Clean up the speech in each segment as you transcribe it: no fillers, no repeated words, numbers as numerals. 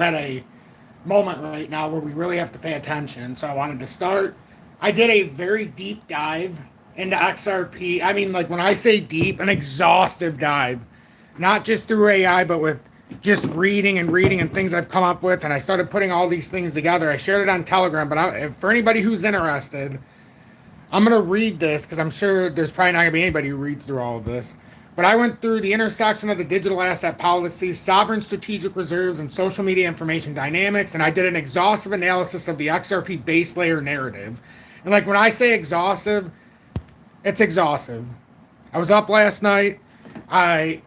at a moment right now where we really have to pay attention. So I wanted to start. I did a very deep dive into XRP. I mean, like when I say deep, an exhaustive dive, not just through AI, but with just reading and reading and things I've come up with. And I started putting all these things together. I shared it on Telegram, but for anybody who's interested, I'm going to read this because I'm sure there's probably not going to be anybody who reads through all of this. But I went through the intersection of the digital asset policies, sovereign strategic reserves, and social media information dynamics, and I did an exhaustive analysis of the XRP base layer narrative. And like when I say exhaustive, it's exhaustive. I was up last night. I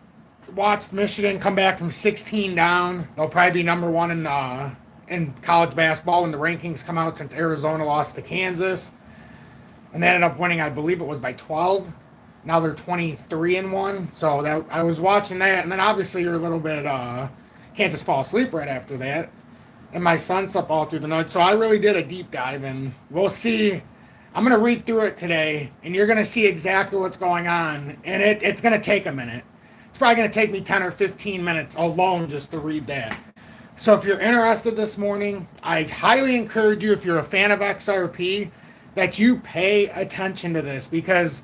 watched Michigan come back from 16 down. They'll probably be number one in college basketball when the rankings come out since Arizona lost to Kansas. And they ended up winning, I believe it was by 12. Now they're 23-1. So that I was watching that, and then obviously you're a little bit can't just fall asleep right after that. And my son slept all through the night. So I really did a deep dive, and we'll see. I'm gonna read through it today, and you're gonna see exactly what's going on. And it's gonna take a minute. It's probably gonna take me 10 or 15 minutes alone just to read that. So if you're interested this morning, I highly encourage you, if you're a fan of XRP, that you pay attention to this, because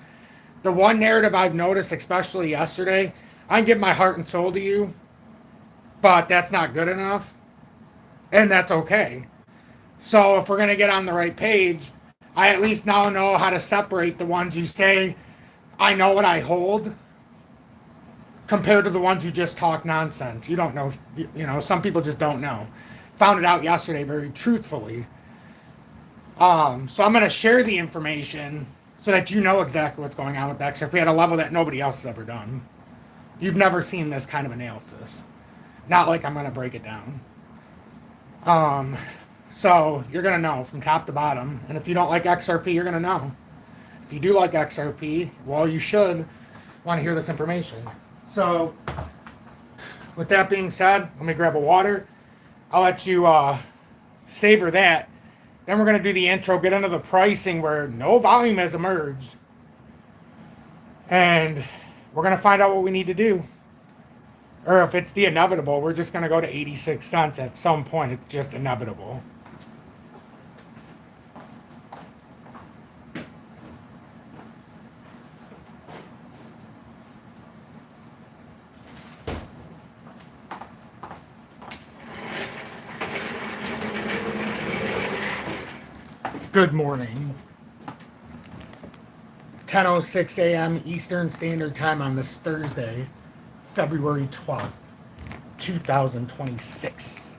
the one narrative I've noticed, especially yesterday, I can give my heart and soul to you, but that's not good enough, and that's okay. So if we're going to get on the right page, I at least now know how to separate the ones who say, I know what I hold, compared to the ones who just talk nonsense. You don't know, some people just don't know. Found it out yesterday very truthfully. So I'm going to share the information so that you know exactly what's going on with XRP at a level that nobody else has ever done. You've never seen this kind of analysis. Not like I'm going to break it down. So you're going to know from top to bottom. And if you don't like XRP, you're going to know. If you do like XRP, well, you should want to hear this information. So with that being said, let me grab a water. I'll let you savor that. Then we're going to do the intro, get into the pricing where no volume has emerged. And we're going to find out what we need to do. Or if it's the inevitable, we're just going to go to 86 cents at some point. It's just inevitable. Good morning. 10:06 a.m. Eastern Standard Time on this Thursday, February 12th, 2026.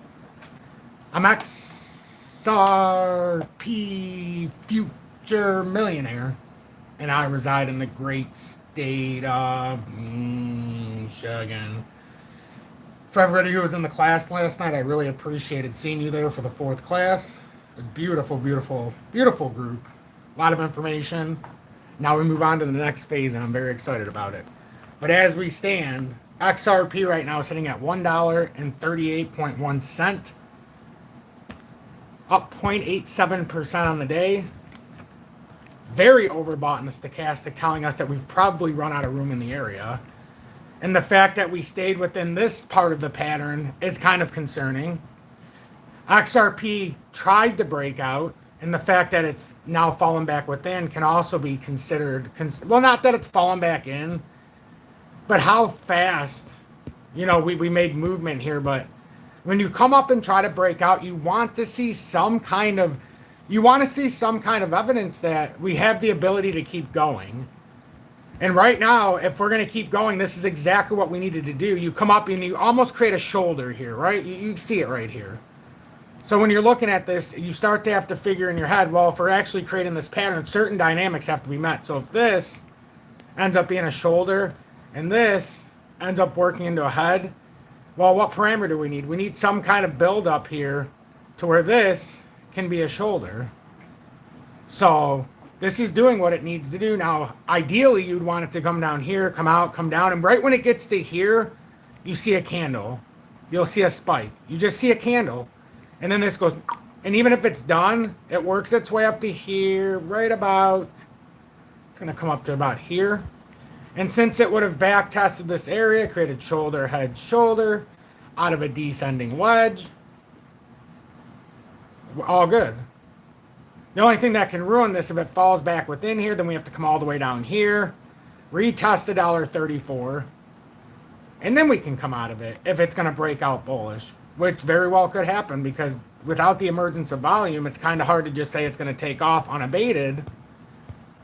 I'm XRP Future Millionaire, and I reside in the great state of Michigan. For everybody who was in the class last night, I really appreciated seeing you there for the fourth class. A beautiful, beautiful, beautiful group. A lot of information. Now we move on to the next phase, and I'm very excited about it. But as we stand, XRP right now is sitting at $1.38.1, up 0.87% on the day. Very overbought in the stochastic, telling us that we've probably run out of room in the area. And the fact that we stayed within this part of the pattern is kind of concerning. XRP tried to break out, and the fact that it's now fallen back within can also be considered, well, not that it's fallen back in, but how fast, we made movement here. But when you come up and try to break out, you want to see some kind of evidence that we have the ability to keep going. And right now, if we're going to keep going, this is exactly what we needed to do. You come up and you almost create a shoulder here, right? You see it right here. So when you're looking at this, you start to have to figure in your head, well, if we're actually creating this pattern, certain dynamics have to be met. So if this ends up being a shoulder and this ends up working into a head, well, what parameter do we need? We need some kind of build up here to where this can be a shoulder. So this is doing what it needs to do. Now, ideally, you'd want it to come down here, come out, come down. And right when it gets to here, you see a candle. You'll see a spike. You just see a candle. And then this goes, and even if it's done, it works its way up to here, right about, it's going to come up to about here. And since it would have back tested this area, created shoulder, head, shoulder, out of a descending wedge, All good. The only thing that can ruin this, if it falls back within here, then we have to come all the way down here, retest $1.34, and then we can come out of it if it's going to break out bullish, which very well could happen because without the emergence of volume, it's kind of hard to just say it's going to take off unabated.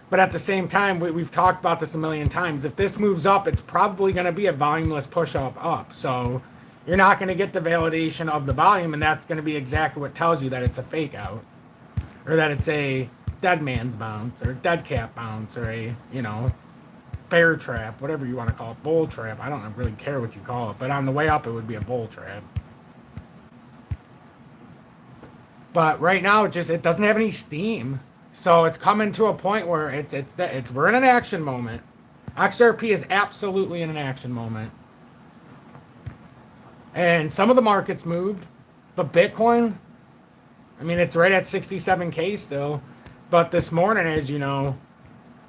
But at the same time, we've talked about this a million times. If this moves up, it's probably going to be a volumeless push up. So you're not going to get the validation of the volume, and that's going to be exactly what tells you that it's a fake out, or that it's a dead man's bounce, or dead cat bounce, or a, bear trap, whatever you want to call it, bull trap. I don't really care what you call it, but on the way up, it would be a bull trap. But right now, it doesn't have any steam. So it's coming to a point where we're in an action moment. XRP is absolutely in an action moment. And some of the markets moved. But Bitcoin, I mean, it's right at 67K still. But this morning, as you know,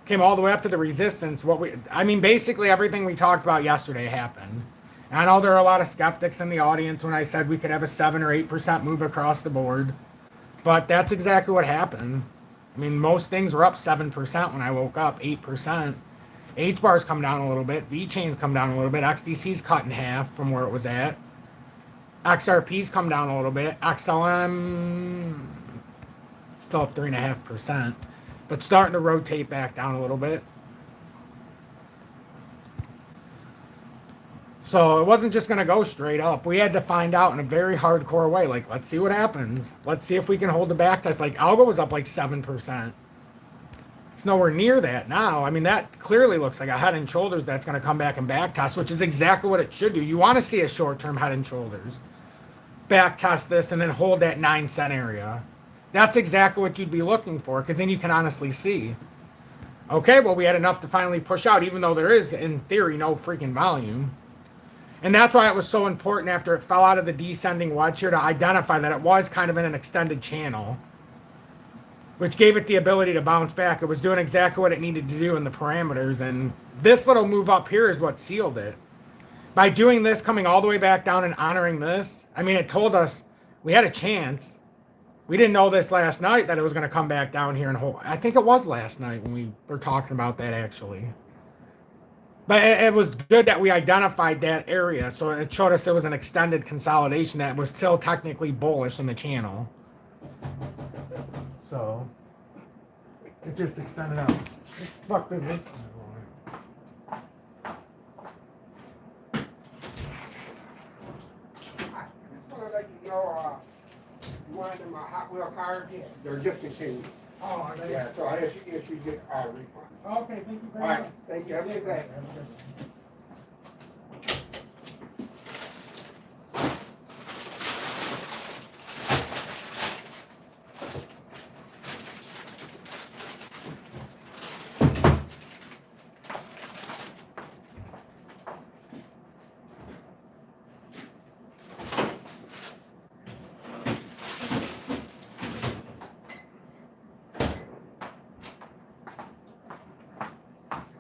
came all the way up to the resistance. Basically everything we talked about yesterday happened. And I know there are a lot of skeptics in the audience when I said we could have a 7 or 8% move across the board. But that's exactly what happened. I mean, most things were up 7% when I woke up, 8%. H-bar's come down a little bit. V-chain's come down a little bit. XDC's cut in half from where it was at. XRP's come down a little bit. XLM still up 3.5%. But starting to rotate back down a little bit. So it wasn't just going to go straight up. We had to find out in a very hardcore way. Like, let's see what happens. Let's see if we can hold the back test. Like, Algo was up like 7%. It's nowhere near that now. I mean, that clearly looks like a head and shoulders that's going to come back and back test, which is exactly what it should do. You want to see a short-term head and shoulders. Back test this and then hold that 9 cent area. That's exactly what you'd be looking for, because then you can honestly see. Okay, well, we had enough to finally push out, even though there is, in theory, no freaking volume. And that's why it was so important after it fell out of the descending wedge here to identify that it was kind of in an extended channel, which gave it the ability to bounce back. It was doing exactly what it needed to do in the parameters. And this little move up here is what sealed it. By doing this, coming all the way back down and honoring this, I mean, it told us we had a chance. We didn't know this last night that it was going to come back down here and hold. I think it was last night when we were talking about that, actually. But it was good that we identified that area, so it showed us there was an extended consolidation that was still technically bullish in the channel. So it just extended out. Fuck does this? You wanted them Hot Wheel cars? Yeah. They're discontinued. Oh, are they? Yeah, so I issued get a refund. Okay, thank you very All right, much. thank you. Have a good day.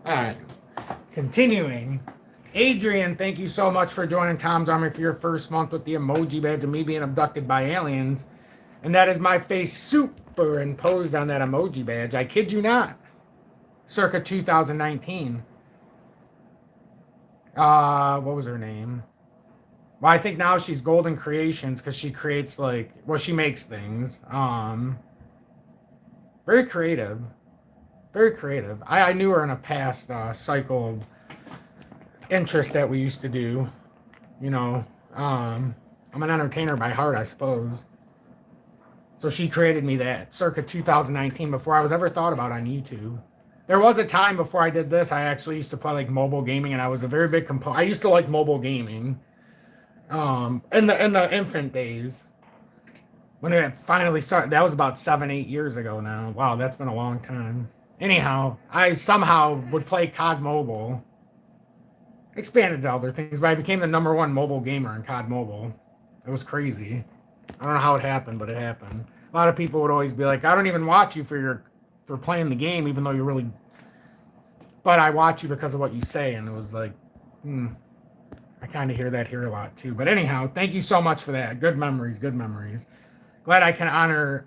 All right. Continuing. Adrian, thank you so much for joining Tom's Army for your first month with the emoji badge of me being abducted by aliens. And that is my face superimposed on that emoji badge. I kid you not. Circa 2019. What was her name? Well, I think now she's Golden Creations because she creates she makes things. Very creative. Very creative. I knew her in a past cycle of interest that we used to do. I'm an entertainer by heart, I suppose. So she created me that circa 2019 before I was ever thought about on YouTube. There was a time before I did this, I actually used to play mobile gaming, and I was a very big I used to like mobile gaming. In the infant days. When it finally started, that was about 7-8 years ago now. Wow, that's been a long time. Anyhow, I somehow would play COD Mobile. Expanded to other things, but I became the #1 mobile gamer in COD Mobile. It was crazy. I don't know how it happened, but it happened. A lot of people would always be like, I don't even watch you for playing the game, even though you're really... But I watch you because of what you say, and it was like, I kind of hear that here a lot, too. But anyhow, thank you so much for that. Good memories, good memories. glad I can honor,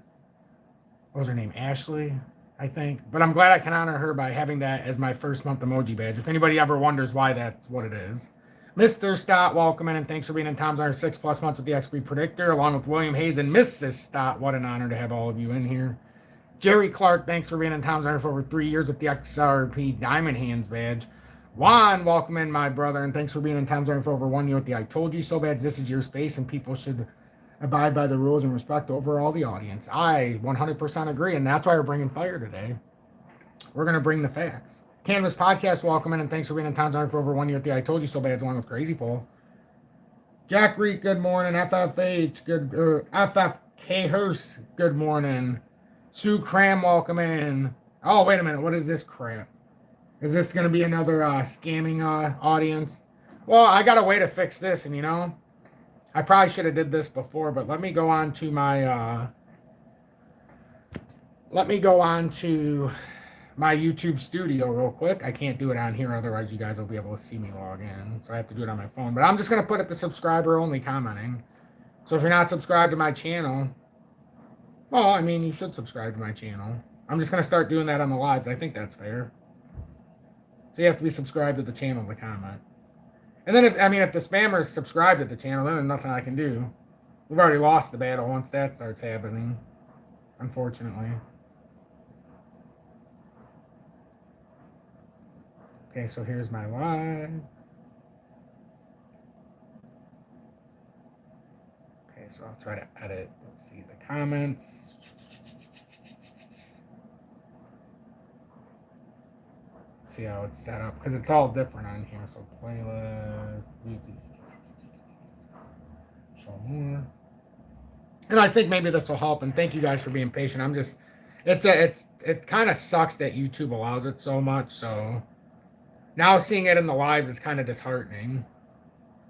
what was her name? Ashley, I think. But I'm glad I can honor her by having that as my first month emoji badge. If anybody ever wonders why that's what it is. Mr. Stott, welcome in, and thanks for being in Tom's Honor 6+ months with the XP Predictor, along with William Hayes and Mrs. Stott. What an honor to have all of you in here. Jerry Clark, thanks for being in Tom's Honor for over 3 years with the XRP Diamond Hands badge. Juan, welcome in, my brother, and thanks for being in Tom's Honor for over 1 year with the I Told You So badge. This is your space, and people should abide by the rules and respect overall the audience. I 100% agree, and that's why we're bringing fire today. We're going to bring the facts. Canvas Podcast, welcome in, and thanks for being in Tom's Honor for over 1 year with the I Told You So badge, along with Crazy Paul. Jack Reek, good morning. FFH, good. FFK Hearst, good morning. Sue Cram, welcome in. Oh, wait a minute. What is this crap? Is this going to be another scamming audience? Well, I got a way to fix this, and I probably should have did this before, but let me go on to my YouTube studio real quick. I can't do it on here, otherwise you guys will be able to see me log in. So I have to do it on my phone. But I'm just going to put it to subscriber only commenting. So if you're not subscribed to my channel, well, I mean, you should subscribe to my channel. I'm just going to start doing that on the lives. I think that's fair. So you have to be subscribed to the channel to comment. And then if the spammers subscribe to the channel, then there's nothing I can do. We've already lost the battle once that starts happening, unfortunately. Okay, so here's my live. Okay, so I'll try to edit. Let's see the comments. See how it's set up, because it's all different on here. So playlist, show more, and I think maybe this will help. And thank you guys for being patient. It kind of sucks that YouTube allows it so much. So now seeing it in the lives is kind of disheartening.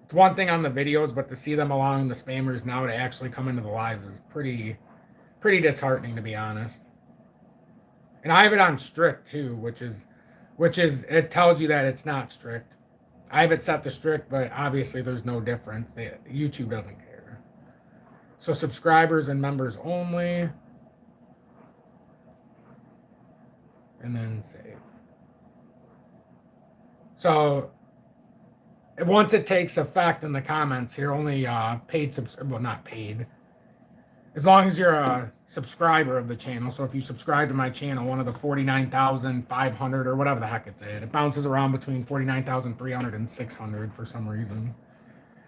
It's one thing on the videos, but to see them allowing the spammers now to actually come into the lives is pretty disheartening, to be honest. And I have it on strict too, which is it tells you that it's not strict. I have it set to strict, but obviously there's no difference. YouTube doesn't care. So subscribers and members only. And then save. So once it takes effect in the comments here, only paid well, not paid. As long as you're a subscriber of the channel. So if you subscribe to my channel, one of the 49,500 or whatever the heck it's at, it bounces around between 49,300 and 600 for some reason.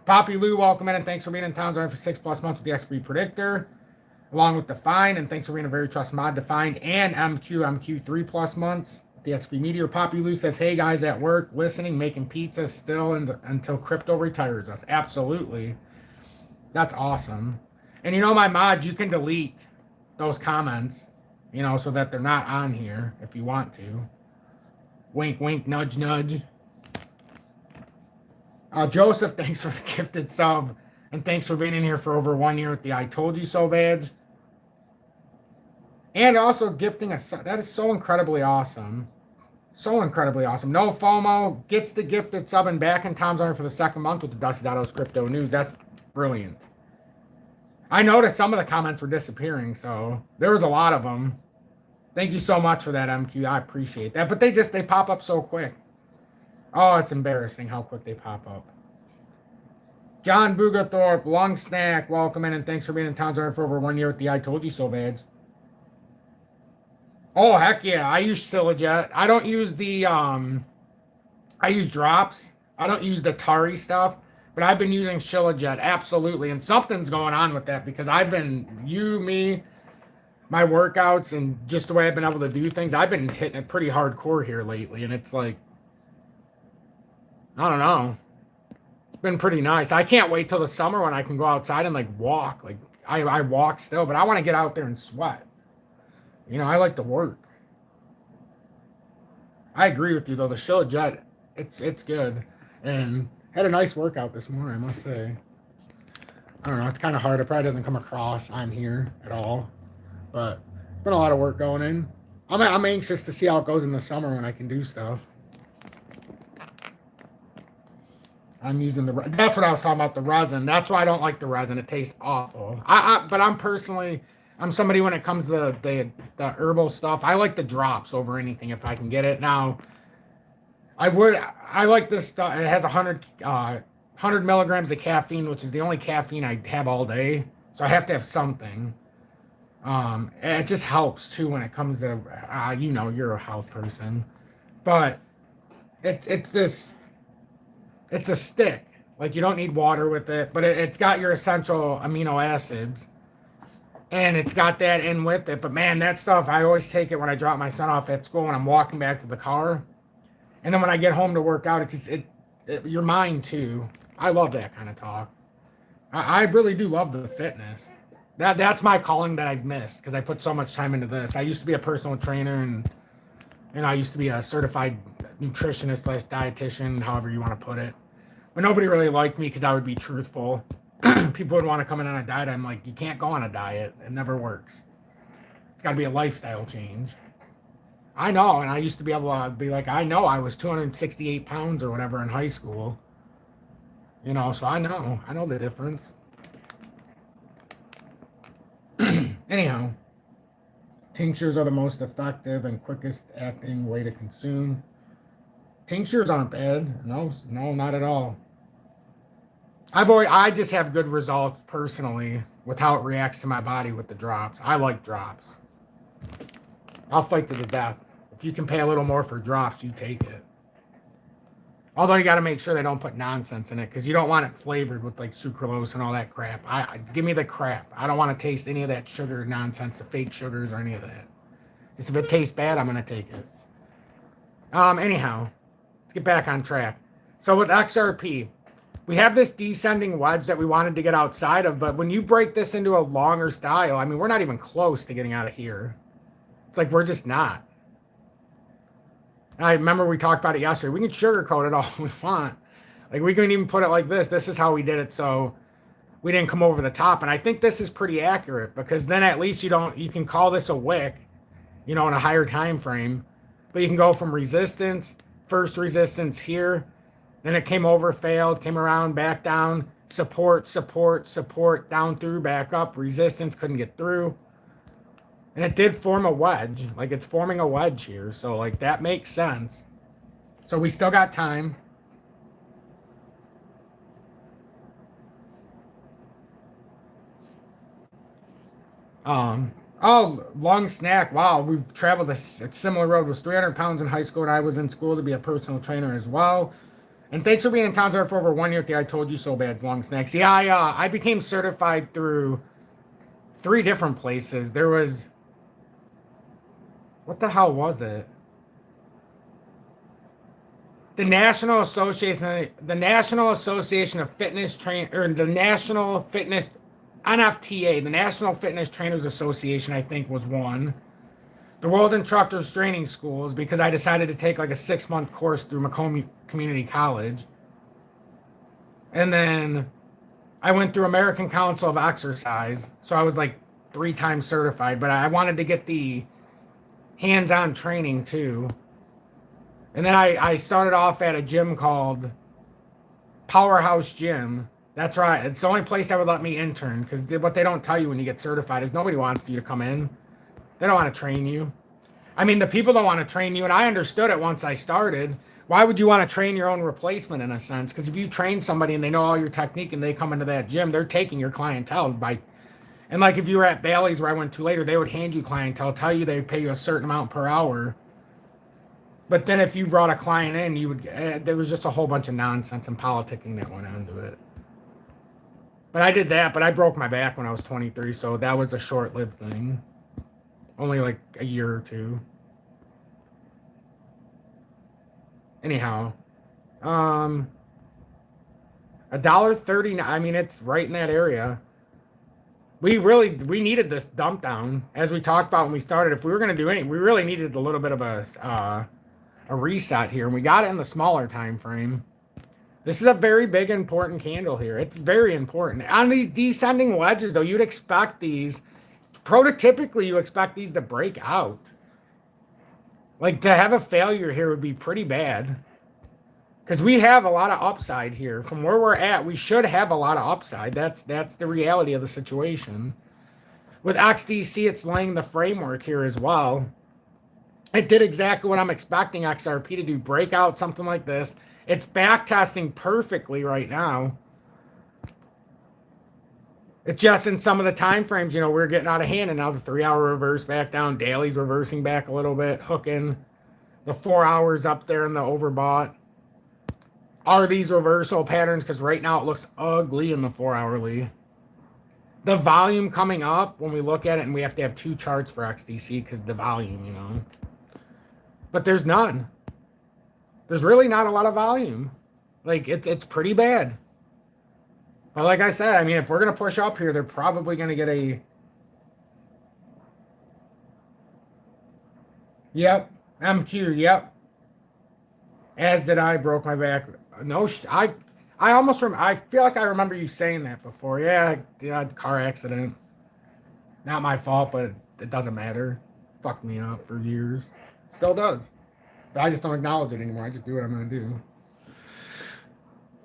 Poppy Lou, welcome in, and thanks for being in Tom's Honor for 6+ months with the XP Predictor, along with Define, and thanks for being a very trusted mod, Defined, and MQ 3+ months. The XP Meteor. Poppy Lou says, hey guys, at work, listening, making pizza still until crypto retires us. Absolutely. That's awesome. And my mod, you can delete those comments, so that they're not on here if you want to. Wink, wink, nudge, nudge. Joseph, thanks for the gifted sub. And thanks for being in here for over 1 year with the I Told You So badge. And also gifting a sub. That is so incredibly awesome. So incredibly awesome. No FOMO gets the gifted sub and back in Tom's Honor for the second month with the Dusty Dotto's Crypto News. That's brilliant. I noticed some of the comments were disappearing, so there was a lot of them. Thank you so much for that, MQ. I appreciate that. But they pop up so quick. Oh, it's embarrassing how quick they pop up. John Bugathorpe, Long Snack, welcome in, and thanks for being in Tom's Honor for over 1 year with the I Told You So badge. Oh, heck yeah. I use Sillajet. I don't use the, I use drops. I don't use the Tari stuff. But I've been using Sillajet, absolutely. And something's going on with that because I've been, my workouts, and just the way I've been able to do things, I've been hitting it pretty hardcore here lately. And it's like, I don't know. It's been pretty nice. I can't wait till the summer when I can go outside and walk. I walk still, but I want to get out there and sweat. I like to work. I agree with you though. The Sillajet, it's good. And had a nice workout this morning, I must say. I don't know, it's kind of hard. It probably doesn't come across on here at all. But it's been a lot of work going in. I'm anxious to see how it goes in the summer when I can do stuff. I'm using that's what I was talking about, the resin. That's why I don't like the resin. It tastes awful. But I'm somebody when it comes to the herbal stuff. I like the drops over anything if I can get it. Now, I like this stuff. It has 100 milligrams of caffeine, which is the only caffeine I have all day. So I have to have something. And it just helps too when it comes to, you're a health person, but it's a stick. Like you don't need water with it, but it's got your essential amino acids, and it's got that in with it. But man, that stuff I always take it when I drop my son off at school when I'm walking back to the car, and then when I get home to work out, your mind too. I love that kind of talk. I really do love the fitness. That's my calling that I've missed because I put so much time into this. I used to be a personal trainer and I used to be a certified nutritionist / dietitian, however you want to put it. But nobody really liked me because I would be truthful. People would want to come in on a diet. I'm like, you can't go on a diet. It never works. It's got to be a lifestyle change. I know, and I used to be able to be like, I know I was 268 pounds or whatever in high school. So I know the difference. Anyhow, tinctures are the most effective and quickest acting way to consume. Tinctures aren't bad. No, not at all. I just have good results personally with how it reacts to my body with the drops. I like drops. I'll fight to the death. If you can pay a little more for drops, you take it. Although you got to make sure they don't put nonsense in it because you don't want it flavored with like sucralose and all that crap. Give me the crap. I don't want to taste any of that sugar nonsense, the fake sugars or any of that. Just if it tastes bad, I'm gonna take it. Anyhow, let's get back on track. So with XRP, we have this descending wedge that we wanted to get outside of, but when you break this into a longer style, I mean, we're not even close to getting out of here. It's like we're just not. I remember we talked about it yesterday. We can sugarcoat it all we want. Like we can even put it like this. This is how we did it, so we didn't come over the top. And I think this is pretty accurate because then at least you can call this a wick, in a higher time frame. But you can go from resistance, first resistance here, then it came over, failed, came around, back down, support, down through, back up, resistance, couldn't get through. And it did form a wedge. Like it's forming a wedge here. So like that makes sense. So we still got time. Oh, long snack. Wow, we've traveled a similar road. Was 300 pounds in high school and I was in school to be a personal trainer as well. And thanks for being in town for over 1 year. I told you so bad. Long snacks. Yeah, I became certified through 3 different places. There was, what the hell was it? The National Association of Fitness Train, or the National Fitness NFTA, the National Fitness Trainers Association, I think was one. The World Instructors Training Schools, because I decided to take like a 6-month course through Macomb Community College. And then I went through American Council of Exercise. So I was like 3 times certified, but I wanted to get the hands-on training too. And then I started off at a gym called Powerhouse Gym. That's right. It's the only place that would let me intern because what they don't tell you when you get certified is nobody wants you to come in. They don't want to train you. I mean, the people don't want to train you, and I understood it once I started. Why would you want to train your own replacement in a sense? Because if you train somebody and they know all your technique and they come into that gym, they're taking your clientele by. And like if you were at Bailey's where I went to later, they would hand you clientele, tell you they'd pay you a certain amount per hour. But then if you brought a client in, you would. There was just a whole bunch of nonsense and politicking that went into it. But I did that, but I broke my back when I was 23, so that was a short-lived thing. Only like a year or 2. Anyhow, $1.39. I mean, it's right in that area. We needed this dump down, as we talked about when we started. If we were going to do anything, we really needed a little bit of a reset here, and we got it in the smaller time frame. This is a very big, important candle here. It's very important. On these descending wedges, though, you'd expect these, prototypically, you expect these to break out. Like, to have a failure here would be pretty bad. Because we have a lot of upside here. From where we're at, we should have a lot of upside. That's the reality of the situation. With XDC, it's laying the framework here as well. It did exactly what I'm expecting XRP to do. Break out something like this. It's back testing perfectly right now. It's just in some of the time frames, we're getting out of hand, and now the 3-hour reverse back down. Daily's reversing back a little bit, hooking. The 4 hours up there in the overbought. Are these reversal patterns? Because right now it looks ugly in the 4-hourly. The volume coming up when we look at it, and we have to have 2 charts for XDC because the volume, But there's none. There's really not a lot of volume. Like, it's pretty bad. But like I said, I mean, if we're going to push up here, they're probably going to get a... Yep. MQ, yep. As did I, broke my back. No, I almost I feel like I remember you saying that before. Yeah, car accident. Not my fault, but it doesn't matter. Fucked me up for years. Still does. But I just don't acknowledge it anymore. I just do what I'm going to do.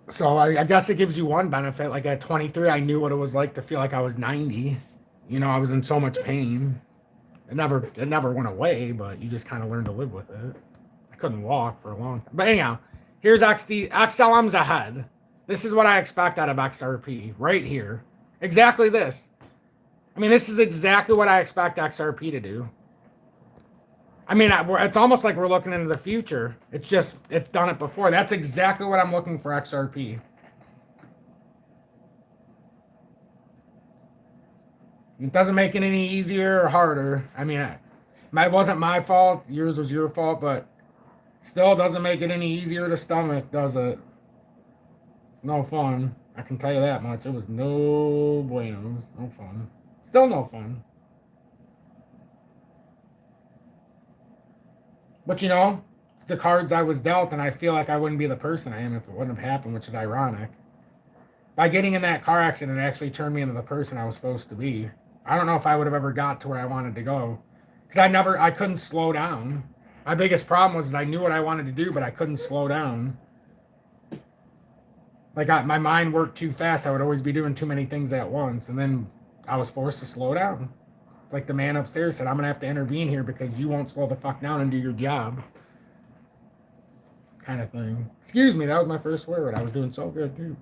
So I guess it gives you one benefit. Like at 23, I knew what it was like to feel like I was 90. I was in so much pain. It never went away, but you just kind of learned to live with it. I couldn't walk for a long time. But anyhow, here's XLM's ahead. This is what I expect out of XRP right here. Exactly this. I mean, this is exactly what I expect XRP to do. I mean, it's almost like we're looking into the future. It's done it before. That's exactly what I'm looking for XRP. It doesn't make it any easier or harder. I mean, it wasn't my fault. Yours was your fault, but still doesn't make it any easier to stomach, does it? No fun. I can tell you that much. It was no buenos. No fun. Still no fun. But it's the cards I was dealt, and I feel like I wouldn't be the person I am if it wouldn't have happened, which is ironic. By getting in that car accident, it actually turned me into the person I was supposed to be. I don't know if I would have ever got to where I wanted to go. Because I couldn't slow down. My biggest problem was I knew what I wanted to do, but I couldn't slow down. Like, my mind worked too fast. I would always be doing too many things at once. And then I was forced to slow down. It's like the man upstairs said, I'm going to have to intervene here because you won't slow the fuck down and do your job. Kind of thing. Excuse me, that was my first word. I was doing so good, too.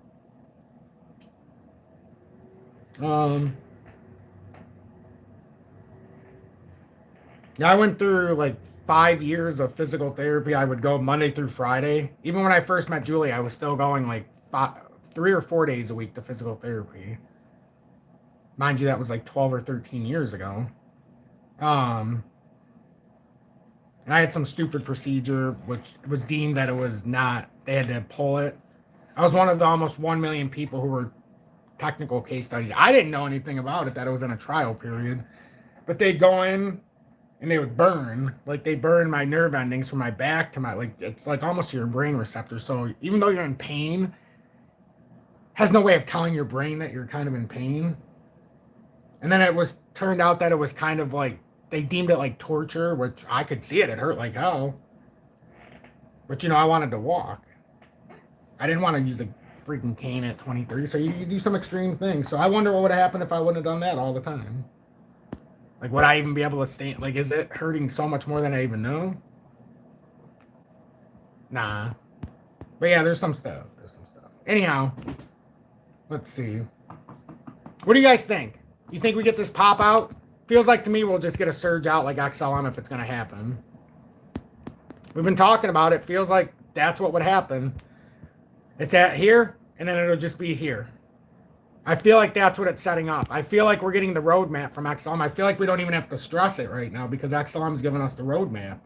Yeah, I went through like 5 years of physical therapy. I would go Monday through Friday. Even when I first met Julie, I was still going like 3 or 4 days a week to physical therapy. Mind you, that was like 12 or 13 years ago. And I had some stupid procedure, which was deemed that it was not. They had to pull it. I was one of the almost 1 million people who were technical case studies. I didn't know anything about it, that it was in a trial period. But they'd go in and they would burn. Like, they burn my nerve endings from my back to my, like, it's like almost to your brain receptor. So even though you're in pain, has no way of telling your brain that you're kind of in pain. And then it was turned out that it was kind of like, they deemed it like torture, which I could see it. It hurt like hell. But, I wanted to walk. I didn't want to use a freaking cane at 23. So you do some extreme things. So I wonder what would have happened if I wouldn't have done that all the time. Like, would I even be able to stand? Like, is it hurting so much more than I even know? Nah. But yeah, there's some stuff. Anyhow, let's see. What do you guys think? You think we get this pop out? Feels like to me we'll just get a surge out like XLM if it's going to happen. We've been talking about it. Feels like that's what would happen. It's at here, and then it'll just be here. I feel like that's what it's setting up. I feel like we're getting the roadmap from XLM. I feel like we don't even have to stress it right now because XLM's giving us the roadmap.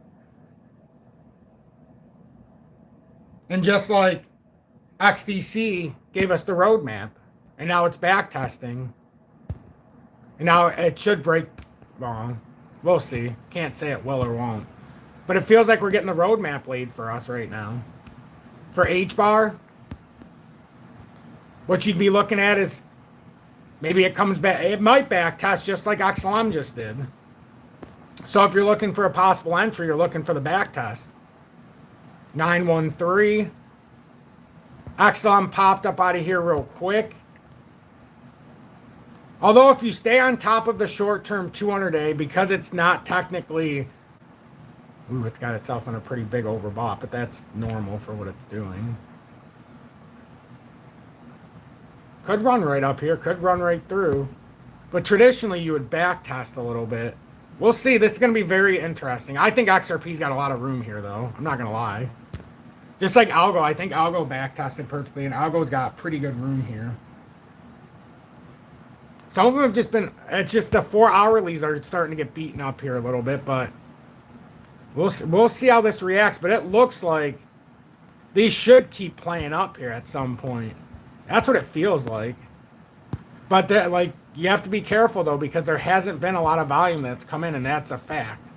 And just like XDC gave us the roadmap, and now it's back testing. And now it should break wrong. We'll see. Can't say it will or won't. But it feels like we're getting the roadmap laid for us right now. For H-bar, what you'd be looking at is maybe it comes back. It might back test just like XLM just did. So if you're looking for a possible entry, you're looking for the back test. 913. XLM popped up out of here real quick. Although if you stay on top of the short-term 200-day, because it's not technically... Ooh, it's got itself in a pretty big overbought, but that's normal for what it's doing. Could run right up here, could run right through. But traditionally, you would back test a little bit. We'll see. This is going to be very interesting. I think XRP's got a lot of room here, though. I'm not going to lie. Just like Algo, I think Algo back tested perfectly, and Algo's got pretty good room here. Some of them have just been... It's just the 4-hourlies are starting to get beaten up here a little bit, but... We'll see how this reacts, but it looks like these should keep playing up here at some point. That's what it feels like. But like, you have to be careful though, because there hasn't been a lot of volume that's come in, and that's a fact.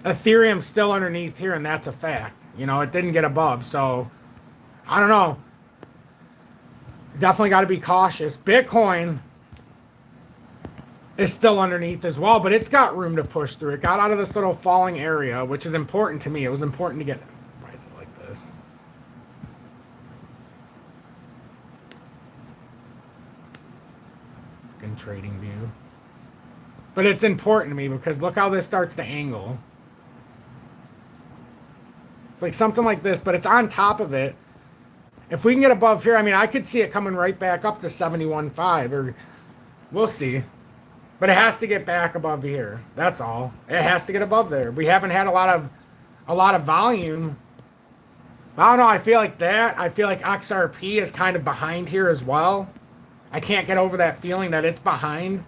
Ethereum's still underneath here, and that's a fact. You know, it didn't get above, so I don't know. Definitely got to be cautious. Bitcoin is still underneath as well, but it's got room to push through. It got out of this little falling area, which is important to me. It was important to get... Why is it like this? In trading view. But it's important to me because look how this starts to angle. It's like something like this, but it's on top of it. If we can get above here, I mean, I could see it coming right back up to 71.5, or we'll see. But it has to get back above here. That's all. It has to get above there. We haven't had a lot of volume. I don't know. I feel like that. I feel like XRP is kind of behind here as well. I can't get over that feeling that it's behind.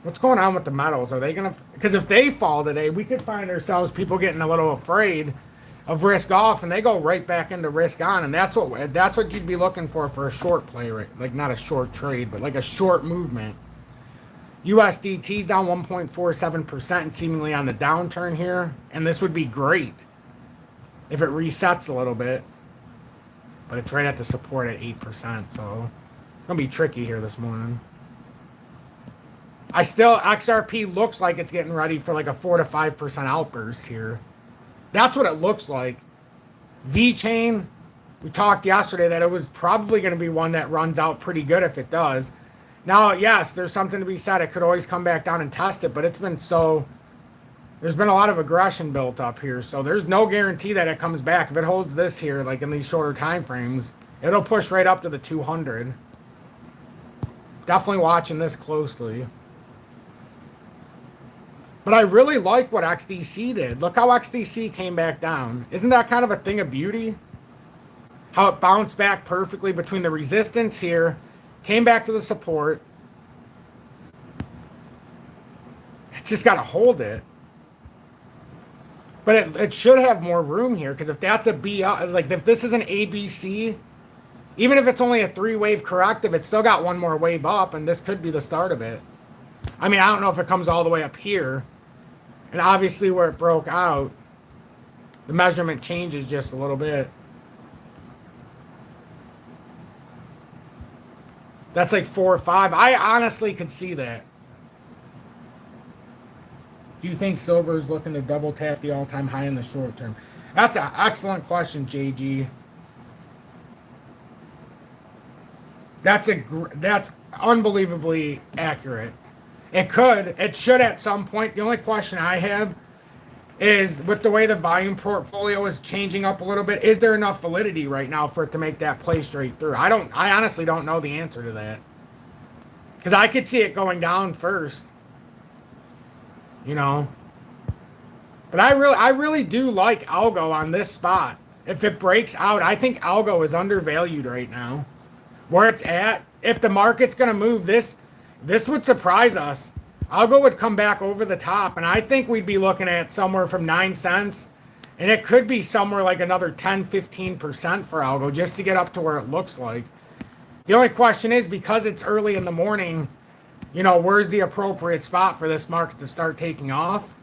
What's going on with the metals? Are they going to... Because if they fall today, we could find ourselves people getting a little afraid of risk off, and they go right back into risk on, and that's what you'd be looking for a short play, right? Like not a short trade, but like a short movement. USDT's down 1.47% and seemingly on the downturn here, and this would be great if it resets a little bit, but it's right at the support at 8%, so it's gonna be tricky here this morning. XRP looks like it's getting ready for like a 4 to 5% outburst here. That's what it looks like. V-Chain, we talked yesterday that it was probably going to be one that runs out pretty good if it does. Now, yes, there's something to be said. It could always come back down and test it, but it's been so... There's been a lot of aggression built up here, so there's no guarantee that it comes back. If it holds this here, like in these shorter time frames, it'll push right up to the 200. Definitely watching this closely. But I really like what XDC did. Look how XDC came back down. Isn't that kind of a thing of beauty? How it bounced back perfectly between the resistance here, came back to the support. It's just got to hold it. But it should have more room here, because if that's a B, like if this is an ABC, even if it's only a 3-wave corrective, it's still got one more wave up, and this could be the start of it. I mean, I don't know if it comes all the way up here. And obviously where it broke out, the measurement changes just a little bit. That's like 4 or 5. I honestly could see that. Do you think silver is looking to double tap the all-time high in the short term? That's an excellent question, JG. That's unbelievably accurate. It should at some point. The only question I have is, with the way the volume portfolio is changing up a little bit, is there enough validity right now for it to make that play straight through? I honestly don't know the answer to that. Because I could see it going down first. You know. But I really do like Algo on this spot. If it breaks out, I think Algo is undervalued right now. Where it's at, if the market's going to move, this would surprise us. Algo would come back over the top, and I think we'd be looking at somewhere from 9 cents, and it could be somewhere like another 10-15% for Algo just to get up to where it looks like. The only question is, because it's early in the morning, you know, where's the appropriate spot for this market to start taking off?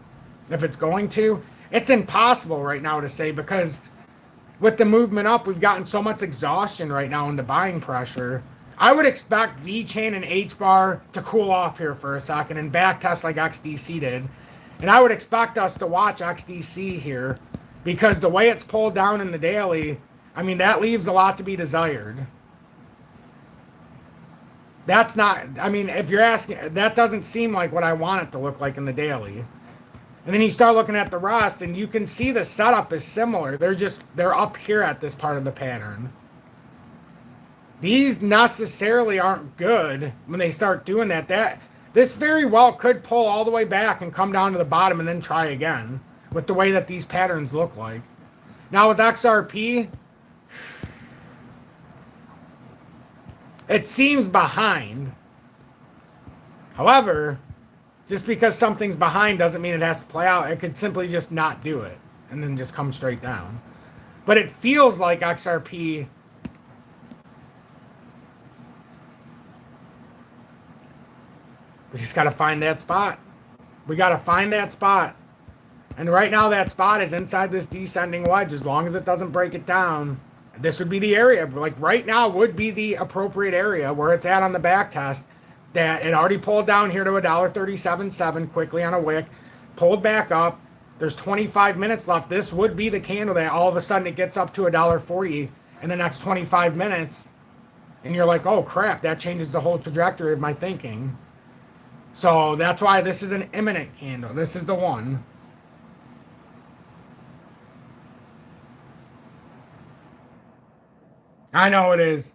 If it's going to. It's impossible right now to say, because with the movement up, we've gotten so much exhaustion right now in the buying pressure. I would expect V-Chain and H-Bar to cool off here for a second and backtest like XDC did. And I would expect us to watch XDC here because the way it's pulled down in the daily, I mean, that leaves a lot to be desired. That's not, I mean, if you're asking, that doesn't seem like what I want it to look like in the daily. And then you start looking at the rest and you can see the setup is similar. They're up here at this part of the pattern. These necessarily aren't good when they start doing that. This very well could pull all the way back and come down to the bottom and then try again with the way that these patterns look like. Now with XRP, it seems behind. However, just because something's behind doesn't mean it has to play out. It could simply just not do it and then just come straight down. But it feels like XRP. We just got to find that spot. We got to find that spot. And right now that spot is inside this descending wedge. As long as it doesn't break it down, this would be the area. Like right now would be the appropriate area where it's at on the back test. That it already pulled down here to $1.37.7 quickly on a wick. Pulled back up. There's 25 minutes left. This would be the candle that all of a sudden it gets up to $1.40 in the next 25 minutes. And you're like, oh crap, that changes the whole trajectory of my thinking. So that's why this is an imminent candle. This is the one. I know it is.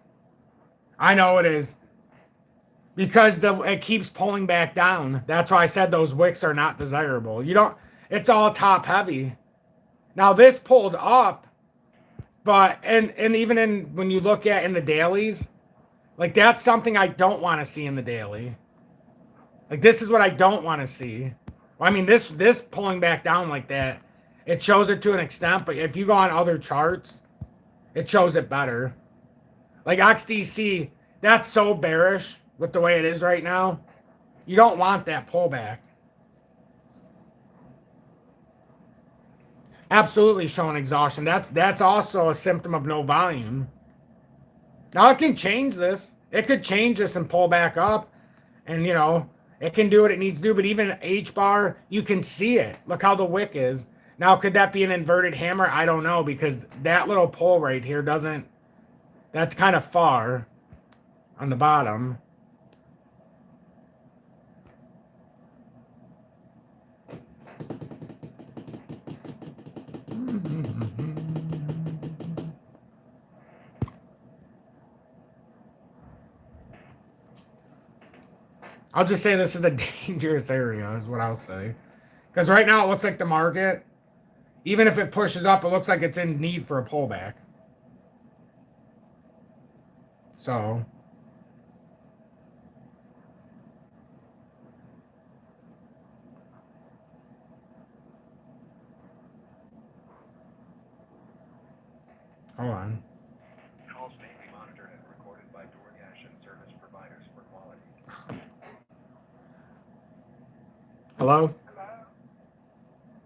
I know it is. Because it keeps pulling back down. That's why I said those wicks are not desirable. It's all top heavy. Now this pulled up, but and even when you look at in the dailies, like that's something I don't want to see in the daily. Like this is what I don't want to see. Well, I mean this pulling back down like that, it shows it to an extent, but if you go on other charts, it shows it better. Like XDC, that's so bearish with the way it is right now. You don't want that pullback. Absolutely showing exhaustion. That's also a symptom of no volume. Now it can change this. It could change this and pull back up. And it can do what it needs to do. But even H bar, you can see it. Look how the wick is. Now, could that be an inverted hammer? I don't know, because that little pull right here doesn't. That's kind of far on the bottom. I'll just say this is a dangerous area, is what I'll say. Because right now it looks like the market, even if it pushes up, it looks like it's in need for a pullback. So. Hold on. Calls may be monitored and recorded by DoorDash and service providers for quality. Hello? Hello.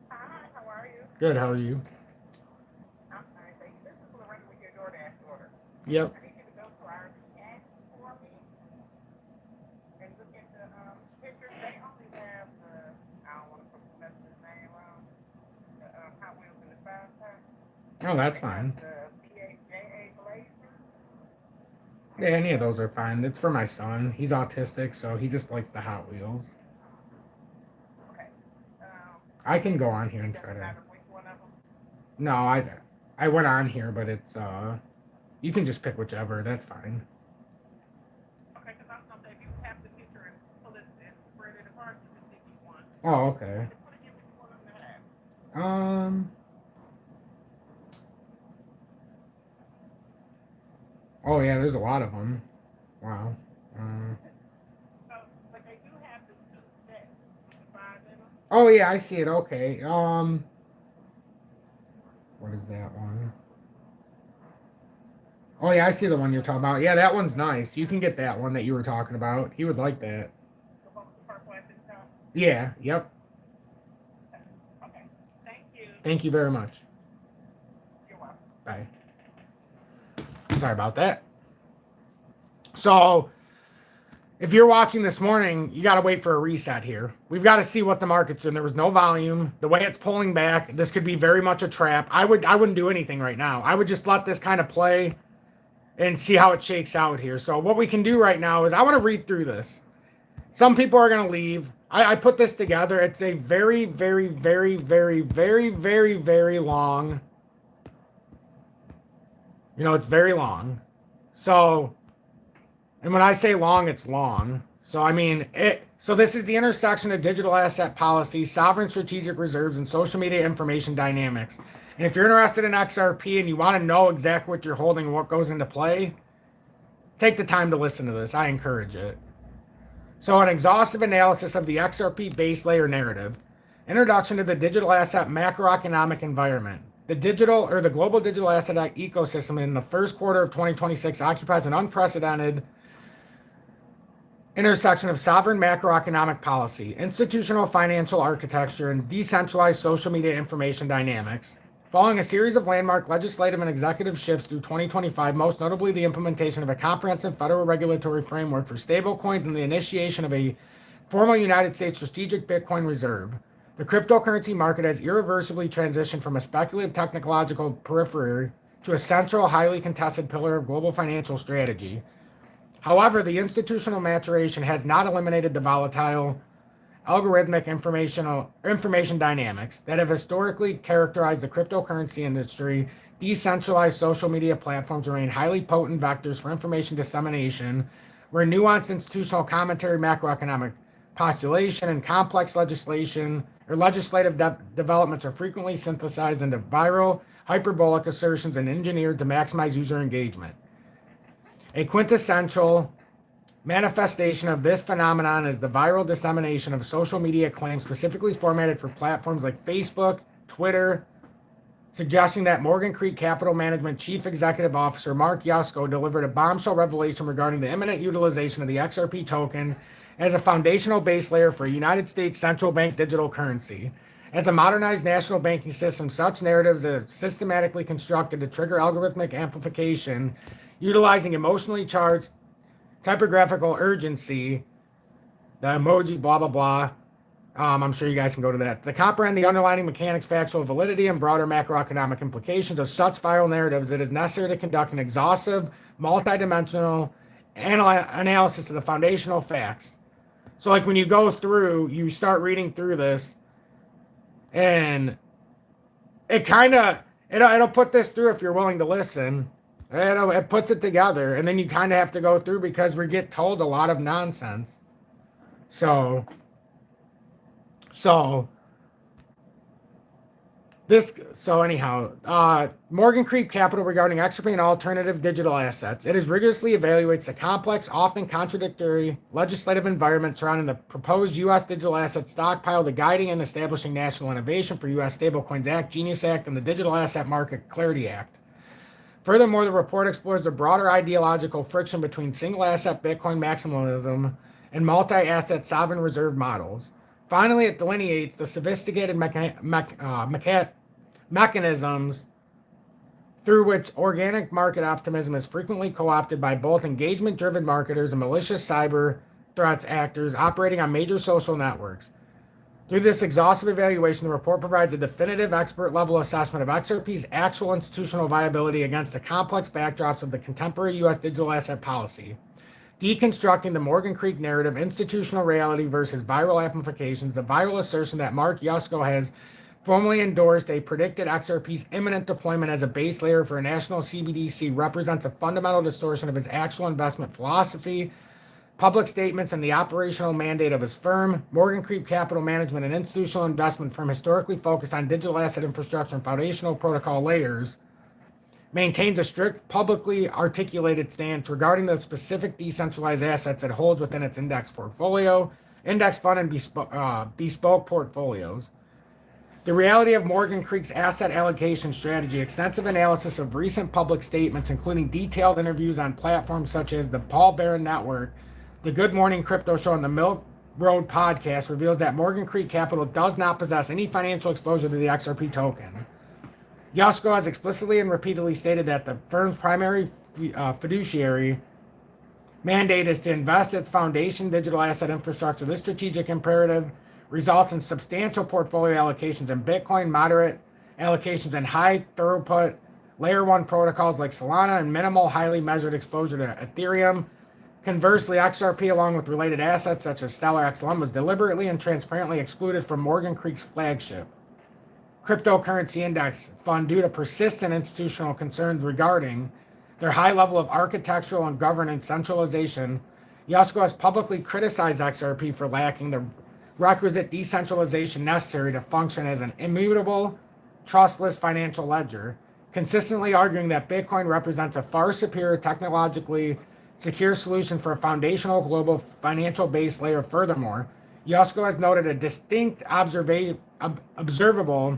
Hi, how are you? Good, how are you? I'm fine, thank you. This is Lorraine with your DoorDash order. Yep. I need you to go to our app for me and look at the pictures. They only have the, I don't want to put the message name wrong, the Hot Wheels in the Fast Pack. Oh, that's fine. The BHJA Blazer. Yeah, any of those are fine. It's for my son. He's autistic, so he just likes the Hot Wheels. Okay. I can go on here and try to. No, I went on here, but it's you can just pick whichever. That's fine. Okay, because I was going to say, if you have the picture and pull it and spread it apart, you can pick each one. Oh, okay. What do you want them to have? Oh yeah, there's a lot of them. Wow. But they do have the two sets. You can find them. Oh yeah, I see it. Okay. What is that one? Oh yeah, I see the one you're talking about. Yeah, that one's nice. You can get that one that you were talking about. He would like that. The one with the purple at the top. Yeah. Yep. Okay. Thank you. Thank you very much. You're welcome. Bye. Sorry about that. So, if you're watching this morning, you got to wait for a reset here. We've got to see what the market's doing. There was no volume. The way it's pulling back, this could be very much a trap. I wouldn't do anything right now. I would just let this kind of play and see how it shakes out here. So what we can do right now is I want to read through this. Some people are going to leave. I put this together. It's a very, very, very, very, very, very, very long. It's very long. So, and when I say long, it's long. So, I mean, so this is the intersection of digital asset policy, sovereign strategic reserves, and social media information dynamics. And if you're interested in XRP and you want to know exactly what you're holding and what goes into play, take the time to listen to this. I encourage it. So, an exhaustive analysis of the XRP base layer narrative, introduction to the digital asset macroeconomic environment. The global digital asset ecosystem in the first quarter of 2026 occupies an unprecedented intersection of sovereign macroeconomic policy, institutional financial architecture, and decentralized social media information dynamics. Following a series of landmark legislative and executive shifts through 2025, most notably the implementation of a comprehensive federal regulatory framework for stablecoins and the initiation of a formal United States strategic Bitcoin reserve, the cryptocurrency market has irreversibly transitioned from a speculative technological periphery to a central, highly contested pillar of global financial strategy. However, the institutional maturation has not eliminated the volatile, algorithmic information dynamics that have historically characterized the cryptocurrency industry. Decentralized social media platforms remain highly potent vectors for information dissemination, where nuanced institutional commentary, macroeconomic postulation, and complex legislative developments are frequently synthesized into viral, hyperbolic assertions and engineered to maximize user engagement. A quintessential manifestation of this phenomenon is the viral dissemination of social media claims specifically formatted for platforms like Facebook, Twitter, suggesting that Morgan Creek Capital Management Chief Executive Officer Mark Yusko delivered a bombshell revelation regarding the imminent utilization of the XRP token as a foundational base layer for a United States central bank digital currency. As a modernized national banking system, such narratives are systematically constructed to trigger algorithmic amplification, utilizing emotionally charged typographical urgency, the emoji, blah, blah, blah. I'm sure you guys can go to that. To comprehend the underlying mechanics, factual validity, and broader macroeconomic implications of such viral narratives, it is necessary to conduct an exhaustive, multidimensional analysis of the foundational facts. So, like, when you go through, you start reading through this, and it kind of, it'll put this through if you're willing to listen. It puts it together, and then you kind of have to go through because we get told a lot of nonsense. So anyhow, Morgan Creek Capital regarding XRP and alternative digital assets. It rigorously evaluates the complex, often contradictory legislative environment surrounding the proposed U.S. digital asset stockpile, the guiding and establishing national innovation for U.S. Stablecoins Act, Genius Act, and the Digital Asset Market Clarity Act. Furthermore, the report explores the broader ideological friction between single asset Bitcoin maximalism and multi-asset sovereign reserve models. Finally, it delineates the sophisticated mechanisms through which organic market optimism is frequently co-opted by both engagement-driven marketers and malicious cyber threats actors operating on major social networks. Through this exhaustive evaluation, the report provides a definitive expert-level assessment of XRP's actual institutional viability against the complex backdrops of the contemporary U.S. digital asset policy, deconstructing the Morgan Creek narrative, institutional reality versus viral amplifications, the viral assertion that Mark Yusko has formally endorsed a predicted XRP's imminent deployment as a base layer for a national CBDC represents a fundamental distortion of his actual investment philosophy, public statements, and the operational mandate of his firm. Morgan Creek Capital Management, an institutional investment firm historically focused on digital asset infrastructure and foundational protocol layers, maintains a strict, publicly articulated stance regarding the specific decentralized assets it holds within its index portfolio, index fund, and bespoke portfolios. The reality of Morgan Creek's asset allocation strategy, extensive analysis of recent public statements, including detailed interviews on platforms such as the Paul Barron Network, the Good Morning Crypto Show, and the Milk Road podcast, reveals that Morgan Creek Capital does not possess any financial exposure to the XRP token. Yusko has explicitly and repeatedly stated that the firm's primary fiduciary mandate is to invest its foundation digital asset infrastructure. This strategic imperative results in substantial portfolio allocations in Bitcoin, moderate allocations in high throughput layer 1 protocols like Solana, and minimal, highly measured exposure to Ethereum. Conversely, XRP, along with related assets such as Stellar XLM, was deliberately and transparently excluded from Morgan Creek's flagship cryptocurrency index fund due to persistent institutional concerns regarding their high level of architectural and governance centralization. Yusko has publicly criticized XRP for lacking the requisite decentralization necessary to function as an immutable, trustless financial ledger, consistently arguing that Bitcoin represents a far superior technologically secure solution for a foundational global financial base layer. Furthermore, Yusko has noted a distinct observable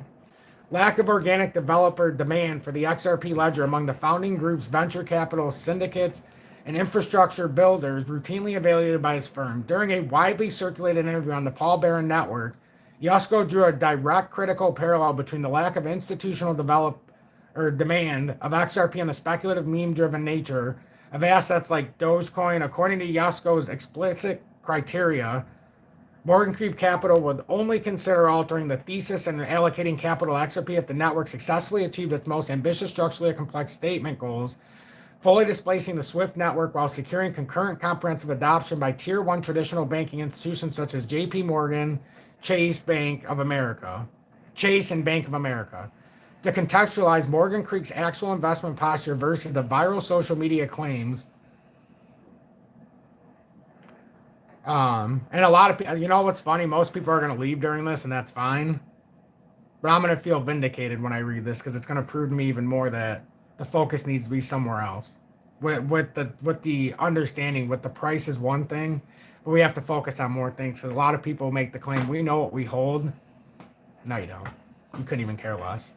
lack of organic developer demand for the XRP ledger among the founding group's venture capital syndicates and infrastructure builders routinely evaluated by his firm. During a widely circulated interview on the Paul Barron Network, Yusko drew a direct critical parallel between the lack of institutional demand of XRP and the speculative meme-driven nature of assets like Dogecoin. According to Yusko's explicit criteria, Morgan Creek Capital would only consider altering the thesis and allocating capital to XRP if the network successfully achieved its most ambitious structurally complex statement goals, fully displacing the SWIFT network while securing concurrent comprehensive adoption by Tier 1 traditional banking institutions such as JP Morgan, Chase and Bank of America. To contextualize Morgan Creek's actual investment posture versus the viral social media claims, and a lot of people, you know what's funny? Most people are going to leave during this, and that's fine. But I'm going to feel vindicated when I read this because it's going to prove to me even more that the focus needs to be somewhere else. With the understanding, with the price is one thing, but we have to focus on more things. Because a lot of people make the claim, we know what we hold. No, you don't. You couldn't even care less.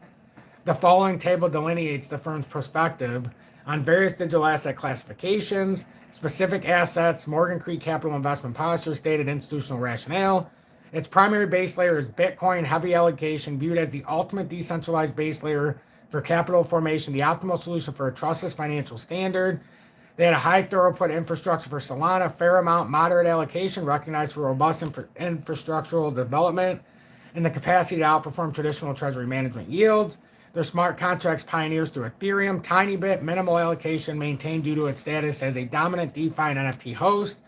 The following table delineates the firm's perspective on various digital asset classifications, specific assets, Morgan Creek Capital investment posture, stated institutional rationale. Its primary base layer is Bitcoin, heavy allocation, viewed as the ultimate decentralized base layer for capital formation, the optimal solution for a trustless financial standard. They had a high throughput infrastructure for Solana, fair amount, moderate allocation, recognized for robust infrastructural development, and the capacity to outperform traditional treasury management yields. Their smart contracts pioneers through Ethereum, tiny bit, minimal allocation maintained due to its status as a dominant DeFi and NFT host.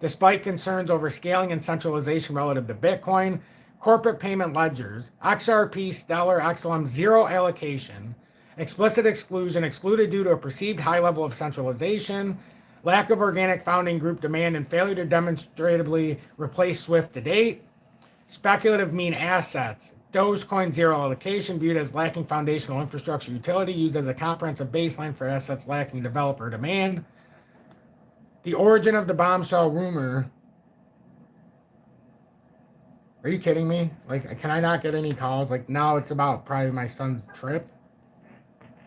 Despite concerns over scaling and centralization relative to Bitcoin, corporate payment ledgers, XRP, Stellar, XLM, zero allocation, explicit exclusion, excluded due to a perceived high level of centralization, lack of organic founding group demand, and failure to demonstratively replace SWIFT to date. Speculative mean assets, Dogecoin, zero allocation, viewed as lacking foundational infrastructure utility, used as a comprehensive baseline for assets lacking developer demand. The origin of the bombshell rumor. Are you kidding me? Like, can I not get any calls? Like, now it's about probably my son's trip.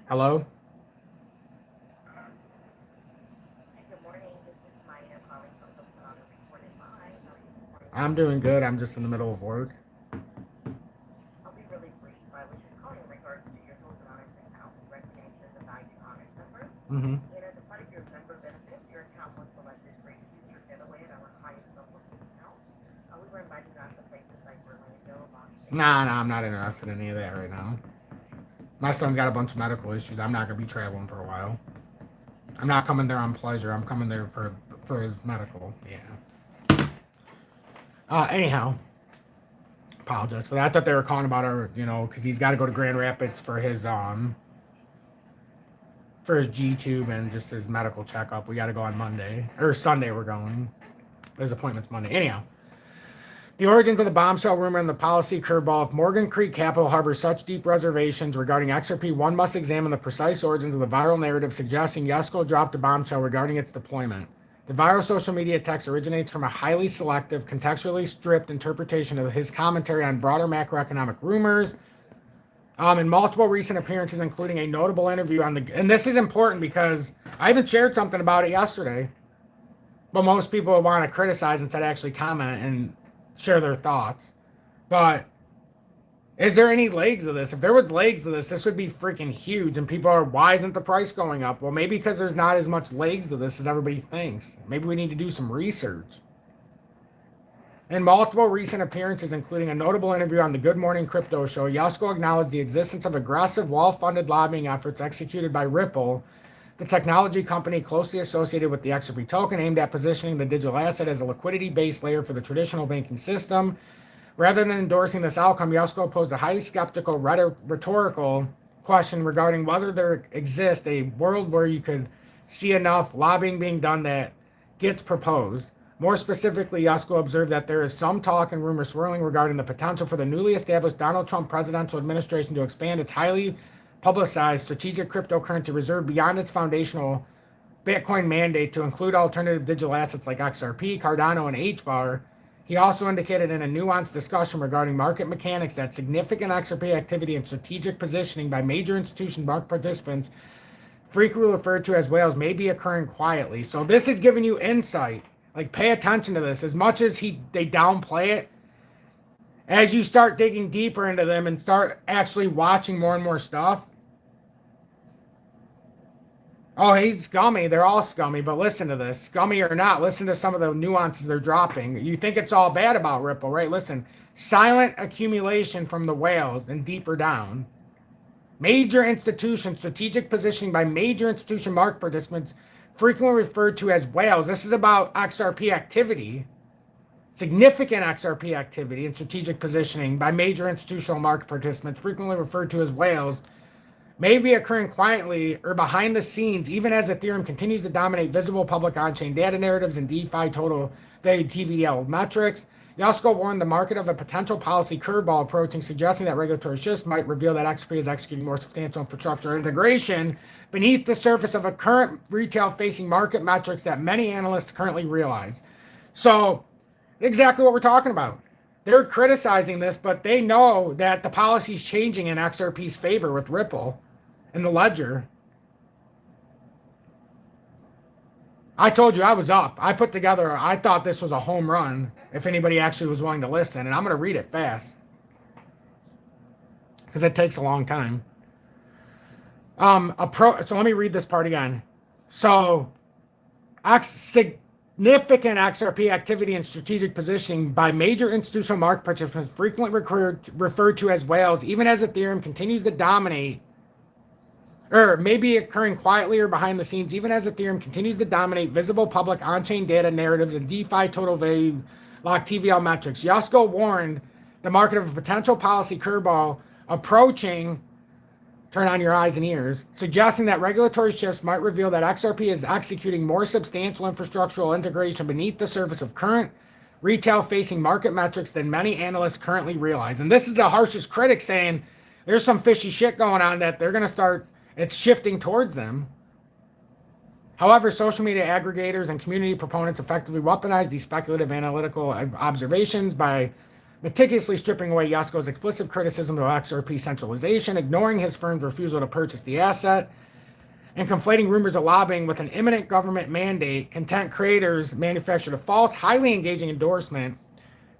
Hello? Good morning. This is Maya calling from the recorded line. I'm doing good. I'm just in the middle of work. I'll be really brief. I was just calling in regards to your token honors account recognition of the value honors number. Mm-hmm. And as a part of your member benefits, your account was selected for a future getaway at our highest level discount. We were invited out to places like Orlando, Nah, I'm not interested in any of that right now. My son's got a bunch of medical issues. I'm not going to be traveling for a while. I'm not coming there on pleasure. I'm coming there for his medical. Yeah. Anyhow. Apologize for that. I thought they were calling about our, because he's got to go to Grand Rapids for his G-tube and just his medical checkup. We got to go on Monday. Or Sunday we're going. His appointment's Monday. Anyhow. The origins of the bombshell rumor and the policy curveball. If Morgan Creek Capital harbors such deep reservations regarding XRP, one must examine the precise origins of the viral narrative suggesting Yusko dropped a bombshell regarding its deployment. The viral social media text originates from a highly selective, contextually stripped interpretation of his commentary on broader macroeconomic rumors. In multiple recent appearances, including a notable interview on and this is important because I even shared something about it yesterday, but most people want to criticize instead of actually comment and share their thoughts. But Is there any legs of this? If there was legs of this, this would be freaking huge. And people are, why isn't the price going up? Well, maybe because there's not as much legs of this as everybody thinks. Maybe we need to do some research. In multiple recent appearances, including a notable interview on the Good Morning Crypto Show, Yasko acknowledged the existence of aggressive, well-funded lobbying efforts executed by Ripple, the technology company closely associated with the XRP token, aimed at positioning the digital asset as a liquidity-based layer for the traditional banking system. Rather than endorsing this outcome, Yasko posed a highly skeptical rhetorical question regarding whether there exists a world where you could see enough lobbying being done that gets proposed. More specifically, Yasko observed that there is some talk and rumor swirling regarding the potential for the newly established Donald Trump presidential administration to expand its highly publicized strategic cryptocurrency reserve beyond its foundational Bitcoin mandate to include alternative digital assets like XRP, Cardano, and HBAR. He also indicated in a nuanced discussion regarding market mechanics that significant XRP activity and strategic positioning by major institution market participants, frequently referred to as whales, may be occurring quietly. So this is giving you insight. Like, pay attention to this. As much as they downplay it, as you start digging deeper into them and start actually watching more and more stuff. Oh, he's scummy. They're all scummy, but listen to this. Scummy or not, listen to some of the nuances they're dropping. You think it's all bad about Ripple, right? Listen, silent accumulation from the whales and deeper down. Major institution, strategic positioning by major institution market participants, frequently referred to as whales. This is about XRP activity, significant XRP activity and strategic positioning by major institutional market participants, frequently referred to as whales, may be occurring quietly or behind the scenes, even as Ethereum continues to dominate visible public on-chain data narratives and DeFi total value TVL metrics. Yasko warned the market of a potential policy curveball approaching, suggesting that regulatory shifts might reveal that XRP is executing more substantial infrastructure integration beneath the surface of a current retail-facing market metrics that many analysts currently realize. So, exactly what we're talking about. They're criticizing this, but they know that the policy is changing in XRP's favor with Ripple and the ledger. I told you I was up. I thought this was a home run if anybody actually was willing to listen. And I'm going to read it fast because it takes a long time. So let me read this part again. So, significant XRP activity and strategic positioning by major institutional market participants, frequently referred to as whales, even as Ethereum continues to dominate, or may be occurring quietly or behind the scenes, even as Ethereum continues to dominate visible public on-chain data narratives and DeFi total value lock TVL metrics. Yasko warned the market of a potential policy curveball approaching. Turn on your eyes and ears, suggesting that regulatory shifts might reveal that XRP is executing more substantial infrastructural integration beneath the surface of current retail-facing market metrics than many analysts currently realize. And this is the harshest critic saying there's some fishy shit going on that they're going to start, it's shifting towards them. However, social media aggregators and community proponents effectively weaponize these speculative analytical observations by meticulously stripping away Yasko's explicit criticism of XRP centralization, ignoring his firm's refusal to purchase the asset, and conflating rumors of lobbying with an imminent government mandate. Content creators manufactured a false, highly engaging endorsement.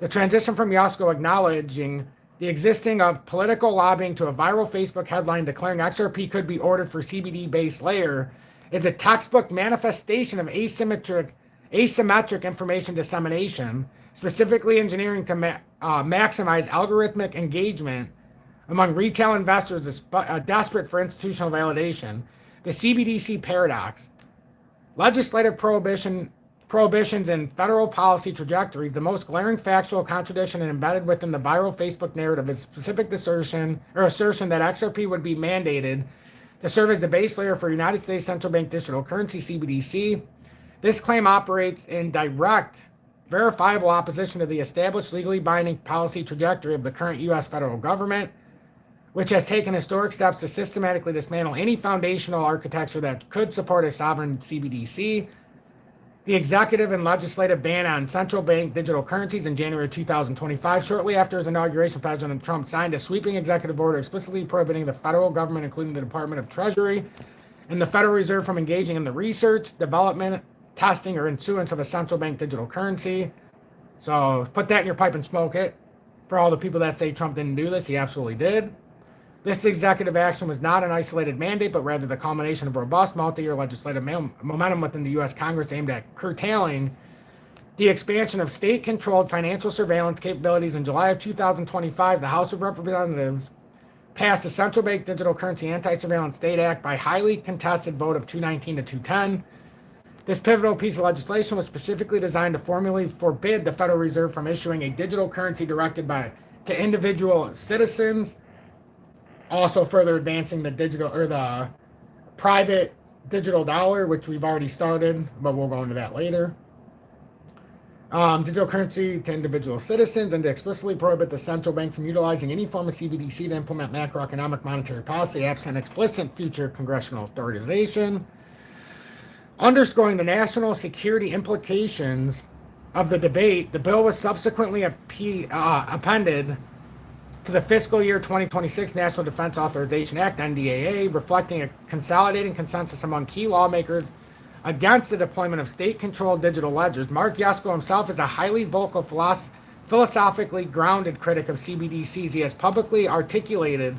The transition from Yasko acknowledging the existing of political lobbying to a viral Facebook headline declaring XRP could be ordered for CBD-based layer is a textbook manifestation of asymmetric information dissemination, specifically engineering to maximize algorithmic engagement among retail investors desperate for institutional validation. The CBDC paradox. Legislative prohibitions and federal policy trajectories. The most glaring factual contradiction embedded within the viral Facebook narrative is specific assertion that XRP would be mandated to serve as the base layer for United States central bank digital currency, CBDC. This claim operates in direct, verifiable opposition to the established legally binding policy trajectory of the current U.S. federal government, which has taken historic steps to systematically dismantle any foundational architecture that could support a sovereign CBDC. The executive and legislative ban on central bank digital currencies in January 2025, shortly after his inauguration, President Trump signed a sweeping executive order explicitly prohibiting the federal government, including the Department of Treasury and the Federal Reserve, from engaging in the research, development, testing, or issuance of a central bank digital currency. So put that in your pipe and smoke it. For all the people that say Trump didn't do this, he absolutely did. This executive action was not an isolated mandate, but rather the culmination of robust multi-year legislative momentum within the U.S. Congress aimed at curtailing the expansion of state-controlled financial surveillance capabilities. In July of 2025, the House of Representatives passed the Central Bank Digital Currency Anti-Surveillance State Act by highly contested vote of 219 to 210. This pivotal piece of legislation was specifically designed to formally forbid the Federal Reserve from issuing a digital currency directed to individual citizens, also further advancing the digital or the private digital dollar, which we've already started, but we'll go into that later. Digital currency to individual citizens, and to explicitly prohibit the central bank from utilizing any form of CBDC to implement macroeconomic monetary policy absent explicit future congressional authorization. Underscoring the national security implications of the debate, the bill was subsequently appended to the fiscal year 2026 National Defense Authorization Act, NDAA, reflecting a consolidating consensus among key lawmakers against the deployment of state-controlled digital ledgers. Mark Yasko himself is a highly vocal, philosophically grounded critic of CBDCs. He has publicly articulated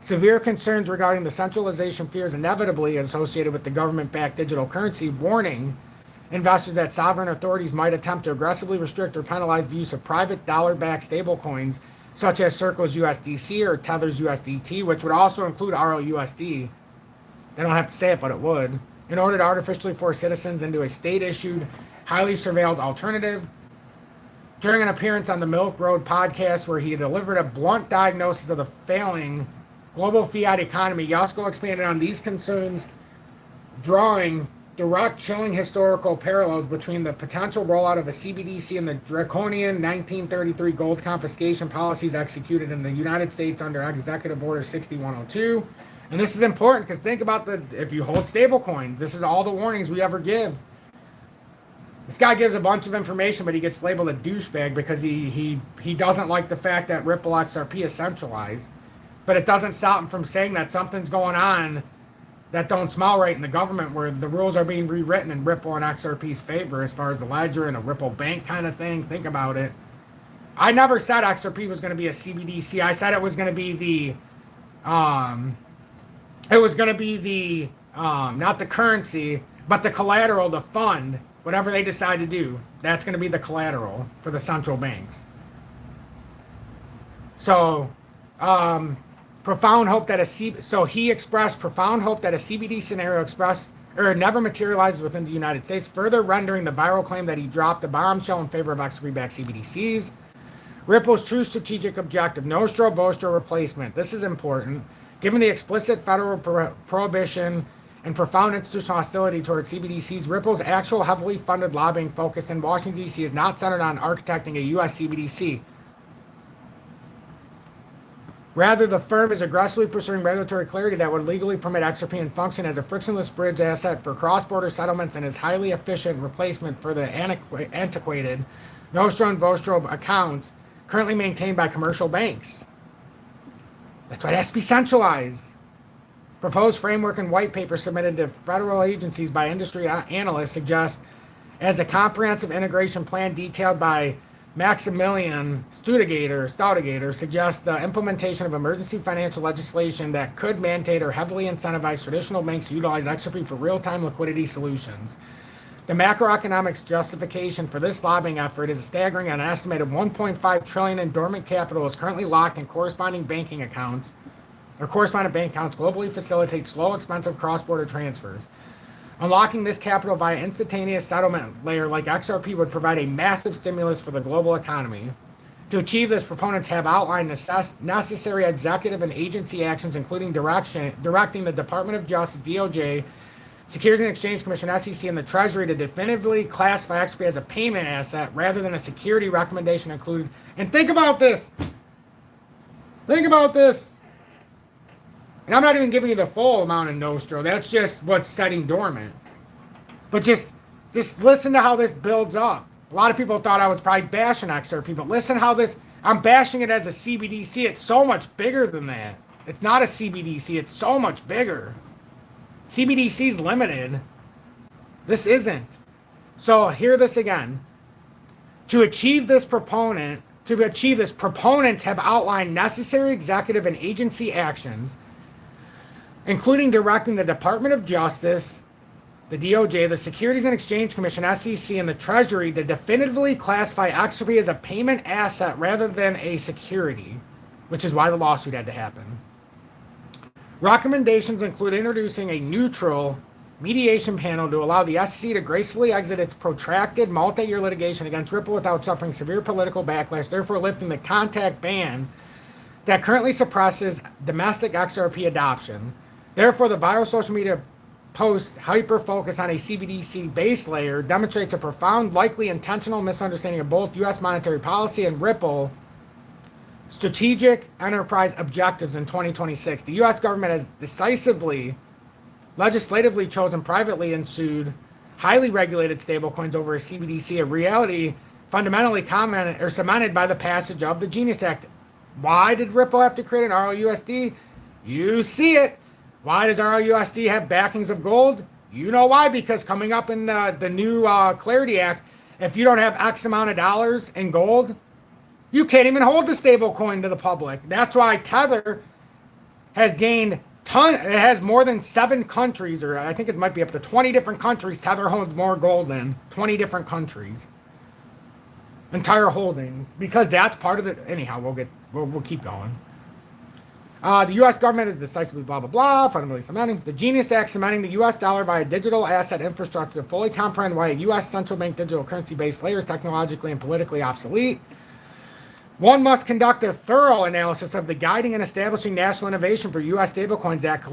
severe concerns regarding the centralization fears inevitably associated with the government-backed digital currency, warning investors that sovereign authorities might attempt to aggressively restrict or penalize the use of private dollar-backed stablecoins such as Circle's USDC or Tether's USDT, which would also include RLUSD. They don't have to say it, but it would, in order to artificially force citizens into a state-issued, highly surveilled alternative. During an appearance on the Milk Road podcast, where he delivered a blunt diagnosis of the failing global fiat economy, Yasko expanded on these concerns, drawing direct, chilling historical parallels between the potential rollout of a CBDC and the draconian 1933 gold confiscation policies executed in the United States under Executive Order 6102. And this is important because think about if you hold stable coins, this is all the warnings we ever give. This guy gives a bunch of information, but he gets labeled a douchebag because he doesn't like the fact that Ripple XRP is centralized. But it doesn't stop him from saying that something's going on that don't smell right in the government, where the rules are being rewritten in Ripple and XRP's favor as far as the ledger and a Ripple bank kind of thing. Think about it. I never said XRP was going to be a CBDC. I said it was going to be not the currency, but the collateral, the fund, whatever they decide to do. That's going to be the collateral for the central banks. So, profound hope that he expressed profound hope that a CBD scenario never materializes within the United States, further rendering the viral claim that he dropped the bombshell in favor of XRP-backed CBDCs. Ripple's true strategic objective, nostro vostro replacement. This is important. Given the explicit federal prohibition and profound institutional hostility towards CBDCs, Ripple's actual heavily funded lobbying focus in Washington, D.C. is not centered on architecting a U.S. CBDC. Rather, the firm is aggressively pursuing regulatory clarity that would legally permit XRP and function as a frictionless bridge asset for cross-border settlements and is highly efficient replacement for the antiquated nostro and vostro accounts currently maintained by commercial banks. That's why it has to be centralized. Proposed framework and white paper submitted to federal agencies by industry analysts suggest, as a comprehensive integration plan detailed by Maximilian Staudigator, suggests the implementation of emergency financial legislation that could mandate or heavily incentivize traditional banks to utilize XRP for real-time liquidity solutions. The macroeconomics justification for this lobbying effort is staggering. An estimated $1.5 trillion in dormant capital is currently locked in correspondent bank accounts globally facilitate slow, expensive cross-border transfers. Unlocking this capital via instantaneous settlement layer like XRP would provide a massive stimulus for the global economy. To achieve this, proponents have outlined necessary executive and agency actions, including directing the Department of Justice, DOJ, Securities and Exchange Commission, SEC, and the Treasury to definitively classify XRP as a payment asset rather than a security recommendation included. And think about this. And I'm not even giving you the full amount of nostro. That's just what's setting dormant. But just listen to how this builds up. A lot of people thought I was probably bashing XRP, but listen how I'm bashing it as a CBDC. It's so much bigger than that. It's not a CBDC. It's so much bigger. CBDC's limited. This isn't. So hear this again. To achieve this, proponents To achieve this, proponents have outlined necessary executive and agency actions, including directing the Department of Justice, the DOJ, the Securities and Exchange Commission, SEC, and the Treasury to definitively classify XRP as a payment asset rather than a security, which is why the lawsuit had to happen. Recommendations include introducing a neutral mediation panel to allow the SEC to gracefully exit its protracted multi-year litigation against Ripple without suffering severe political backlash, therefore lifting the contact ban that currently suppresses domestic XRP adoption. Therefore, the viral social media post hyper-focus on a CBDC base layer demonstrates a profound, likely intentional misunderstanding of both U.S. monetary policy and Ripple strategic enterprise objectives in 2026. The U.S. government has decisively, legislatively chosen privately and sued highly regulated stablecoins over a CBDC, a reality fundamentally commented or cemented by the passage of the Genius Act. Why did Ripple have to create an RLUSD? You see it. Why does RLUSD have backings of gold? You know why, because coming up in the new Clarity Act, if you don't have X amount of dollars in gold, you can't even hold the stable coin to the public. That's why Tether has gained it has more than 7 countries, or I think it might be up to 20 different countries. Tether holds more gold than 20 different countries. Entire holdings, because that's part of the. Anyhow, we'll keep going. The U.S. government is decisively blah blah blah, fundamentally cementing the Genius Act, cementing the U.S. dollar via digital asset infrastructure to fully comprehend why a U.S. central bank digital currency-based layer is technologically and politically obsolete. One must conduct a thorough analysis of the guiding and establishing national innovation for U.S. Stablecoins Act,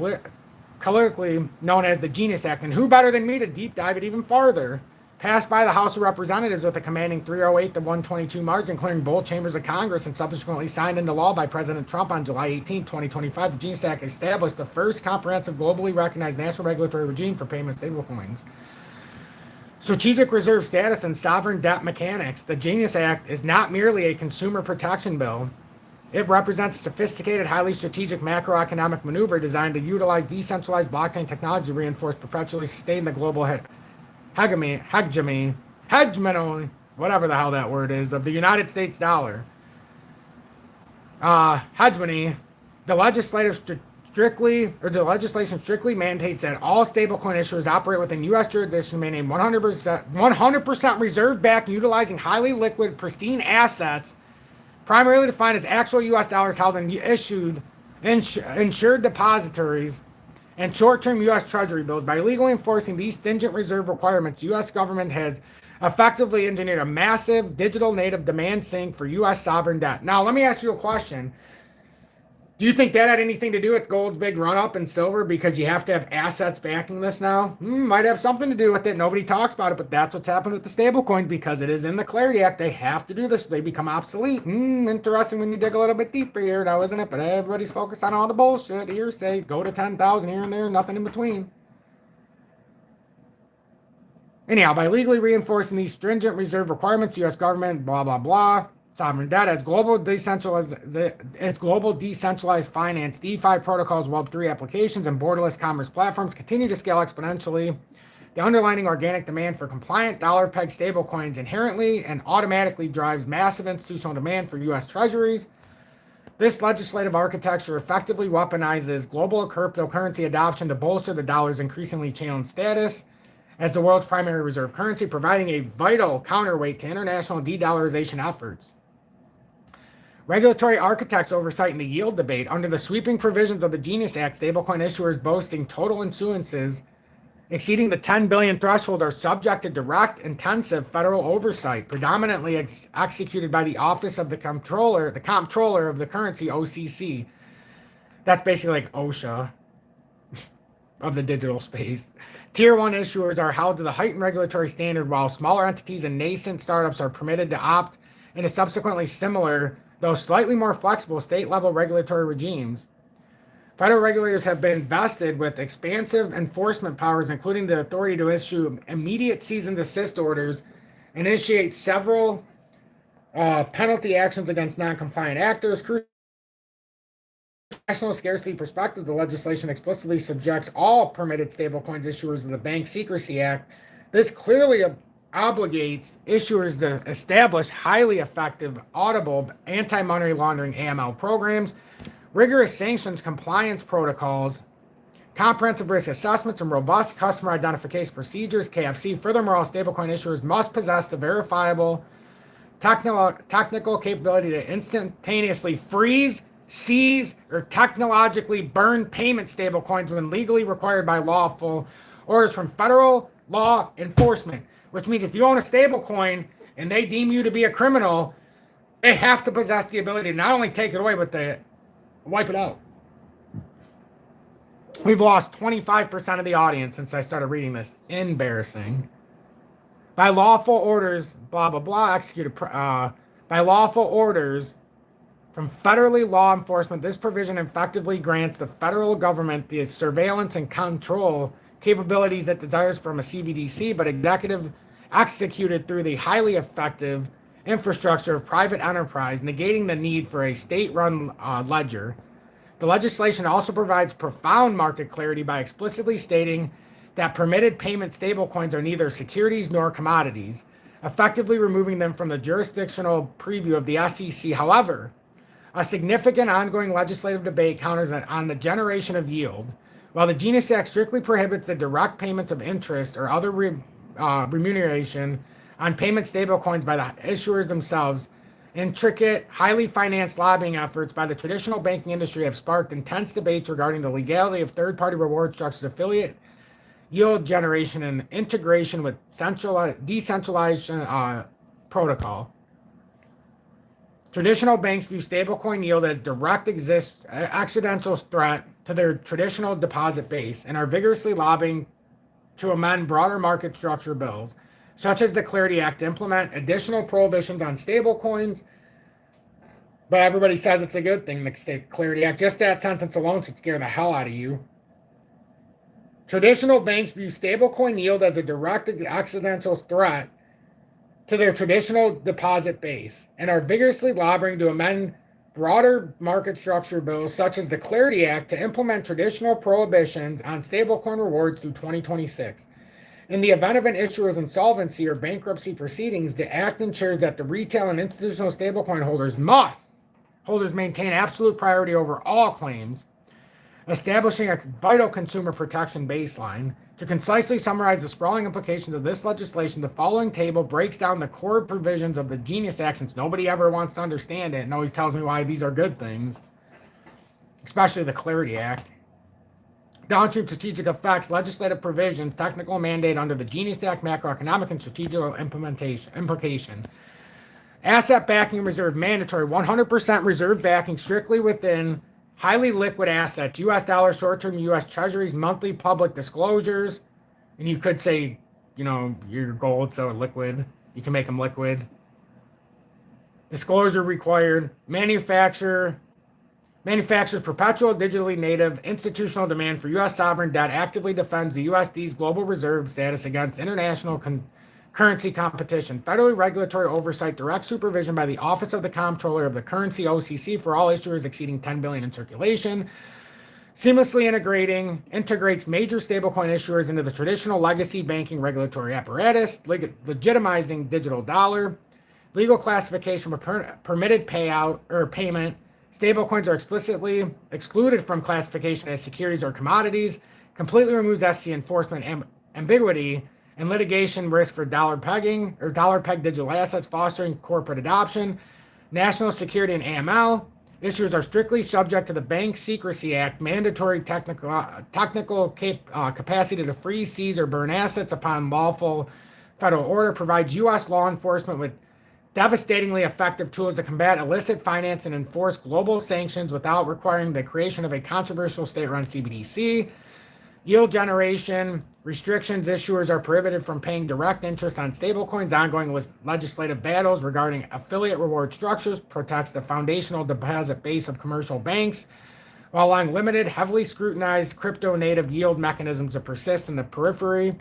colloquially known as the Genius Act. And who better than me to deep dive it even farther? Passed by the House of Representatives with a commanding 308 to 122 margin, clearing both chambers of Congress, and subsequently signed into law by President Trump on July 18, 2025, the Genius Act established the first comprehensive, globally recognized national regulatory regime for payment stablecoins. Strategic reserve status and sovereign debt mechanics. The Genius Act is not merely a consumer protection bill. It represents a sophisticated, highly strategic macroeconomic maneuver designed to utilize decentralized blockchain technology to reinforce, perpetually sustain the global hegemony, whatever the hell that word is, of the United States dollar. Hegemony. The legislation strictly mandates that all stablecoin issuers operate within U.S. jurisdiction, maintain 100% reserve-backed, utilizing highly liquid, pristine assets, primarily defined as actual U.S. dollars held in insured depositories and short-term U.S. Treasury bills. By legally enforcing these stringent reserve requirements, the U.S. government has effectively engineered a massive digital native demand sink for U.S. sovereign debt. Now, let me ask you a question. Do you think that had anything to do with gold's big run-up in silver because you have to have assets backing this now? Might have something to do with it. Nobody talks about it, but that's what's happened with the stablecoin because it is in the Clarity Act. They have to do this. They become obsolete. Interesting when you dig a little bit deeper here now, isn't it? But everybody's focused on all the bullshit. Hearsay, go to 10,000 here and there, nothing in between. Anyhow, by legally reinforcing these stringent reserve requirements, U.S. government, blah, blah, blah, sovereign debt as global decentralized finance, DeFi protocols, Web3 applications, and borderless commerce platforms continue to scale exponentially. The underlying organic demand for compliant dollar-pegged stablecoins inherently and automatically drives massive institutional demand for U.S. treasuries. This legislative architecture effectively weaponizes global cryptocurrency adoption to bolster the dollar's increasingly challenged status as the world's primary reserve currency, providing a vital counterweight to international de-dollarization efforts. Regulatory architecture oversight in the yield debate. Under the sweeping provisions of the Genius Act, stablecoin issuers boasting total issuances exceeding the 10 billion threshold are subject to direct, intensive federal oversight, predominantly executed by the Office of the Comptroller of the Currency, OCC. That's basically like OSHA of the digital space. Tier 1 issuers are held to the heightened regulatory standard, while smaller entities and nascent startups are permitted to opt into subsequently similar, though slightly more flexible, state-level regulatory regimes. Federal regulators have been vested with expansive enforcement powers, including the authority to issue immediate cease and desist orders and initiate several penalty actions against non-compliant actors. National scarcity perspective, the legislation explicitly subjects all permitted stablecoins issuers to the Bank Secrecy Act. This clearly obligates issuers to establish highly effective, audible anti-money laundering AML programs, rigorous sanctions compliance protocols, comprehensive risk assessments, and robust customer identification procedures, KFC. Furthermore, all stablecoin issuers must possess the verifiable technical capability to instantaneously freeze, seize, or technologically burn payment stablecoins when legally required by lawful orders from federal law enforcement. Which means if you own a stablecoin and they deem you to be a criminal, they have to possess the ability to not only take it away, but to wipe it out. We've lost 25% of the audience since I started reading this. Embarrassing. By lawful orders, blah, blah, blah, executed, by lawful orders from federally law enforcement, this provision effectively grants the federal government the surveillance and control capabilities it desires from a CBDC, but executed through the highly effective infrastructure of private enterprise, negating the need for a state-run ledger. The legislation also provides profound market clarity by explicitly stating that permitted payment stablecoins are neither securities nor commodities, effectively removing them from the jurisdictional preview of the SEC. However, a significant ongoing legislative debate counters on the generation of yield. While the Genius Act strictly prohibits the direct payments of interest or other remuneration on payment stablecoins by the issuers themselves, intricate, highly financed lobbying efforts by the traditional banking industry have sparked intense debates regarding the legality of third-party reward structures, affiliate yield generation, and integration with decentralized protocol. Traditional banks view stablecoin yield as direct accidental threat to their traditional deposit base and are vigorously lobbying to amend broader market structure bills, such as the Clarity Act, to implement additional prohibitions on stablecoins. But everybody says it's a good thing, the Clarity Act. Just that sentence alone should scare the hell out of you. Traditional banks view stablecoin yield as a direct accidental threat to their traditional deposit base and are vigorously lobbying to amend broader market structure bills such as the Clarity Act to implement traditional prohibitions on stablecoin rewards through 2026. In the event of an issuer's insolvency or bankruptcy proceedings, the Act ensures that the retail and institutional stablecoin holders maintain absolute priority over all claims, establishing a vital consumer protection baseline. To concisely summarize the sprawling implications of this legislation, the following table breaks down the core provisions of the Genius Act, since nobody ever wants to understand it and always tells me why these are good things, especially the Clarity Act. Downstream strategic effects, legislative provisions, technical mandate under the Genius Act, macroeconomic and strategic implication. Asset backing reserve mandatory, 100% reserve backing strictly within highly liquid assets, U.S. dollars, short-term U.S. treasuries, monthly public disclosures. And you could say, your gold, so liquid. You can make them liquid. Disclosure required. Manufacturer's perpetual digitally native institutional demand for U.S. sovereign debt actively defends the USD's global reserve status against international currency competition. Federally regulatory oversight, direct supervision by the Office of the Comptroller of the Currency, OCC, for all issuers exceeding $10 billion in circulation. Seamlessly integrates major stablecoin issuers into the traditional legacy banking regulatory apparatus, legitimizing digital dollar. Legal classification for permitted payout or payment. Stablecoins are explicitly excluded from classification as securities or commodities. Completely removes SEC enforcement ambiguity and litigation risk for dollar pegging or dollar peg digital assets, fostering corporate adoption. National security and AML. Issuers are strictly subject to the Bank Secrecy Act, mandatory technical capacity to freeze, seize, or burn assets upon lawful federal order, provides U.S. law enforcement with devastatingly effective tools to combat illicit finance and enforce global sanctions without requiring the creation of a controversial state-run CBDC. Yield generation restrictions. Issuers are prohibited from paying direct interest on stablecoins. Ongoing legislative battles regarding affiliate reward structures. Protects the foundational deposit base of commercial banks, while allowing limited, heavily scrutinized crypto-native yield mechanisms to persist in the periphery.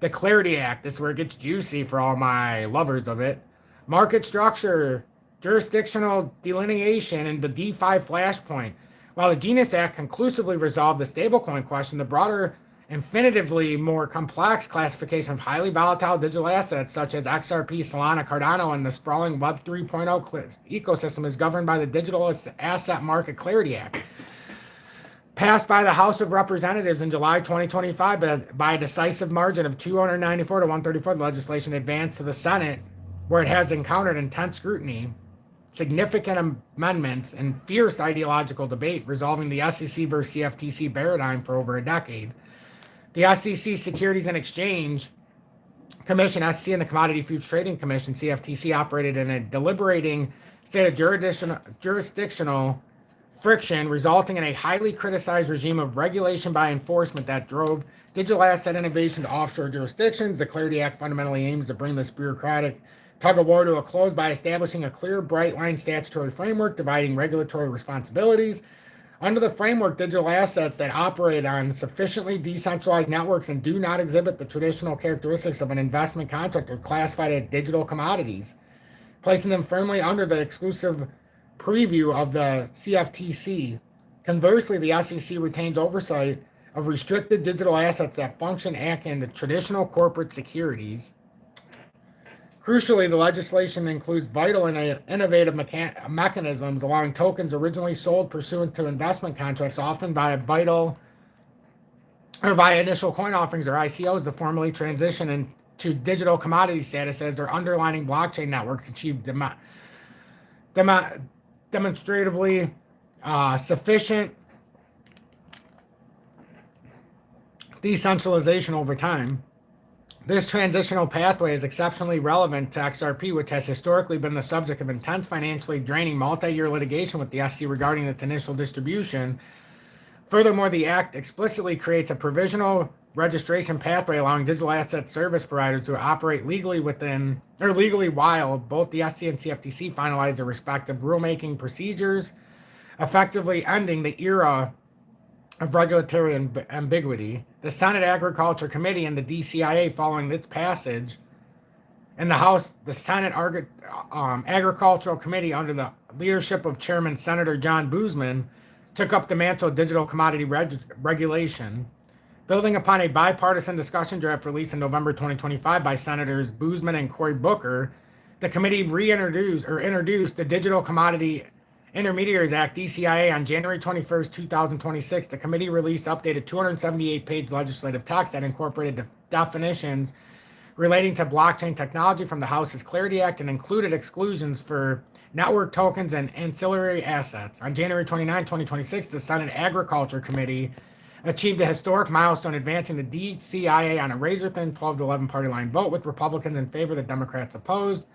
The Clarity Act. This is where it gets juicy for all my lovers of it. Market structure, jurisdictional delineation, and the DeFi flashpoint. While the Genius Act conclusively resolved the stablecoin question, the broader infinitively more complex classification of highly volatile digital assets such as XRP, Solana, Cardano, and the sprawling Web 3.0 ecosystem is governed by the Digital Asset Market Clarity Act, passed by the House of Representatives in July 2025 by a decisive margin of 294 to 134. The legislation advanced to the Senate, where it has encountered intense scrutiny, significant amendments, and fierce ideological debate, resolving the SEC versus CFTC paradigm for over a decade. The SEC Securities and Exchange Commission, SEC, and the Commodity Futures Trading Commission, CFTC, operated in a deliberating state of jurisdictional friction, resulting in a highly criticized regime of regulation by enforcement that drove digital asset innovation to offshore jurisdictions. The Clarity Act fundamentally aims to bring this bureaucratic tug-of-war to a close by establishing a clear, bright-line statutory framework dividing regulatory responsibilities. Under the framework, digital assets that operate on sufficiently decentralized networks and do not exhibit the traditional characteristics of an investment contract are classified as digital commodities, placing them firmly under the exclusive preview of the CFTC. Conversely, the SEC retains oversight of restricted digital assets that function akin to traditional corporate securities. Crucially, the legislation includes vital and innovative mechanisms allowing tokens originally sold pursuant to investment contracts, often by initial coin offerings or ICOs, to formally transition into digital commodity status as their underlying blockchain networks achieve demonstratively sufficient decentralization over time. This transitional pathway is exceptionally relevant to XRP, which has historically been the subject of intense financially draining multi-year litigation with the SEC regarding its initial distribution. Furthermore, the Act explicitly creates a provisional registration pathway allowing digital asset service providers to operate legally while both the SEC and CFTC finalize their respective rulemaking procedures, effectively ending the era of regulatory ambiguity. The Senate Agriculture Committee and the DCIA, following its passage, and the House, the Senate Agricultural Committee, under the leadership of Chairman Senator John Boozman, took up the mantle of digital commodity regulation. Building upon a bipartisan discussion draft released in November 2025 by Senators Boozman and Cory Booker, the committee introduced the Digital Commodity Intermediaries Act, DCIA, on January 21st, 2026. The committee released updated 278-page legislative text that incorporated the definitions relating to blockchain technology from the House's Clarity Act and included exclusions for network tokens and ancillary assets. On January 29, 2026, the Senate Agriculture Committee achieved a historic milestone, advancing the DCIA on a razor-thin 12-11 party line vote, with Republicans in favor, the Democrats opposed.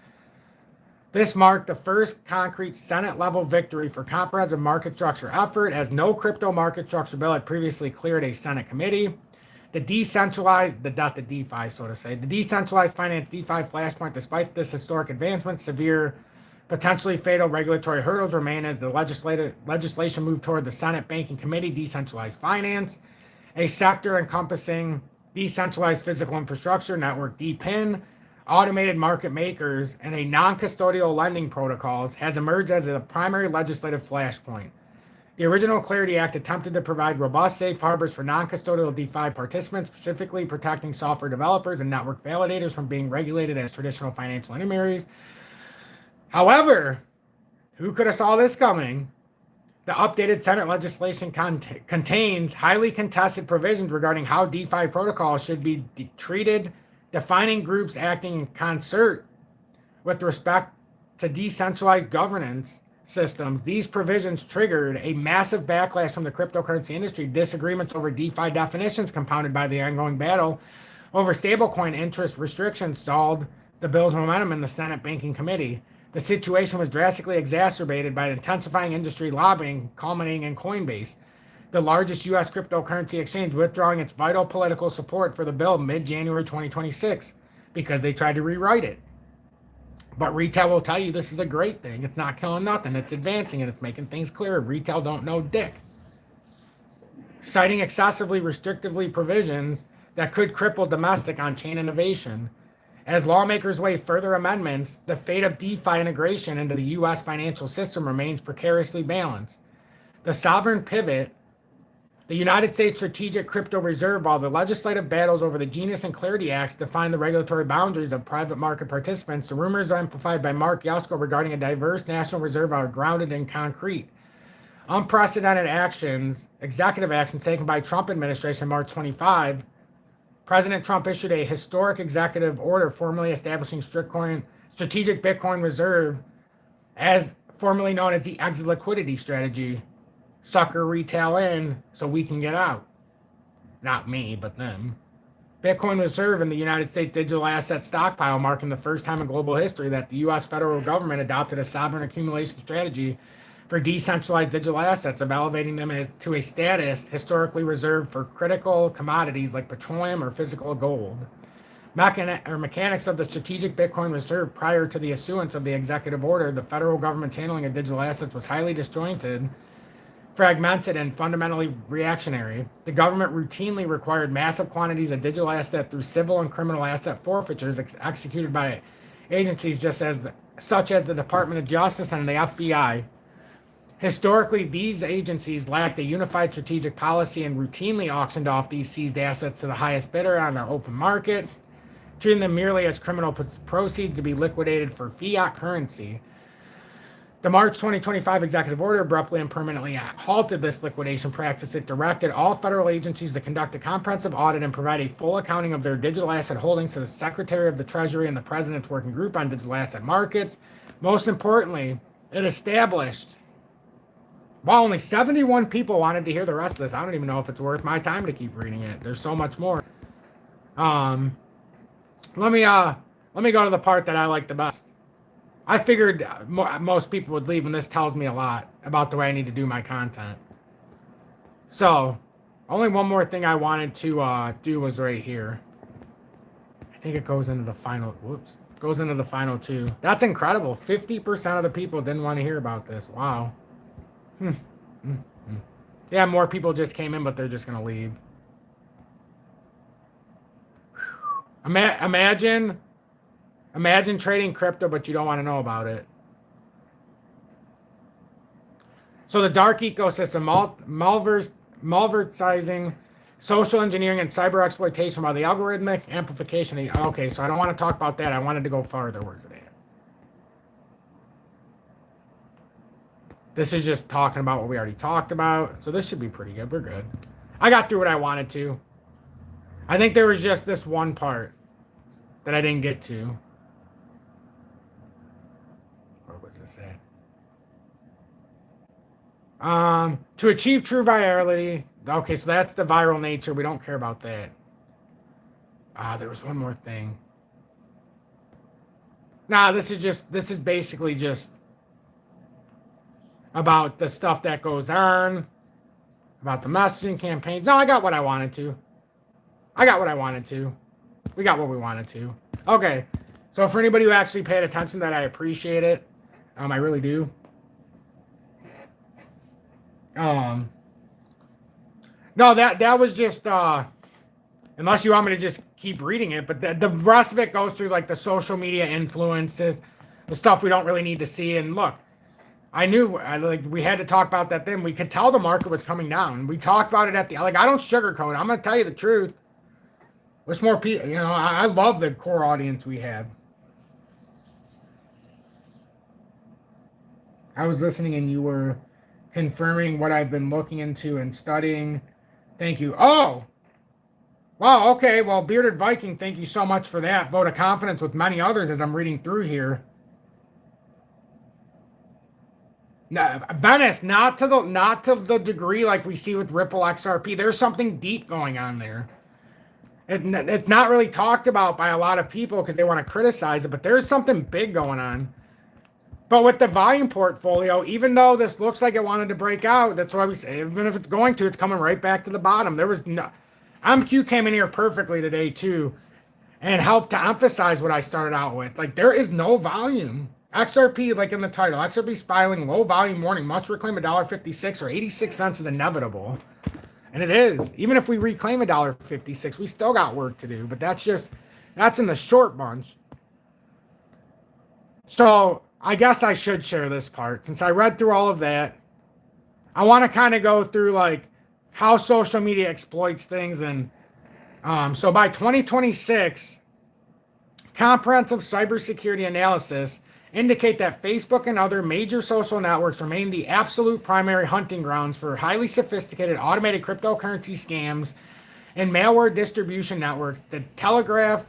This marked the first concrete Senate-level victory for comprehensive market structure effort, as no crypto market structure bill had previously cleared a Senate committee. The decentralized finance DeFi flashpoint, despite this historic advancement, severe, potentially fatal regulatory hurdles remain as the legislation moved toward the Senate Banking Committee, Decentralized Finance, a sector encompassing decentralized physical infrastructure, network DPIN, automated market makers, and a non-custodial lending protocols, has emerged as a primary legislative flashpoint. The original Clarity Act attempted to provide robust safe harbors for non-custodial DeFi participants, specifically protecting software developers and network validators from being regulated as traditional financial intermediaries. However, who could have saw this coming? The updated Senate legislation contains highly contested provisions regarding how DeFi protocols should be treated, defining groups acting in concert with respect to decentralized governance systems. These provisions triggered a massive backlash from the cryptocurrency industry. Disagreements over DeFi definitions, compounded by the ongoing battle over stablecoin interest restrictions, stalled the bill's momentum in the Senate Banking Committee. The situation was drastically exacerbated by intensifying industry lobbying, culminating in Coinbase, the largest U.S. cryptocurrency exchange, withdrawing its vital political support for the bill mid-January 2026 because they tried to rewrite it. But retail will tell you this is a great thing. It's not killing nothing. It's advancing and it's making things clearer. Retail don't know dick. Citing excessively restrictively provisions that could cripple domestic on-chain innovation. As lawmakers weigh further amendments, the fate of DeFi integration into the U.S. financial system remains precariously balanced. The sovereign pivot The United States Strategic Crypto Reserve, while the legislative battles over the Genius and Clarity Acts define the regulatory boundaries of private market participants, the rumors amplified by Mark Yasko regarding a diverse national reserve are grounded in concrete. Unprecedented actions, executive actions taken by Trump administration March 25, President Trump issued a historic executive order formally establishing strategic Bitcoin reserve, as formerly known as the exit liquidity strategy. Sucker retail in so we can get out. Not me, but them. Bitcoin reserve in the United States digital asset stockpile, marking the first time in global history that the U.S. federal government adopted a sovereign accumulation strategy for decentralized digital assets, of elevating them to a status historically reserved for critical commodities like petroleum or physical gold. Mechanics of the strategic Bitcoin reserve prior to the issuance of the executive order, the federal government's handling of digital assets was highly disjointed, fragmented, and fundamentally reactionary. The government routinely required massive quantities of digital asset through civil and criminal asset forfeitures executed by agencies such as the Department of Justice and the FBI. Historically, these agencies lacked a unified strategic policy and routinely auctioned off these seized assets to the highest bidder on the open market, treating them merely as criminal proceeds to be liquidated for fiat currency. The March 2025 executive order abruptly and permanently halted this liquidation practice. It directed all federal agencies to conduct a comprehensive audit and provide a full accounting of their digital asset holdings to the Secretary of the Treasury and the President's Working Group on Digital Asset Markets. Most importantly, it established, well, only 71 people wanted to hear the rest of this. I don't even know if it's worth my time to keep reading it. There's so much more. Let me go to the part that I like the best. I figured most people would leave, and this tells me a lot about the way I need to do my content. So, only one more thing I wanted to do was right here. I think it goes into the final. Whoops. Goes into the final two. That's incredible. 50% of the people didn't want to hear about this. Wow. Yeah, more people just came in, but they're just going to leave. Imagine trading crypto, but you don't want to know about it. So the dark ecosystem, malversizing, social engineering, and cyber exploitation while the algorithmic amplification. Okay, so I don't want to talk about that. I wanted to go farther. Where's it at? This is just talking about what we already talked about. So this should be pretty good. We're good. I got through what I wanted to. I think there was just this one part that I didn't get to. Where was this at? To achieve true virality. Okay, so that's the viral nature. We don't care about that. There was one more thing. Nah, this is basically just about the stuff that goes on, about the messaging campaigns. No, I got what I wanted to. We got what we wanted to. Okay, so for anybody who actually paid attention, that I appreciate it. I really do. No, that was just, unless you want me to just keep reading it, but the rest of it goes through like the social media influences, the stuff we don't really need to see. And look, I knew we had to talk about that then. We could tell the market was coming down. We talked about it I don't sugarcoat it. I'm going to tell you the truth. Wish more people, I love the core audience we have. I was listening and you were confirming what I've been looking into and studying. Thank you. Oh, wow. Okay. Well, Bearded Viking, thank you so much for that. Vote of confidence with many others as I'm reading through here. No, Venice, not to the degree like we see with Ripple XRP. There's something deep going on there. It's not really talked about by a lot of people because they want to criticize it, but there's something big going on. But with the volume portfolio, even though this looks like it wanted to break out, that's why we say, even if it's going to, it's coming right back to the bottom. There was no, MQ came in here perfectly today too and helped to emphasize what I started out with. Like, there is no volume. XRP, like in the title, XRP spiraling low volume warning, must reclaim $1.56 or 86 cents is inevitable. And it is. Even if we reclaim $1.56, we still got work to do. But that's in the short bunch. So I guess I should share this part. Since I read through all of that, I want to kind of go through like how social media exploits things. And so by 2026, comprehensive cybersecurity analysis indicate that Facebook and other major social networks remain the absolute primary hunting grounds for highly sophisticated automated cryptocurrency scams and malware distribution networks that Telegraph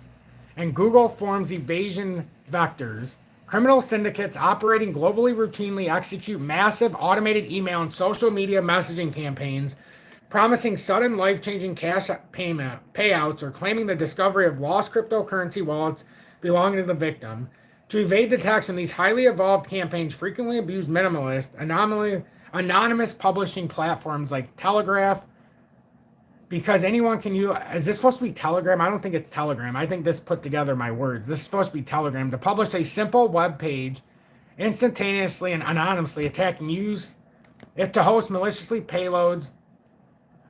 and Google forms evasion vectors. Criminal syndicates operating globally routinely execute massive automated email and social media messaging campaigns promising sudden life-changing cash payouts or claiming the discovery of lost cryptocurrency wallets belonging to the victim. To evade detection, these highly evolved campaigns frequently abuse minimalist, anonymous publishing platforms like Telegraph, because anyone can use. Is this supposed to be Telegram? I don't think it's Telegram. I think this put together my words. This is supposed to be Telegram. To publish a simple web page instantaneously and anonymously, attacking use it to host maliciously payloads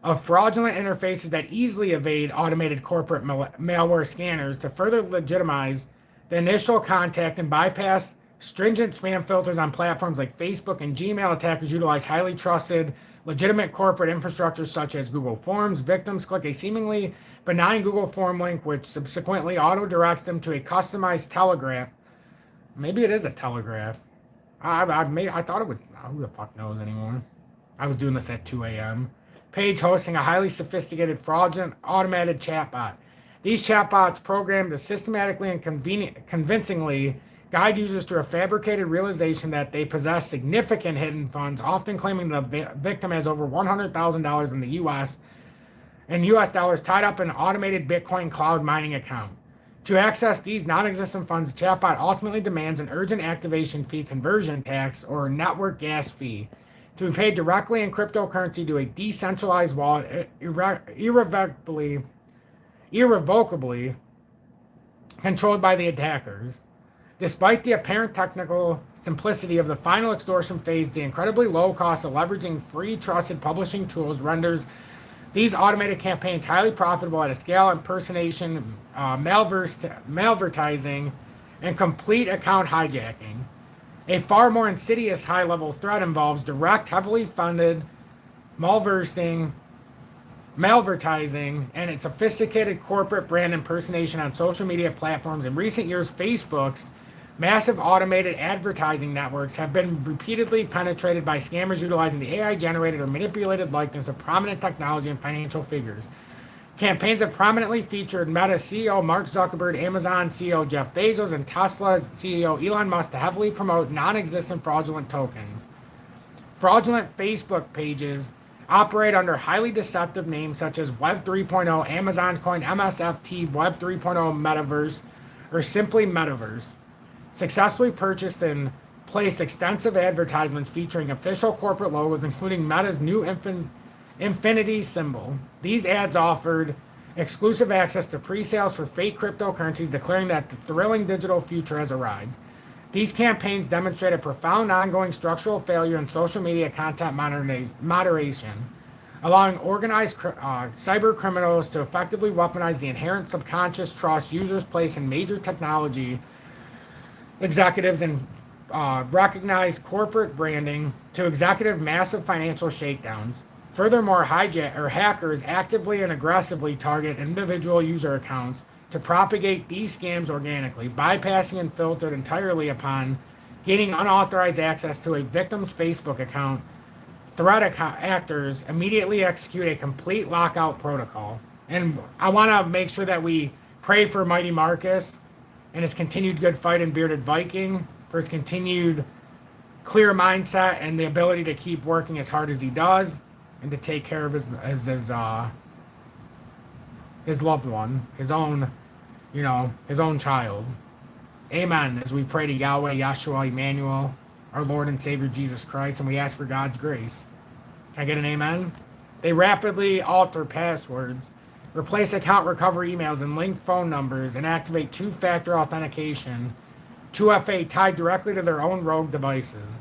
of fraudulent interfaces that easily evade automated corporate malware scanners to further legitimize the initial contact and bypass stringent spam filters on platforms like Facebook and Gmail. Attackers utilize highly trusted, legitimate corporate infrastructure such as Google Forms. Victims click a seemingly benign Google Form link, which subsequently auto-directs them to a customized telegraph. Maybe it is a telegraph. I thought it was. Who the fuck knows anymore? I was doing this at 2 a.m. Page hosting a highly sophisticated, fraudulent, automated chatbot. These chatbots programmed to systematically and convincingly guide users to a fabricated realization that they possess significant hidden funds, often claiming the victim has over $100,000 in the U.S. and U.S. dollars tied up in an automated Bitcoin cloud mining account. To access these non-existent funds, the chatbot ultimately demands an urgent activation fee, conversion tax, or network gas fee to be paid directly in cryptocurrency to a decentralized wallet, irrevocably controlled by the attackers. Despite the apparent technical simplicity of the final extortion phase, the incredibly low cost of leveraging free, trusted publishing tools renders these automated campaigns highly profitable at a scale. Impersonation, malvertising, and complete account hijacking. A far more insidious high-level threat involves direct, heavily funded malvertising, and its sophisticated corporate brand impersonation on social media platforms. In recent years, Facebook's massive automated advertising networks have been repeatedly penetrated by scammers utilizing the AI-generated or manipulated likeness of prominent technology and financial figures. Campaigns have prominently featured Meta CEO Mark Zuckerberg, Amazon CEO Jeff Bezos, and Tesla's CEO Elon Musk to heavily promote non-existent fraudulent tokens. Fraudulent Facebook pages operate under highly deceptive names such as Web 3.0, Amazon Coin, MSFT, Web 3.0 Metaverse, or simply Metaverse. Successfully purchased and placed extensive advertisements featuring official corporate logos, including Meta's new infinity symbol. These ads offered exclusive access to pre-sales for fake cryptocurrencies, declaring that the thrilling digital future has arrived. These campaigns demonstrate a profound ongoing structural failure in social media content moderation, allowing organized cyber criminals to effectively weaponize the inherent subconscious trust users place in major technology executives and recognize corporate branding to executive massive financial shakedowns. Furthermore, hackers actively and aggressively target individual user accounts to propagate these scams organically, bypassing and filtered entirely upon gaining unauthorized access to a victim's Facebook account. Actors immediately execute a complete lockout protocol. And I want to make sure that we pray for Mighty Marcus and his continued good fight in Bearded Viking, for his continued clear mindset and the ability to keep working as hard as he does, and to take care of his loved one, his own child. Amen. As we pray to Yahweh, Yahshua, Emmanuel, our Lord and Savior Jesus Christ, and we ask for God's grace. Can I get an amen? They rapidly alter passwords, replace account recovery emails and linked phone numbers, and activate two-factor authentication, 2FA, tied directly to their own rogue devices.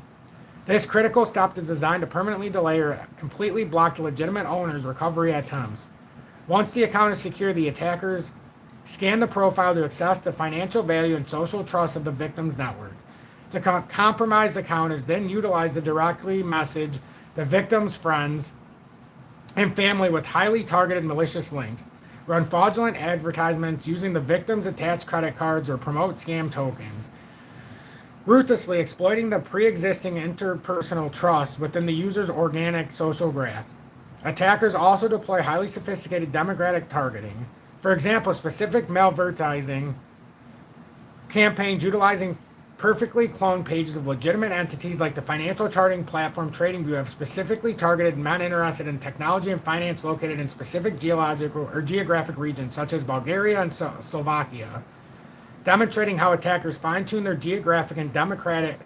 This critical step is designed to permanently delay or completely block the legitimate owner's recovery attempts. Once the account is secure, the attackers scan the profile to assess the financial value and social trust of the victim's network. To compromise the account is then utilized to directly message the victim's friends and family with highly targeted malicious links, run fraudulent advertisements using the victim's attached credit cards, or promote scam tokens, ruthlessly exploiting the pre-existing interpersonal trust within the user's organic social graph. Attackers also deploy highly sophisticated demographic targeting. For example, specific malvertising campaigns utilizing perfectly cloned pages of legitimate entities like the financial charting platform TradingView have specifically targeted men interested in technology and finance located in specific geological or geographic regions such as Bulgaria and Slovakia, demonstrating how attackers fine-tune their geographic and demographic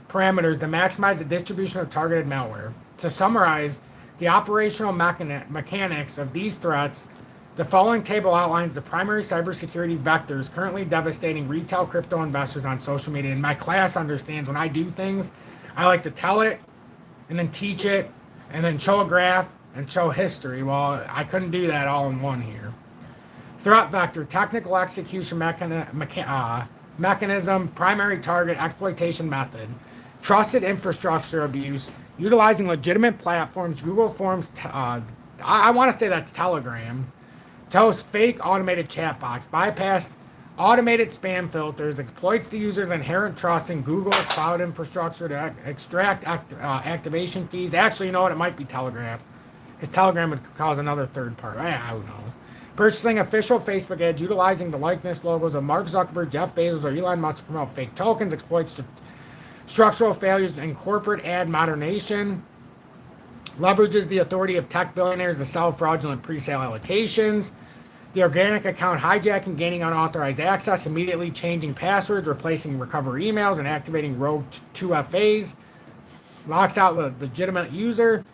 parameters to maximize the distribution of targeted malware. To summarize the operational mechanics of these threats, the following table outlines the primary cybersecurity vectors currently devastating retail crypto investors on social media. And my class understands when I do things, I like to tell it and then teach it and then show a graph and show history. Well, I couldn't do that all in one here. Threat vector, technical execution mechanism, primary target, exploitation method, trusted infrastructure abuse, utilizing legitimate platforms, Google Forms, I want to say that's Telegram, to host fake automated chat box, bypass automated spam filters, exploits the user's inherent trust in Google cloud infrastructure to extract activation fees. Actually, you know what? It might be Telegram, because Telegram would cause another third party. Who knows? Purchasing official Facebook ads, utilizing the likeness logos of Mark Zuckerberg, Jeff Bezos, or Elon Musk to promote fake tokens, exploits structural failures in corporate ad modernization, leverages the authority of tech billionaires to sell fraudulent pre-sale allocations, the organic account hijacking, gaining unauthorized access, immediately changing passwords, replacing recovery emails, and activating rogue 2FAs, locks out the legitimate user,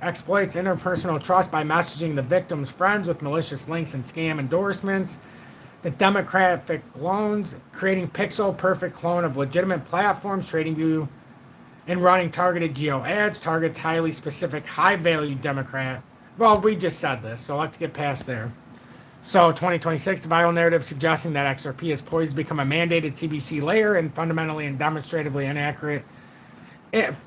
exploits interpersonal trust by messaging the victim's friends with malicious links and scam endorsements, the demographic clones, creating pixel-perfect clone of legitimate platforms, TradingView, and running targeted geo ads, targets highly specific, high-value Democrat. Well, we just said this, so let's get past there. So, 2026, the viral narrative suggesting that XRP is poised to become a mandated CBDC layer and fundamentally and demonstratively inaccurate.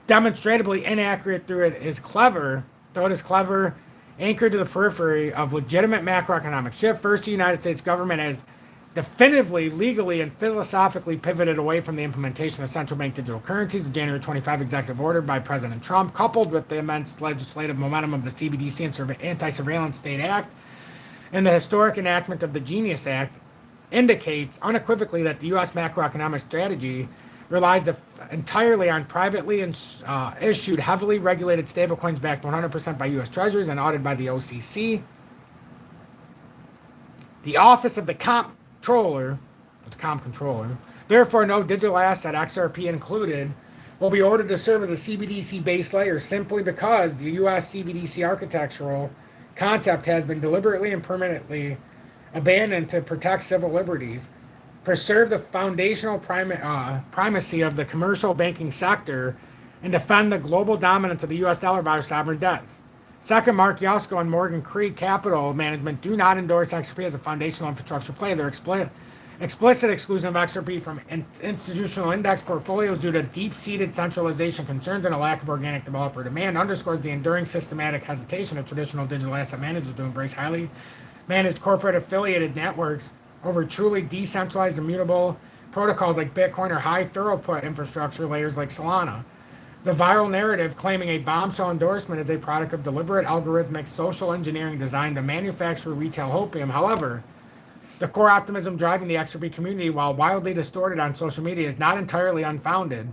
Demonstratively inaccurate through it is clever, though it is clever, anchored to the periphery of legitimate macroeconomic shift. First, the United States government has definitively, legally, and philosophically pivoted away from the implementation of central bank digital currencies. The January 25 executive order by President Trump, coupled with the immense legislative momentum of the CBDC and Anti-Surveillance State Act, and the historic enactment of the Genius Act, indicates unequivocally that the U.S. macroeconomic strategy relies entirely on privately issued, heavily regulated stablecoins backed 100% by U.S. Treasuries and audited by the OCC. The Office of the Comptroller, therefore no digital asset, XRP included, will be ordered to serve as a CBDC base layer simply because the U.S. CBDC architectural concept has been deliberately and permanently abandoned to protect civil liberties, preserve the foundational primacy of the commercial banking sector, and defend the global dominance of the U.S. dollar by sovereign debt. Second, Mark Yusko and Morgan Creek Capital Management do not endorse XRP as a foundational infrastructure play. Their explicit exclusion of XRP from institutional index portfolios due to deep-seated centralization concerns and a lack of organic developer demand underscores the enduring systematic hesitation of traditional digital asset managers to embrace highly managed corporate affiliated networks over truly decentralized immutable protocols like Bitcoin or high throughput infrastructure layers like Solana. The viral narrative claiming a bombshell endorsement is a product of deliberate algorithmic social engineering designed to manufacture retail opium. However, the core optimism driving the XRP community, while wildly distorted on social media, is not entirely unfounded.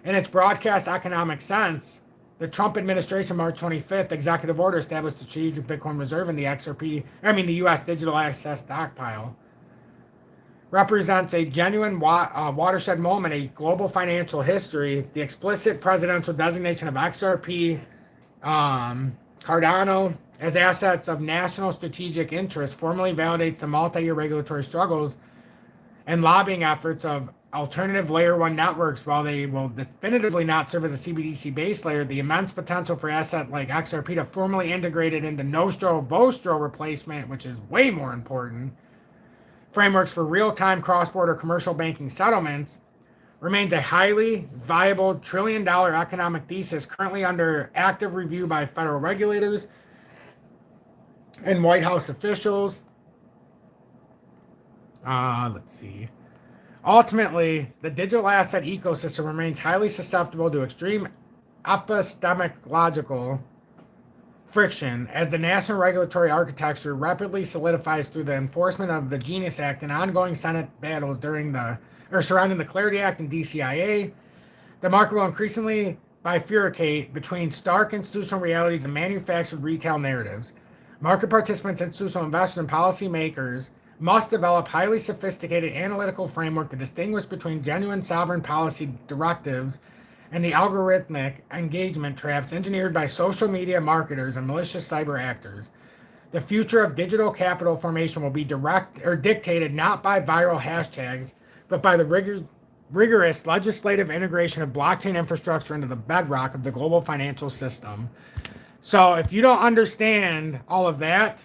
In its broadcast economic sense, the Trump administration March 25th executive order established the strategic Bitcoin reserve in the U.S. digital asset stockpile represents a genuine watershed moment, a global financial history. The explicit presidential designation of XRP, Cardano, as assets of national strategic interest formally validates the multi-year regulatory struggles and lobbying efforts of alternative layer 1 networks. While they will definitively not serve as a CBDC base layer, the immense potential for asset like XRP to formally integrate it into Vostro replacement, which is way more important, frameworks for real-time cross-border commercial banking settlements, remains a highly viable trillion-dollar economic thesis currently under active review by federal regulators and White House officials. Let's see. Ultimately, the digital asset ecosystem remains highly susceptible to extreme epistemological friction as the national regulatory architecture rapidly solidifies through the enforcement of the Genius Act and ongoing Senate battles surrounding the Clarity Act and DCIA. The market will increasingly bifurcate between stark institutional realities and manufactured retail narratives. Market participants, institutional investors, and policymakers must develop highly sophisticated analytical framework to distinguish between genuine sovereign policy directives and the algorithmic engagement traps engineered by social media marketers and malicious cyber actors. The future of digital capital formation will be dictated not by viral hashtags, but by the rigorous legislative integration of blockchain infrastructure into the bedrock of the global financial system. So if you don't understand all of that,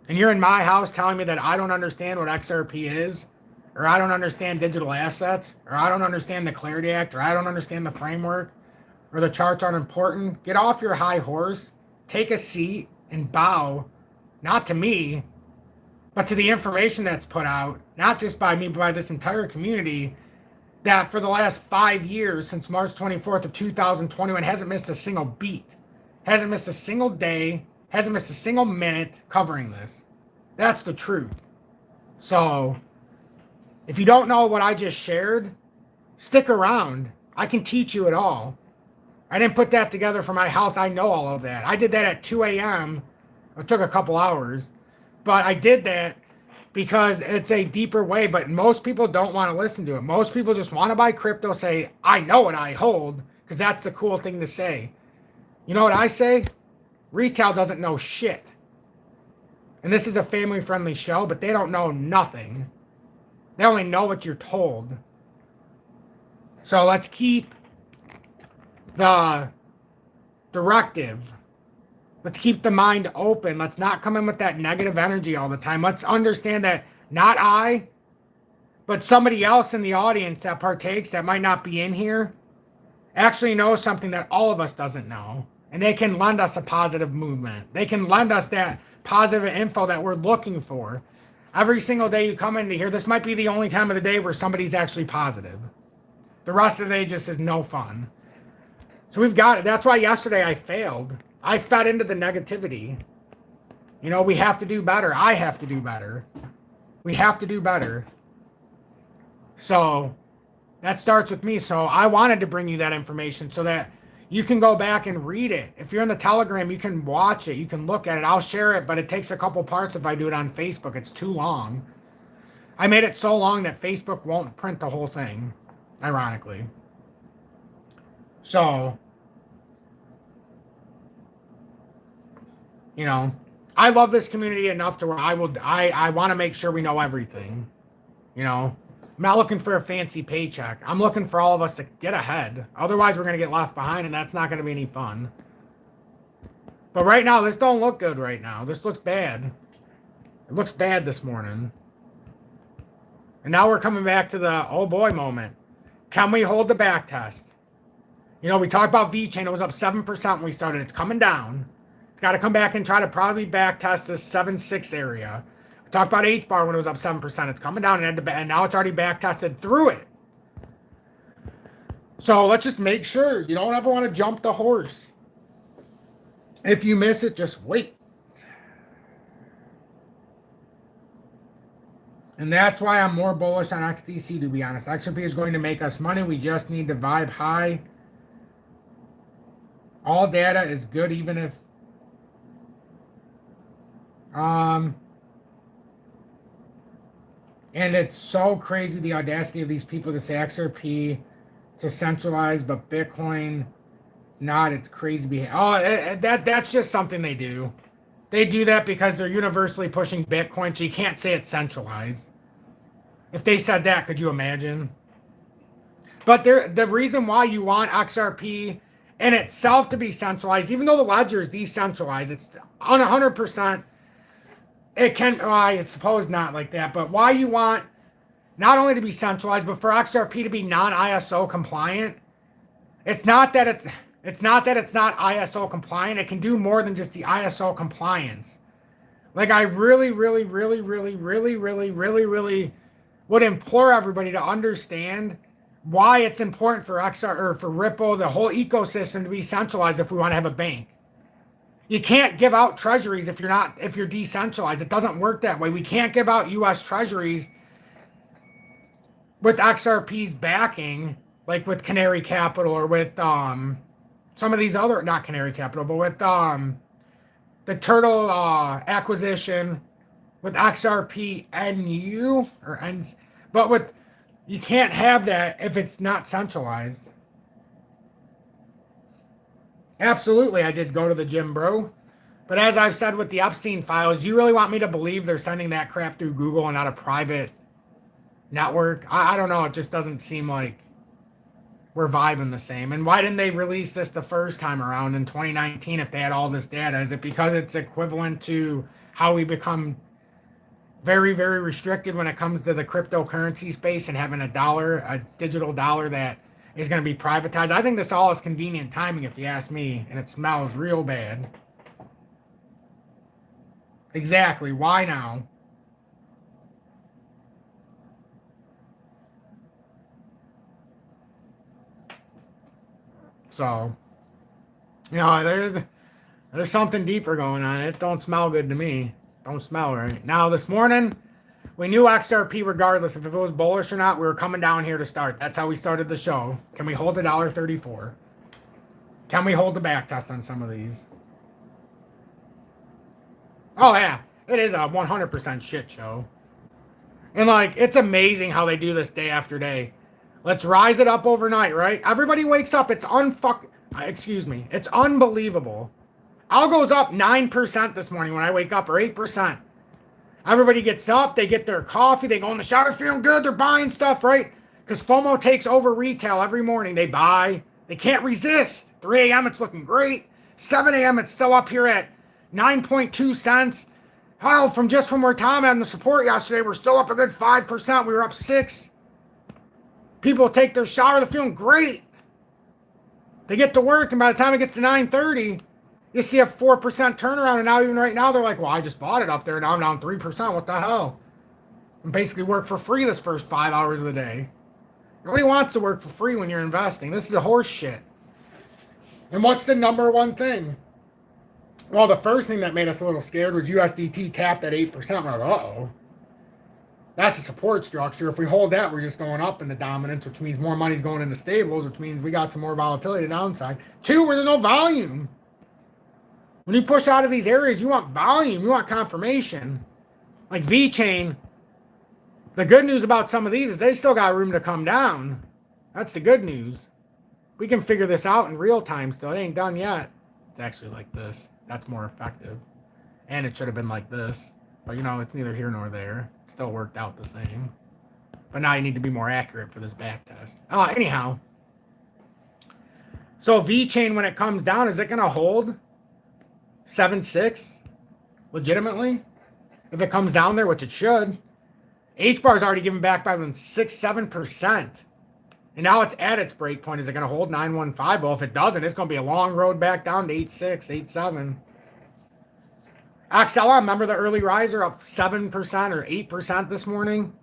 and you're in my house telling me that I don't understand what XRP is, or I don't understand digital assets, or I don't understand the Clarity Act, or I don't understand the framework, or the charts aren't important, get off your high horse, take a seat, and bow, not to me, but to the information that's put out, not just by me, but by this entire community, that for the last 5 years, since March 24th of 2021, hasn't missed a single beat, hasn't missed a single day, hasn't missed a single minute covering this. That's the truth. So, if you don't know what I just shared, stick around. I can teach you it all. I didn't put that together for my health. I know all of that. I did that at 2 a.m. It took a couple hours. But I did that because it's a deeper way. But most people don't want to listen to it. Most people just want to buy crypto, say, I know what I hold, because that's the cool thing to say. You know what I say? Retail doesn't know shit. And this is a family-friendly show, but they don't know nothing. They only know what you're told. So let's keep the directive. Let's keep the mind open. Let's not come in with that negative energy all the time. Let's understand that not I, but somebody else in the audience that partakes that might not be in here actually knows something that all of us doesn't know. And they can lend us a positive movement. They can lend us that positive info that we're looking for. Every single day you come into here, this might be the only time of the day where somebody's actually positive. The rest of the day just is no fun. So we've got it. That's why yesterday I failed. I fed into the negativity. You know, we have to do better. I have to do better. We have to do better. So that starts with me. So I wanted to bring you that information so that you can go back and read it. If you're in the Telegram, you can watch it. You can look at it. I'll share it, but it takes a couple parts if I do it on Facebook. It's too long. I made it so long that Facebook won't print the whole thing, ironically. So, you know, I love this community enough to where I want to make sure we know everything. You know, I'm not looking for a fancy paycheck. I'm looking for all of us to get ahead. Otherwise, we're going to get left behind, and that's not going to be any fun. But right now, this don't look good right now. This looks bad. It looks bad this morning. And now we're coming back to the oh boy moment. Can we hold the back test? You know, we talked about VeChain. It was up 7% when we started. It's coming down. It's got to come back and try to probably back test this 7.6 area. We talked about HBAR when it was up 7%. It's coming down and now it's already back tested through it. So let's just make sure you don't ever want to jump the horse. If you miss it, just wait. And that's why I'm more bullish on XDC, to be honest. XRP is going to make us money. We just need to vibe high. All data is good, even if and it's so crazy, the audacity of these people to say XRP to centralize, but Bitcoin is not. It's crazy behavior. Oh, that's just something they do. They do that because they're universally pushing Bitcoin, so you can't say it's centralized. If they said that, could you imagine? But the reason why you want XRP in itself to be centralized, even though the ledger is decentralized, it's on 100%. It can, well, I suppose not like that, but why you want not only to be centralized, but for XRP to be non-ISO compliant. It's not that it's not ISO compliant. It can do more than just the ISO compliance. Like I really would implore everybody to understand why it's important for XR or for Ripple, the whole ecosystem to be centralized if we want to have a bank. You can't give out treasuries if you're decentralized. It doesn't work that way. We can't give out US treasuries with XRP's backing, like with Canary Capital or with some of these other, not Canary Capital, but with the Turtle acquisition with XRP NU or N, but with you can't have that if it's not centralized. Absolutely, I did go to the gym, bro. But as I've said with the Epstein files, you really want me to believe they're sending that crap through Google and not a private network? I don't know. It just doesn't seem like we're vibing the same. And why didn't they release this the first time around in 2019 if they had all this data? Is it because it's equivalent to how we become very restricted when it comes to the cryptocurrency space and having a digital dollar that is going to be privatized? I think this all is convenient timing, if you ask me, and it smells real bad. Exactly. Why now? So, there's something deeper going on. It don't smell good to me. Don't smell right. Now, this morning, we knew XRP, regardless if it was bullish or not, we were coming down here to start. That's how we started the show. Can we hold $1.34? Can we hold the back test on some of these? Oh, yeah. It is a 100% shit show. And, it's amazing how they do this day after day. Let's rise it up overnight, right? Everybody wakes up. It's It's unbelievable. Algo's up 9% this morning when I wake up, or 8%. Everybody gets up, they get their coffee, they go in the shower feeling good, they're buying stuff, right? Because FOMO takes over retail every morning. They buy. They can't resist. 3 a.m. it's looking great. 7 a.m. it's still up here at 9.2 cents. Hell, from where Tom had the support yesterday, we're still up a good 5%. We were up 6. People take their shower, they're feeling great. They get to work, and by the time it gets to 9:30, you see a 4% turnaround, and now even right now, they're like, well, I just bought it up there, now I'm down 3%. What the hell? And basically work for free this first 5 hours of the day. Nobody wants to work for free when you're investing. This is a horse shit. And what's the number one thing? Well, the first thing that made us a little scared was USDT tapped at 8%. We're like, uh-oh. That's a support structure. If we hold that, we're just going up in the dominance, which means more money's going into stables, which means we got some more volatility downside. 2, where there's no volume. When you push out of these areas, you want volume. You want confirmation. Like VeChain, the good news about some of these is they still got room to come down. That's the good news. We can figure this out in real time still. It ain't done yet. It's actually like this. That's more effective. And it should have been like this. But, it's neither here nor there. It still worked out the same. But now you need to be more accurate for this back test. Anyhow. So VeChain, when it comes down, is it going to hold 7.6? Legitimately? If it comes down there, which it should. H-bar's already given back by 6-7%. And now it's at its break point. Is it going to hold 9.15? Well, if it doesn't, it's going to be a long road back down to 8.6, 8.7. XLM, remember the early riser up 7% or 8% this morning?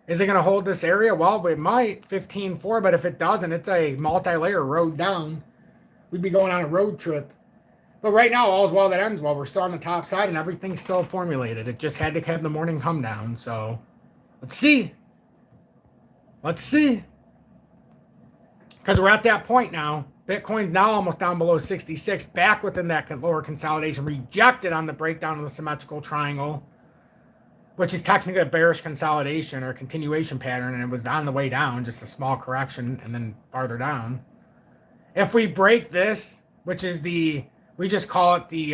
Is it going to hold this area? Well, it might, 15.4, but if it doesn't, it's a multi-layer road down. We'd be going on a road trip. But right now, all's well that ends well. We're still on the top side and everything's still formulated. It just had to have the morning come down. So let's see. Let's see. Because we're at that point now. Bitcoin's now almost down below 66, back within that lower consolidation, rejected on the breakdown of the symmetrical triangle, which is technically a bearish consolidation or continuation pattern, and it was on the way down, just a small correction, and then farther down. If we break this, which is we just call it the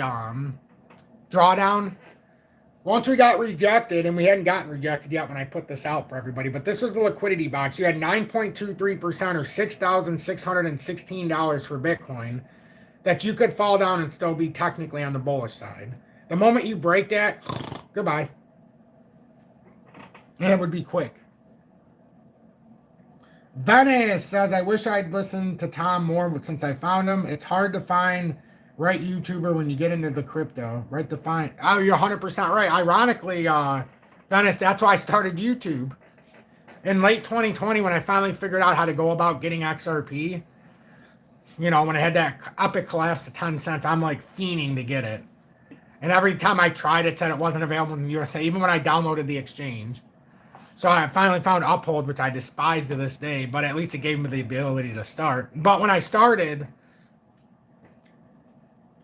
drawdown, once we got rejected, and we hadn't gotten rejected yet when I put this out for everybody, but this was the liquidity box. You had 9.23% or $6,616 for Bitcoin that you could fall down and still be technically on the bullish side. The moment you break that, goodbye. And it would be quick. Venice says, I wish I'd listened to Tom more, but since I found him, it's hard to find right YouTuber when you get into the crypto. Right to find. Oh, you're 100% right. Ironically, Venice, that's why I started YouTube. In late 2020, when I finally figured out how to go about getting XRP, you know, when I had that epic collapse to 10 cents, I'm like fiending to get it. And every time I tried, it said it wasn't available in the USA, even when I downloaded the exchange. So I finally found Uphold, which I despise to this day, but at least it gave me the ability to start. But when I started,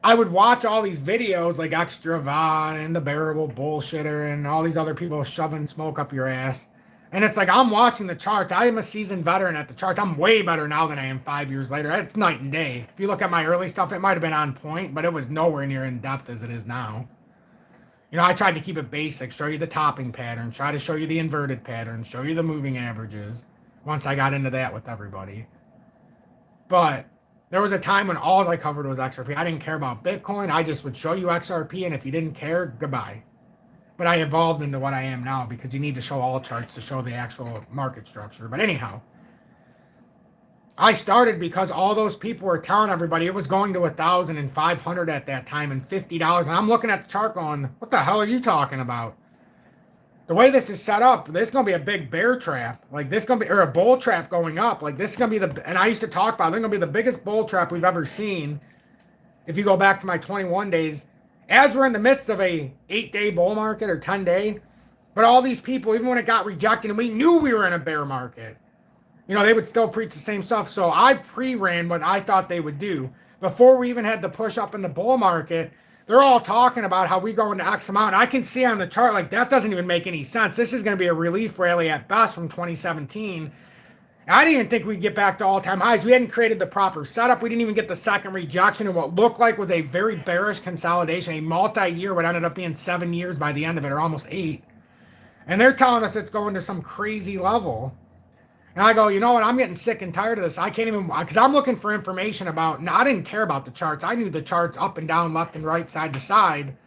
I would watch all these videos like Extra Va and the Bearable Bullshitter and all these other people shoving smoke up your ass. And it's like, I'm watching the charts. I am a seasoned veteran at the charts. I'm way better now than I am 5 years later. It's night and day. If you look at my early stuff, it might have been on point, but it was nowhere near in depth as it is now. You know, I tried to keep it basic, show you the topping pattern, try to show you the inverted pattern, show you the moving averages once I got into that with everybody. But there was a time when all I covered was XRP. I didn't care about Bitcoin. I just would show you XRP, and if you didn't care, goodbye. But I evolved into what I am now because you need to show all charts to show the actual market structure. But anyhow, I started because all those people were telling everybody it was going to 1,500 at that time and $50. And I'm looking at the chart going, what the hell are you talking about? The way this is set up, this is going to be a big bear trap. Like this is going to be, or a bull trap going up. Like this is going to be the, and I used to talk about, this is going to be the biggest bull trap we've ever seen. If you go back to my 21 days, as we're in the midst of a 8-day bull market or 10-day, but all these people, even when it got rejected and we knew we were in a bear market, you know, they would still preach the same stuff. So I pre-ran what I thought they would do. Before we even had the push up in the bull market, they're all talking about how we go into X amount. I can see on the chart, like, that doesn't even make any sense. This is going to be a relief rally at best from 2017. I didn't even think we'd get back to all-time highs. We hadn't created the proper setup. We didn't even get the second rejection in what looked like was a very bearish consolidation, a multi-year, what ended up being 7 years by the end of it, or almost 8. And they're telling us it's going to some crazy level. And I go, you know what? I'm getting sick and tired of this. I can't even, because I'm looking for information about, and I didn't care about the charts. I knew the charts up and down, left and right, side to side.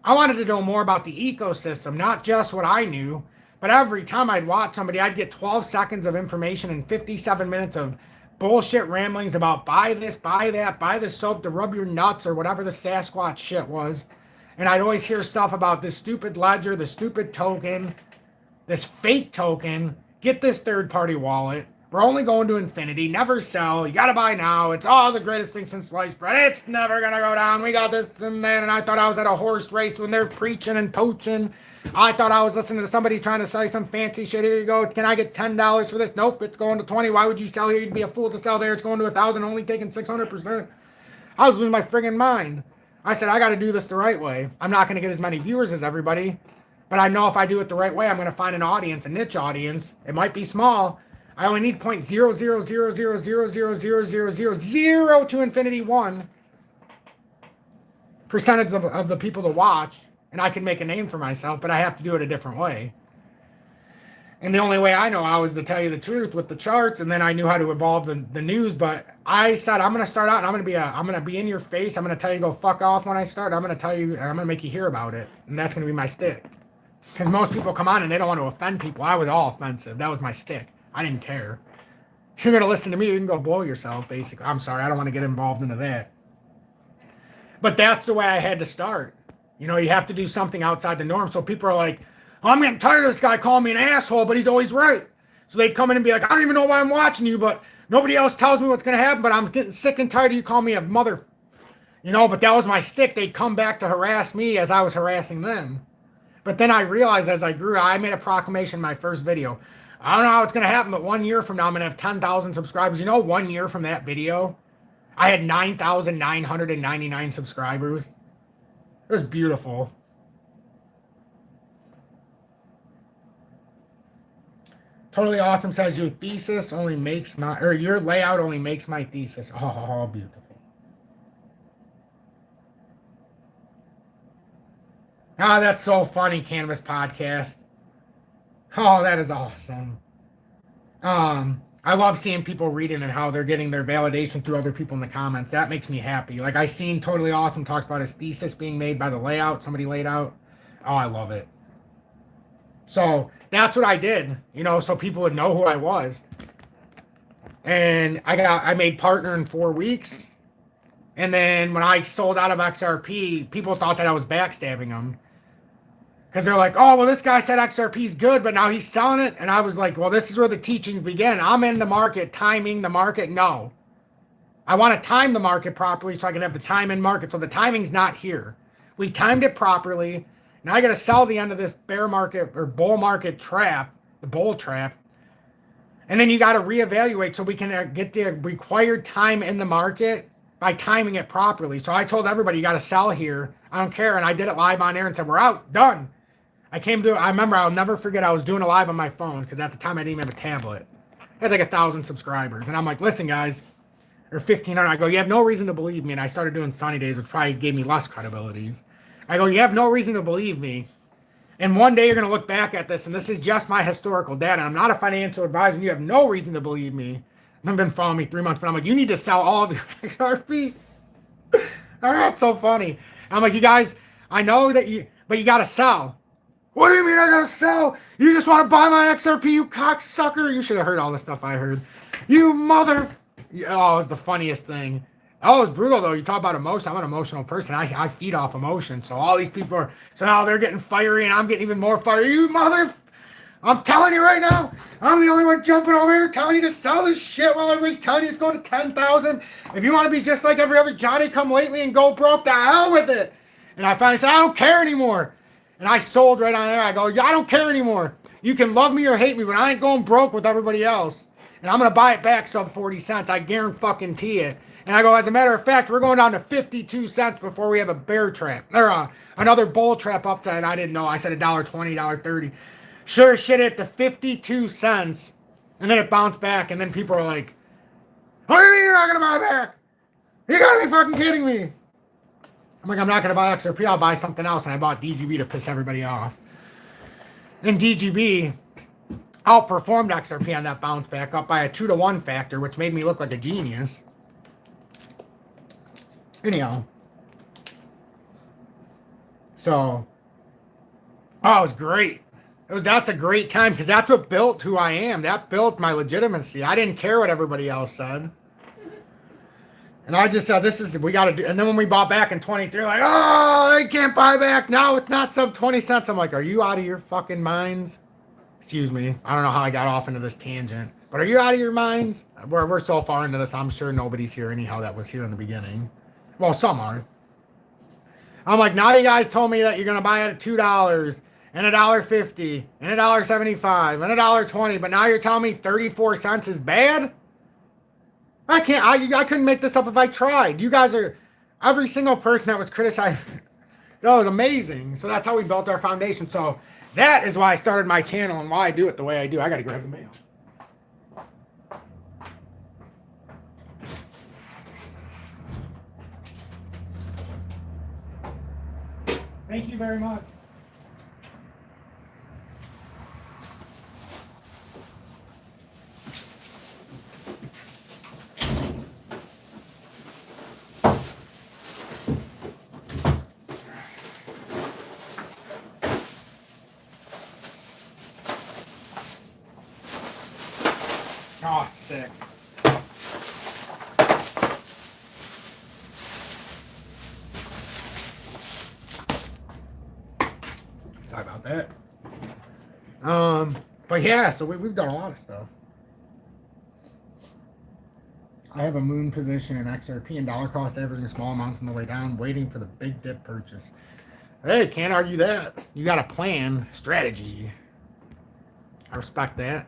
I wanted to know more about the ecosystem, not just what I knew. But every time I'd watch somebody, I'd get 12 seconds of information and 57 minutes of bullshit ramblings about buy this, buy that, buy this soap to rub your nuts or whatever the Sasquatch shit was. And I'd always hear stuff about this stupid ledger, the stupid token, this fake token. Get this third-party wallet. We're only going to infinity. Never sell. You got to buy now. It's all the greatest thing since sliced bread. It's never going to go down. We got this and that. And I thought I was at a horse race when they're preaching and poaching. I thought I was listening to somebody trying to sell some fancy shit. Here you go. Can I get $10 for this? Nope, it's going to 20. Why would you sell here? You'd be a fool to sell there. It's going to 1,000, only taking 600%. I was losing my friggin' mind. I said, I got to do this the right way. I'm not going to get as many viewers as everybody. But I know if I do it the right way, I'm going to find an audience, a niche audience. It might be small. I only need 0.00000000000 to infinity 1% of the people to watch, and I can make a name for myself, but I have to do it a different way. And the only way I know how is to tell you the truth with the charts, and then I knew how to evolve the news. But I said I'm going to start out, and I'm going to be in your face. I'm going to tell you to go fuck off when I start. I'm going to tell you, I'm going to make you hear about it, and that's going to be my stick. Because most people come on and they don't want to offend people. I was all offensive. That was my stick. I didn't care. If you're going to listen to me, you can go blow yourself, basically. I'm sorry. I don't want to get involved into that. But that's the way I had to start. You know, you have to do something outside the norm. So people are like, oh, I'm getting tired of this guy calling me an asshole, but he's always right. So they'd come in and be like, I don't even know why I'm watching you, but nobody else tells me what's going to happen, but I'm getting sick and tired of you calling me a mother. You know, but that was my stick. They'd come back to harass me as I was harassing them. But then I realized as I grew, I made a proclamation in my first video. I don't know how it's going to happen, but 1 year from now, I'm going to have 10,000 subscribers. You know, 1 year from that video, I had 9,999 subscribers. It was beautiful. Totally Awesome says your thesis only makes my, or your layout only makes my thesis. Oh, beautiful. Ah, that's so funny, Cannabis Podcast. Oh, that is awesome. I love seeing people reading and how they're getting their validation through other people in the comments. That makes me happy. Like I seen Totally Awesome talks about his thesis being made by the layout somebody laid out. Oh, I love it. So that's what I did, you know, so people would know who I was. And I made partner in 4 weeks. And then when I sold out of XRP, people thought that I was backstabbing them. Because they're like, oh, well, this guy said XRP is good, but now he's selling it. And I was like, well, this is where the teachings begin. I'm in the market, timing the market. No. I want to time the market properly so I can have the time in market. So the timing's not here. We timed it properly. Now I got to sell the end of this bear market or bull market trap, the bull trap. And then you got to reevaluate so we can get the required time in the market by timing it properly. So I told everybody, you got to sell here. I don't care. And I did it live on air and said, we're out, done. I remember, I'll never forget, I was doing it live on my phone because at the time I didn't even have a tablet. I had like 1,000 subscribers. And I'm like, listen, guys, or 1,500. I go, you have no reason to believe me. And I started doing sunny days, which probably gave me less credibilities. I go, you have no reason to believe me. And one day you're going to look back at this, and this is just my historical data. I'm not a financial advisor, and you have no reason to believe me. And I've been following me 3 months, but I'm like, you need to sell all the XRP. Oh, that's so funny. I'm like, you guys, I know that but you got to sell. What do you mean I got to sell? You just want to buy my XRP, you cocksucker? You should have heard all the stuff I heard. You mother... Oh, it was the funniest thing. Oh, it was brutal, though. You talk about emotion. I'm an emotional person. I feed off emotion. So all these people are... So now they're getting fiery, and I'm getting even more fiery. You mother... I'm telling you right now, I'm the only one jumping over here telling you to sell this shit while everybody's telling you it's going to 10,000. If you want to be just like every other Johnny come lately and go broke, the hell with it. And I finally said, I don't care anymore. And I sold right on there. I go, I don't care anymore. You can love me or hate me, but I ain't going broke with everybody else. And I'm going to buy it back sub 40 cents. I guarantee it. And I go, as a matter of fact, we're going down to 52 cents before we have a bear trap. Or another bull trap up to, and I didn't know. I said $1.20, $1.30. Sure shit at the 52 cents. And then it bounced back. And then people are like, what do you mean you're not going to buy back? You got to be fucking kidding me. I'm like, I'm not going to buy XRP. I'll buy something else. And I bought DGB to piss everybody off. And DGB outperformed XRP on that bounce back up by a 2-to-1 factor, which made me look like a genius. Anyhow. So, oh, it was great. That's a great time because that's what built who I am. That built my legitimacy. I didn't care what everybody else said. And I just said, we got to do. And then when we bought back in 23, like, oh, they can't buy back. No, it's not sub 20 cents. I'm like, are you out of your fucking minds? Excuse me. I don't know how I got off into this tangent. But are you out of your minds? We're so far into this, I'm sure nobody's here anyhow that was here in the beginning. Well, some are. I'm like, now you guys told me that you're going to buy it at $2 and $1.50 and $1.75 and $1.20. But now you're telling me 34 cents is bad? I can't. I couldn't make this up if I tried. You guys are... Every single person that was criticized... That was amazing. So that's how we built our foundation. So that is why I started my channel and why I do it the way I do. I got to grab the mail. Thank you very much. Oh, sick. Sorry about that. But yeah, so we've done a lot of stuff. I have a moon position in XRP and dollar cost averaging small amounts on the way down, waiting for the big dip purchase. Hey, can't argue that. You got a plan, strategy. I respect that.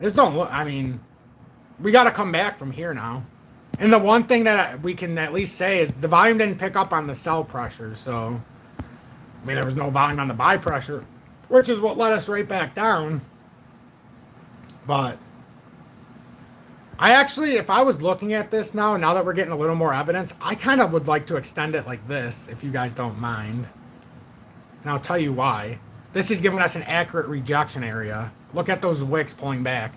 Just don't look, I mean, we got to come back from here now. And the one thing that we can at least say is the volume didn't pick up on the sell pressure. So, I mean, there was no volume on the buy pressure, which is what led us right back down. But I actually, if I was looking at this now that we're getting a little more evidence, I kind of would like to extend it like this, if you guys don't mind. And I'll tell you why. This is giving us an accurate rejection area. Look at those wicks pulling back.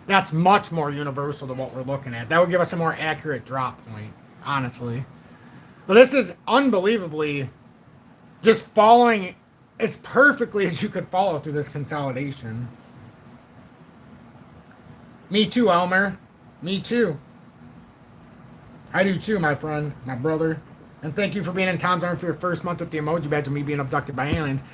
That's much more universal than what we're looking at. That would give us a more accurate drop point, honestly. But this is unbelievably just following as perfectly as you could follow through this consolidation. Me too, Elmer. Me too. I do too, my friend, my brother. And thank you for being in Tom's Arm for your first month with the emoji badge of me being abducted by aliens.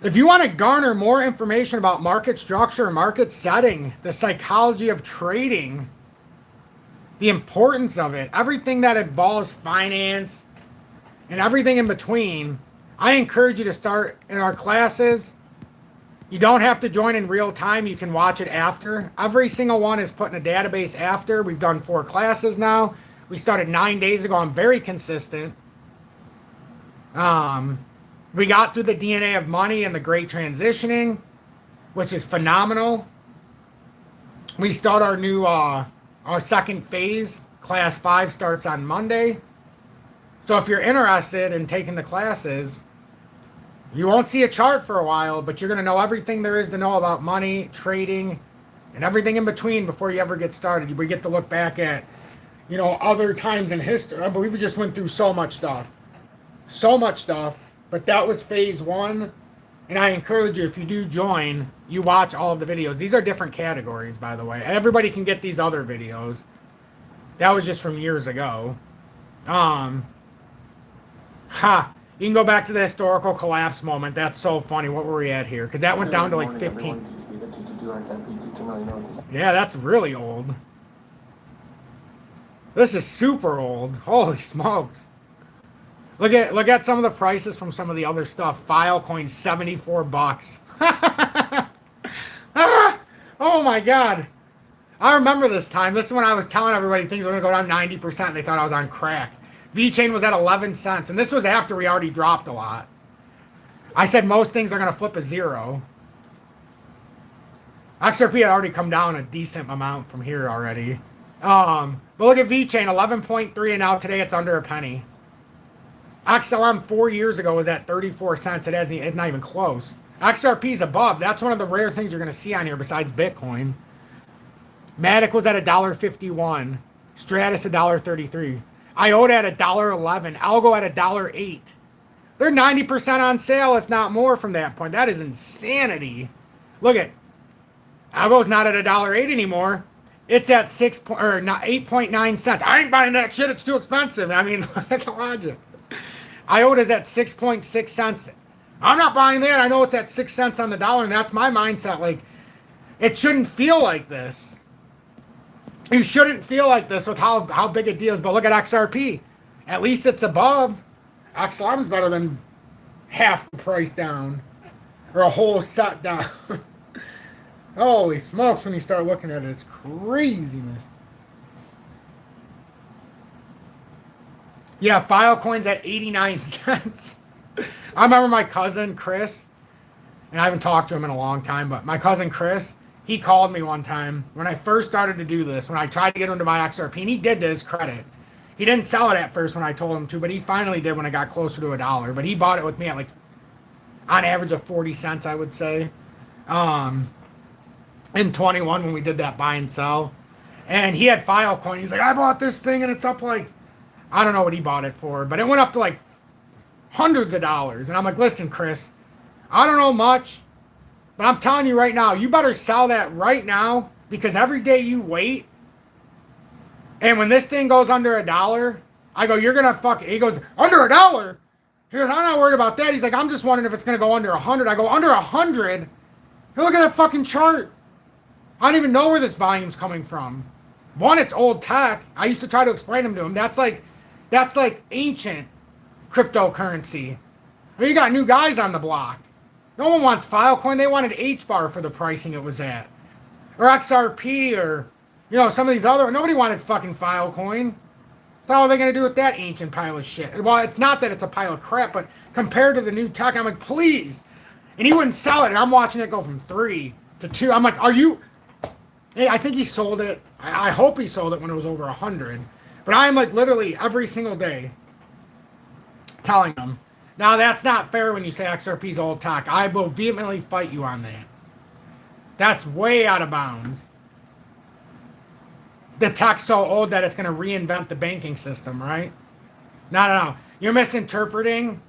If you want to garner more information about market structure, market setting, the psychology of trading, the importance of it, everything that involves finance, and everything in between, I encourage you to start in our classes. You don't have to join in real time. You can watch it after. Every single one is put in a database after. We've done 4 classes now. We started 9 days ago. I'm very consistent. We got through the DNA of money and the great transitioning, which is phenomenal. We start our new, our second phase. Class 5 starts on Monday. So if you're interested in taking the classes, you won't see a chart for a while, but you're going to know everything there is to know about money, trading, and everything in between before you ever get started. We get to look back at, other times in history. I believe we just went through so much stuff. So much stuff. But that was phase 1. And I encourage you, if you do join, you watch all of the videos. These are different categories, by the way. Everybody can get these other videos. That was just from years ago. You can go back to the historical collapse moment. That's so funny. What were we at here? Because that went down to like 15. Yeah, that's really old. This is super old. Holy smokes. Look at some of the prices from some of the other stuff. Filecoin, $74. Oh my god. I remember this time. This is when I was telling everybody things were going to go down 90% and they thought I was on crack. VeChain was at 11 cents. And this was after we already dropped a lot. I said most things are going to flip a 0. XRP had already come down a decent amount from here already. But look at VeChain, 11.3, and now today it's under a penny. XLM 4 years ago was at 34 cents. It's not even close. XRP's above. That's one of the rare things you're going to see on here besides Bitcoin. Matic was at $1.51. Stratus $1.33. IOTA at $1.11. Algo at $1.08. They're 90% on sale, if not more, from that point. That is insanity. Look at Algo's not at $1.08 anymore. It's at 8.9 cents. I ain't buying that shit. It's too expensive. I mean, that's the logic. IOTA's at 6.6 cents. I'm not buying that. I know it's at 6 cents on the dollar, and that's my mindset. Like, it shouldn't feel like this. You shouldn't feel like this with how big a deal is. But look at XRP. At least it's above. XLM's better than half the price down. Or a whole set down. Holy smokes, when you start looking at it, it's craziness. Yeah, Filecoin's at 89 cents. I remember my cousin, Chris, and I haven't talked to him in a long time, but my cousin, Chris, he called me one time when I first started to do this, when I tried to get him to buy XRP, and he did to his credit. He didn't sell it at first when I told him to, but he finally did when it got closer to $1. But he bought it with me at like, on average of 40 cents, I would say. In 21 when we did that buy and sell. And he had Filecoin. He's like, I bought this thing and it's up like, I don't know what he bought it for, but it went up to like hundreds of dollars. And I'm like, listen, Chris, I don't know much, but I'm telling you right now, you better sell that right now, because every day you wait, and when this thing goes under $1, I go, you're going to fuck it. He goes, under $1? He goes, I'm not worried about that. He's like, I'm just wondering if it's going to go under 100. I go, under 100? Hey, look at that fucking chart. I don't even know where this volume's coming from. One, it's old tech. I used to try to explain them to him. That's like ancient cryptocurrency. Well, you got new guys on the block. No one wants Filecoin. They wanted HBAR for the pricing it was at. Or XRP or, some of these other. Nobody wanted fucking Filecoin. What are they going to do with that ancient pile of shit? Well, it's not that it's a pile of crap, but compared to the new tech, I'm like, please. And he wouldn't sell it. And I'm watching it go from 3 to 2. I'm like, are you... Hey, I think he sold it. I hope he sold it when it was over 100. But I'm like literally every single day telling them. Now, that's not fair when you say XRP's old tech. I will vehemently fight you on that. That's way out of bounds. The tech's so old that it's going to reinvent the banking system, right? No. You're misinterpreting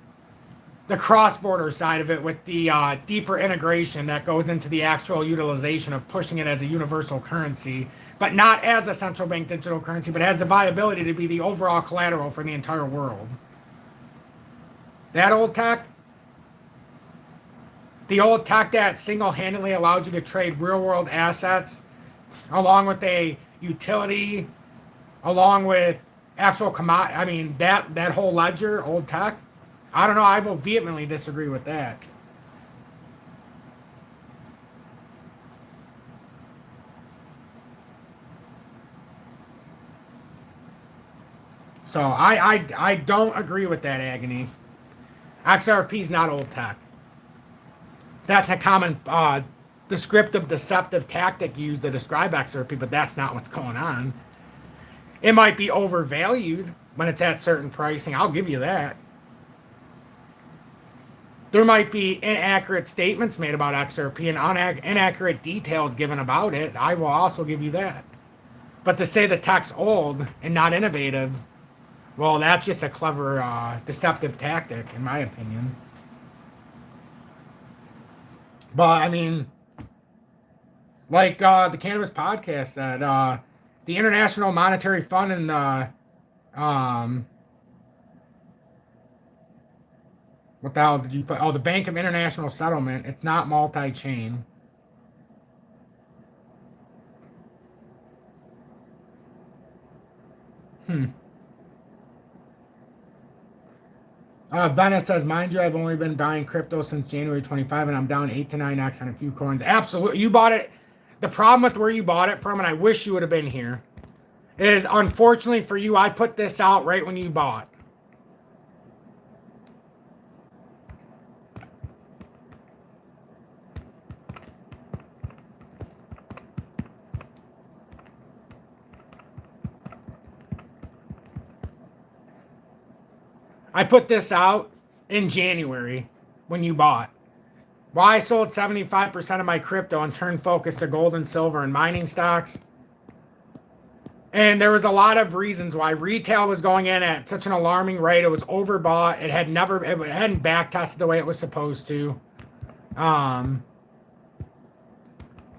the cross-border side of it with the deeper integration that goes into the actual utilization of pushing it as a universal currency, but not as a central bank digital currency, but has the viability to be the overall collateral for the entire world. That old tech, the old tech that single-handedly allows you to trade real-world assets along with a utility, along with actual commodity. I mean, that whole ledger, old tech, I don't know. I will vehemently disagree with that. So I don't agree with that, Agony. XRP is not old tech. That's a common descriptive, deceptive tactic used to describe XRP, but that's not what's going on. It might be overvalued when it's at certain pricing. I'll give you that. There might be inaccurate statements made about XRP and inaccurate details given about it. I will also give you that. But to say the tech's old and not innovative, well, that's just a clever, deceptive tactic, in my opinion. But, I mean, like the Cannabis Podcast said, the International Monetary Fund and the, what the hell did you put? Oh, the Bank of International Settlement. It's not multi-chain. Venice says, mind you, I've only been buying crypto since January 25, and I'm down 8 to 9x on a few coins. Absolutely. You bought it. The problem with where you bought it from, and I wish you would have been here, is unfortunately for you, I put this out right when you bought. I put this out in January when you bought. Why I sold 75% of my crypto and turned focus to gold and silver and mining stocks. And there was a lot of reasons why retail was going in at such an alarming rate. It was overbought. It hadn't back tested the way it was supposed to.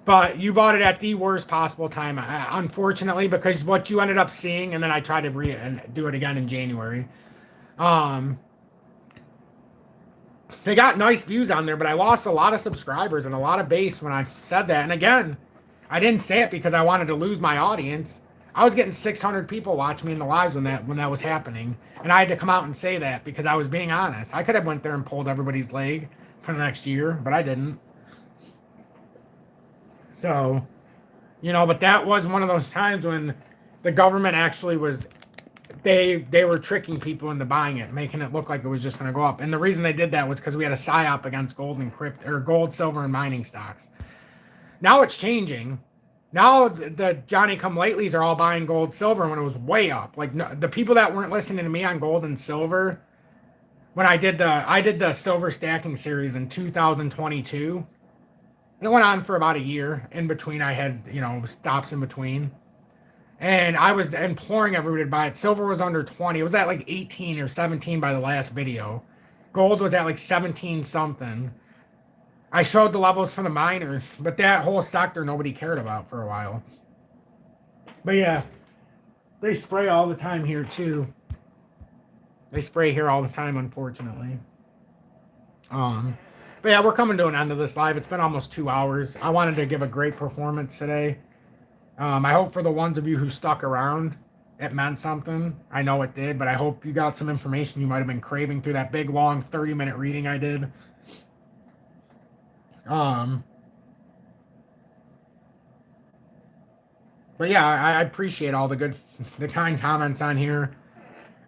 But you bought it at the worst possible time, unfortunately, because what you ended up seeing, and then I tried to do it again in January. They got nice views on there, but I lost a lot of subscribers and a lot of base when I said that. And again, I didn't say it because I wanted to lose my audience. I was getting 600 people watch me in the lives when that was happening, and I had to come out and say that because I was being honest. I could have went there and pulled everybody's leg for the next year, but I didn't. So, but that was one of those times when the government actually was. They were tricking people into buying it, making it look like it was just going to go up. And the reason they did that was because we had a psyop against gold, silver, and mining stocks. Now it's changing. Now the Johnny-come-latelys are all buying gold, silver when it was way up. Like the people that weren't listening to me on gold and silver, when I did the silver stacking series in 2022, and it went on for about a year. In between, I had stops in between. And I was imploring everybody to buy it. Silver was under 20. It was at like 18 or 17 by the last video. Gold was at like 17 something. I showed the levels from the miners, but that whole sector nobody cared about for a while. But yeah, they spray all the time here too. They spray here all the time, unfortunately. But yeah, we're coming to an end of this live. It's been almost 2 hours. I wanted to give a great performance today. I hope for the ones of you who stuck around, it meant something. I know it did, but I hope you got some information you might have been craving through that big, long 30-minute reading I did. But yeah, I appreciate all the kind comments on here.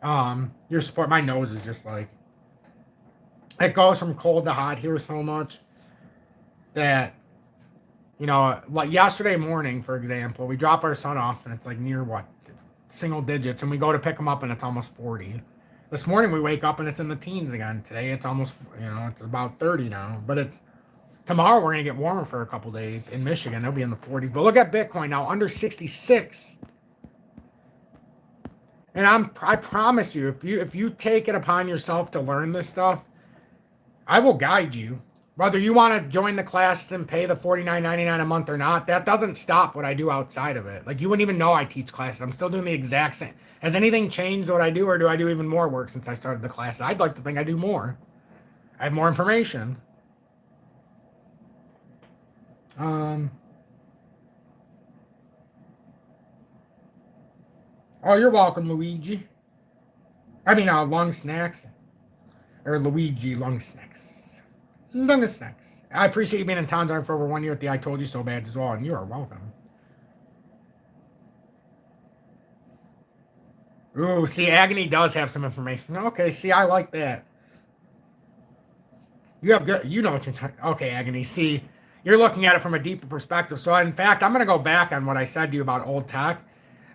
Your support. My nose is just like, it goes from cold to hot here so much that, like yesterday morning, for example, we drop our son off and it's like near single digits, and we go to pick him up and it's almost 40. This morning we wake up and it's in the teens again. Today it's almost, it's about 30 now, but tomorrow we're going to get warmer for a couple days in Michigan. It'll be in the 40s. But look at Bitcoin now, under 66. And I promise you, if you take it upon yourself to learn this stuff, I will guide you. Whether you want to join the class and pay the $49.99 a month or not, that doesn't stop what I do outside of it. Like, you wouldn't even know I teach classes. I'm still doing the exact same. Has anything changed what I do, or do I do even more work since I started the class? I'd like to think I do more. I have more information. Oh, you're welcome, Luigi. I mean, lung snacks. Or Luigi, lung snacks. Lung snacks. I appreciate you being in Town Zone for over 1 year at the I Told You So badge as well, and you are welcome. Ooh, see, Agony does have some information. Okay, see, I like that. You have good, you know what you're talking. Okay, Agony, see, you're looking at it from a deeper perspective. So, in fact, I'm going to go back on what I said to you about old tech.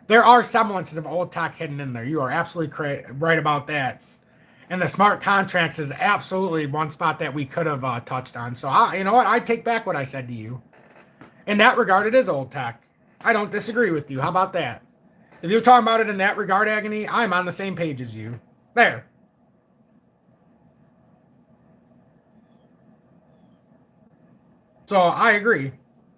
There are semblances of old tech hidden in there. You are absolutely right about that. And the smart contracts is absolutely one spot that we could have touched on. So, you know what? I take back what I said to you. In that regard, it is old tech. I don't disagree with you. How about that? If you're talking about it in that regard, Agony, I'm on the same page as you. There. So, I agree.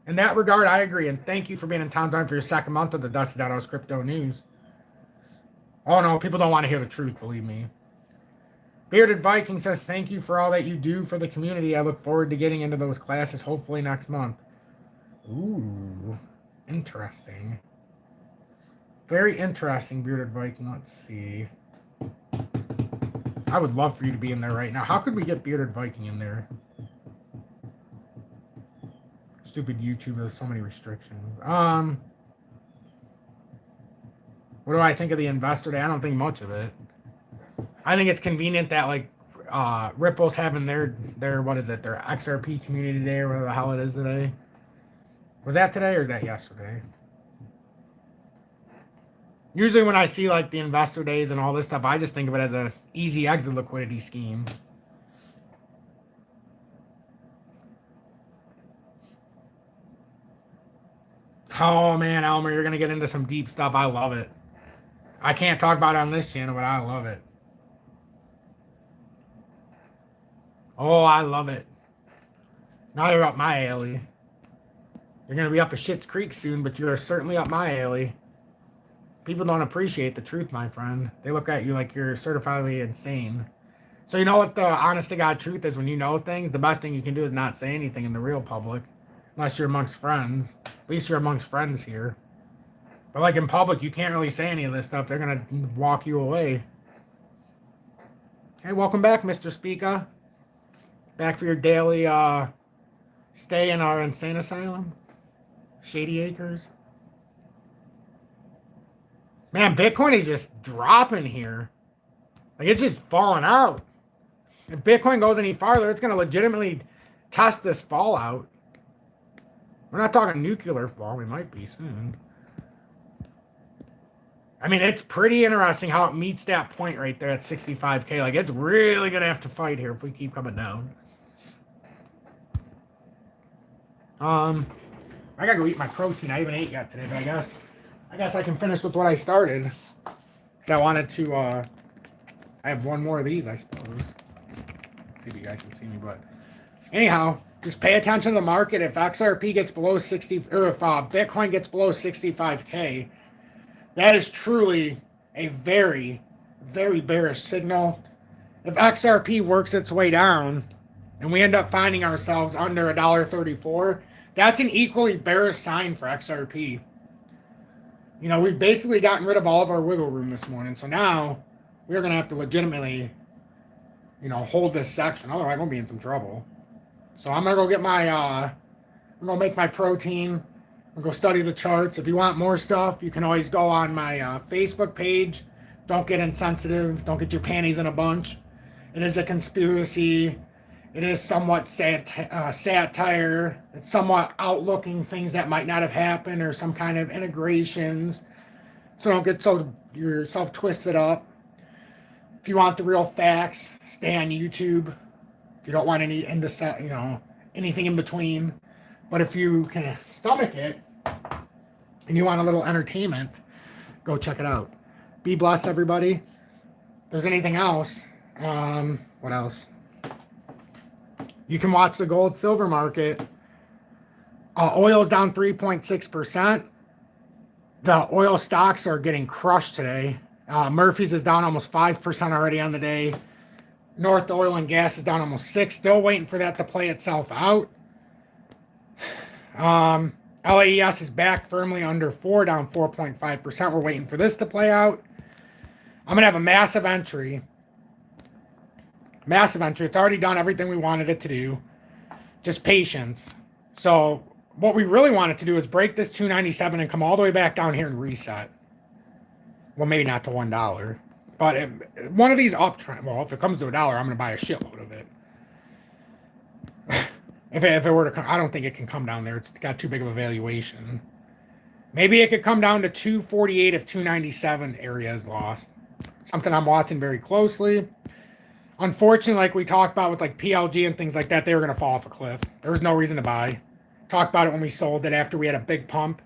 In that regard, I agree. And thank you for being in Town Zone for your second month of the Dusty Dotto's Crypto News. Oh, no, people don't want to hear the truth, believe me. Bearded Viking says, thank you for all that you do for the community. I look forward to getting into those classes hopefully next month. Ooh, interesting. Very interesting, Bearded Viking. Let's see. I would love for you to be in there right now. How could we get Bearded Viking in there? Stupid YouTube, there's so many restrictions. What do I think of the Investor Day? I don't think much of it. I think it's convenient that, like, Ripple's having their what is it, their XRP community day or whatever the hell it is today. Was that today or is that yesterday? Usually when I see like the investor days and all this stuff, I just think of it as a easy exit liquidity scheme. Oh man, Elmer, you're gonna get into some deep stuff. I love it. I can't talk about it on this channel, but I love it. Oh, I love it. Now you're up my alley. You're going to be up a Schitt's Creek soon, but you're certainly up my alley. People don't appreciate the truth, my friend. They look at you like you're certifiably insane. So you know what the honest to God truth is? When you know things, the best thing you can do is not say anything in the real public. Unless you're amongst friends. At least you're amongst friends here. But like in public, you can't really say any of this stuff. They're going to walk you away. Hey, welcome back, Mr. Speaker. Back for your daily stay in our insane asylum. Shady Acres. Man, Bitcoin is just dropping here. Like, it's just falling out. If Bitcoin goes any farther, it's going to legitimately test this fallout. We're not talking nuclear fall. We might be soon. I mean, it's pretty interesting how it meets that point right there at 65K. Like, it's really going to have to fight here if we keep coming down. I gotta go eat my protein. I haven't ate yet today, but I guess I can finish with what I started. Because I wanted to, I have one more of these, I suppose. Let's see if you guys can see me, but anyhow, just pay attention to the market. If XRP gets below 60, or if Bitcoin gets below 65K, that is truly a very, very bearish signal. If XRP works its way down, and we end up finding ourselves under $1.34, that's an equally bearish sign for XRP. You know, we've basically gotten rid of all of our wiggle room this morning. So now we're going to have to legitimately, you know, hold this section. Otherwise, I'm going to be in some trouble. So I'm going to go get my, I'm going to make my protein. I'm going to go study the charts. If you want more stuff, you can always go on my Facebook page. Don't get insensitive. Don't get your panties in a bunch. It is a conspiracy. It is somewhat satire. It's somewhat outlooking things that might not have happened or some kind of integrations. So don't get yourself twisted up. If you want the real facts, stay on YouTube. If you don't want any anything in between. But if you can stomach it and you want a little entertainment, go check it out. Be blessed, everybody. If there's anything else, what else? You can watch the gold silver market. Oil's down 3.6%. The oil stocks are getting crushed today. Murphy's is down almost 5% already on the day. North Oil and Gas is down almost 6%. Still waiting for that to play itself out. LAES is back firmly under 4, down 4.5%. We're waiting for this to play out. I'm going to have a massive entry. Massive entry. It's already done everything we wanted it to do. Just patience. So what we really wanted to do is break this 297 and come all the way back down here and reset. Well, maybe not to $1. But one of these uptrend, well, if it comes to $1, I'm going to buy a shitload of it. If it were to come, I don't think it can come down there. It's got too big of a valuation. Maybe it could come down to 248 if 297 area is lost. Something I'm watching very closely. Unfortunately, like we talked about with like PLG and things like that, they were going to fall off a cliff. There was no reason to buy. Talked about it when we sold it after we had a big pump.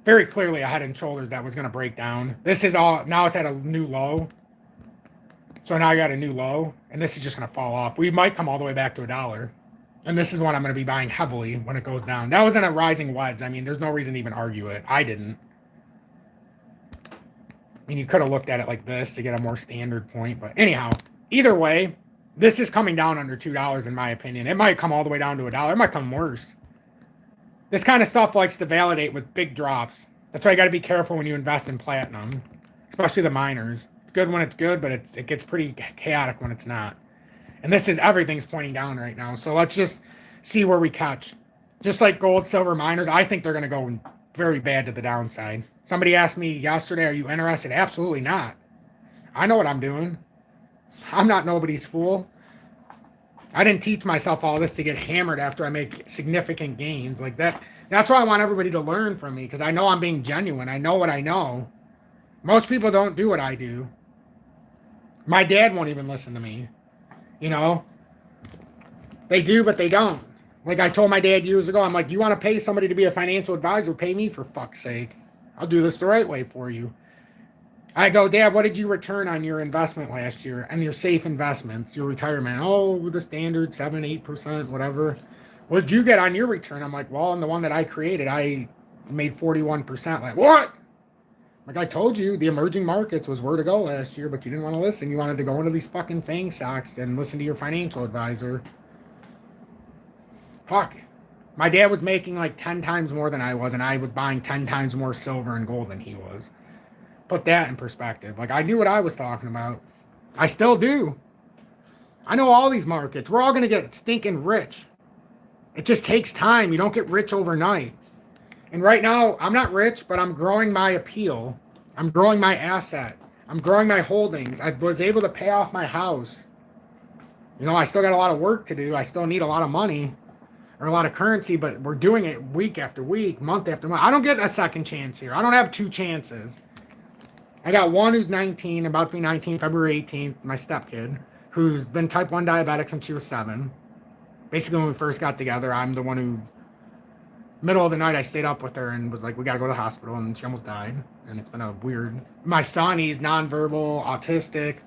Very clearly a head and shoulders that was going to break down. This is all, now it's at a new low. So now you got a new low, and this is just going to fall off. We might come all the way back to $1. And this is what I'm going to be buying heavily when it goes down. That was in a rising wedge. I mean, there's no reason to even argue it. I didn't. I mean, you could have looked at it like this to get a more standard point. But anyhow, either way, this is coming down under $2 in my opinion. It might come all the way down to $1. It might come worse. This kind of stuff likes to validate with big drops. That's why you got to be careful when you invest in platinum, especially the miners. It's good when it's good, but it gets pretty chaotic when it's not. And this is, everything's pointing down right now. So let's just see where we catch. Just like gold, silver, miners, I think they're going to go very bad to the downside. Somebody asked me yesterday, are you interested? Absolutely not. I know what I'm doing. I'm not nobody's fool. I didn't teach myself all this to get hammered after I make significant gains like that. That's why I want everybody to learn from me, because I know I'm being genuine. I know what I know. Most people don't do what I do. My dad won't even listen to me. You know, they do, but they don't. Like I told my dad years ago, I'm like, you want to pay somebody to be a financial advisor? Pay me for fuck's sake. I'll do this the right way for you. I go, Dad, what did you return on your investment last year and your safe investments, your retirement? Oh, the standard 7-8%, whatever. What did you get on your return? I'm like, well, on the one that I created, I made 41%. Like, what? Like I told you, the emerging markets was where to go last year, but you didn't want to listen. You wanted to go into these fucking FANG stocks and listen to your financial advisor. Fuck. My dad was making like 10 times more than I was, and I was buying 10 times more silver and gold than he was. Put that in perspective. Like I knew what I was talking about. I still do. I know all these markets. We're all going to get stinking rich. It just takes time. You don't get rich overnight. And right now, I'm not rich, but I'm growing my appeal. I'm growing my asset. I'm growing my holdings. I was able to pay off my house. You know, I still got a lot of work to do. I still need a lot of money or a lot of currency, but we're doing it week after week, month after month. I don't get a second chance here. I don't have two chances. I got one who's 19, about to be 19, February 18th, my stepkid, who's been type 1 diabetic since she was 7. Basically, when we first got together, I'm the one who, middle of the night, I stayed up with her and was like, we got to go to the hospital, and she almost died. And it's been a weird... My son, he's nonverbal, autistic,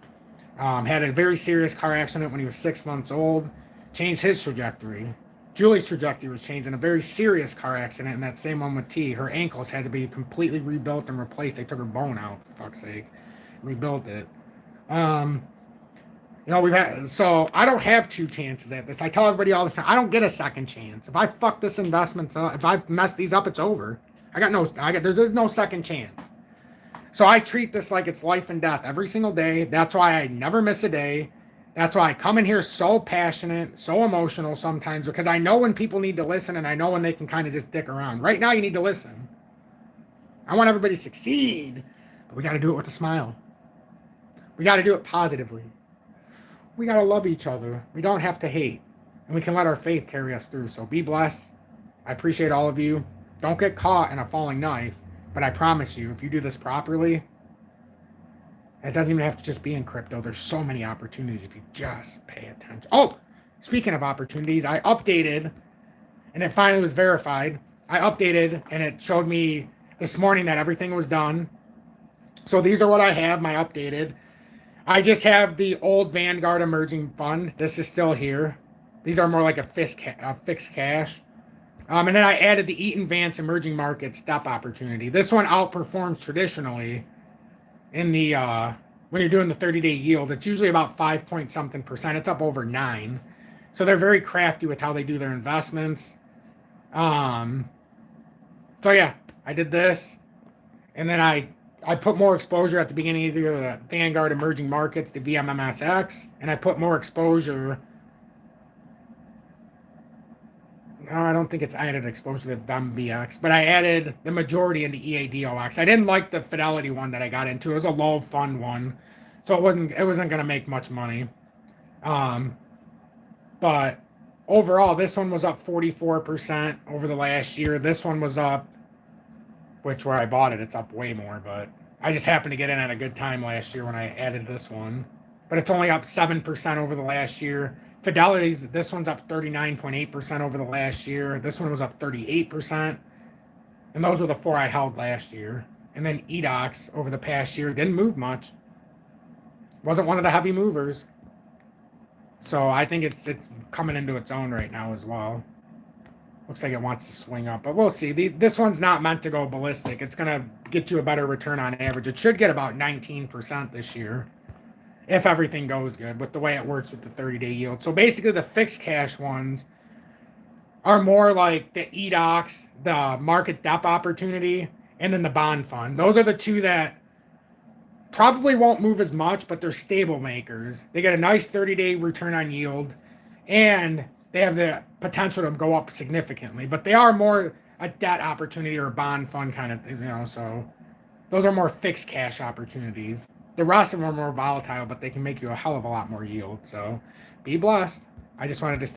had a very serious car accident when he was 6 months old, changed his trajectory. Julie's trajectory was changed in a very serious car accident, and that same one with T. Her ankles had to be completely rebuilt and replaced. They took her bone out, for fuck's sake. Rebuilt it. You know, we've had, so I don't have two chances at this. I tell everybody all the time, I don't get a second chance. If I fuck this investment up, if I mess these up, it's over. There's no second chance. So I treat this like it's life and death every single day. That's why I never miss a day. That's why I come in here so passionate, so emotional sometimes, because I know when people need to listen and I know when they can kind of just dick around. Right now, you need to listen. I want everybody to succeed, but we got to do it with a smile. We got to do it positively. We got to love each other. We don't have to hate. And we can let our faith carry us through. So be blessed. I appreciate all of you. Don't get caught in a falling knife. But I promise you, if you do this properly, it doesn't even have to just be in crypto. There's so many opportunities if you just pay attention. Oh, speaking of opportunities, I updated, and it finally was verified. I updated, and it showed me this morning that everything was done. So these are what I have, my updated. I just have the old Vanguard Emerging Fund. This is still here These are more like a fixed cash. And then I added the Eaton Vance Emerging Markets Step Opportunity. This one outperforms traditionally in the when you're doing the 30-day yield. It's usually about 5 point something percent. It's up over 9. So they're very crafty with how they do their investments. So yeah, I did this, and then I put more exposure at the beginning of the Vanguard Emerging Markets, the VMMSX, and I put more exposure. No, I don't think it's added exposure to the VMBX, but I added the majority into EADOX. I didn't like the Fidelity one that I got into. It was a low fund one, so it wasn't gonna make much money. Um, but overall, this one was up 44% over the last year. This one was up, which where I bought it, it's up way more, but I just happened to get in at a good time last year when I added this one. But it's only up 7% over the last year. Fidelity's, this one's up 39.8% over the last year. This one was up 38%. And those were the 4 I held last year. And then EDOX over the past year didn't move much. Wasn't one of the heavy movers. So I think it's coming into its own right now as well. Looks like it wants to swing up, but we'll see. This one's not meant to go ballistic. It's going to get you a better return on average. It should get about 19% this year if everything goes good with the way it works with the 30-day yield. So basically the fixed cash ones are more like the EDOX, the market depth opportunity, and then the bond fund. Those are the two that probably won't move as much, but they're stable makers. They get a nice 30-day return on yield, and they have the potential to go up significantly. But they are more a debt opportunity or a bond fund kind of thing, so those are more fixed cash opportunities. The rest of them are more volatile, but they can make you a hell of a lot more yield. So be blessed. I just wanted to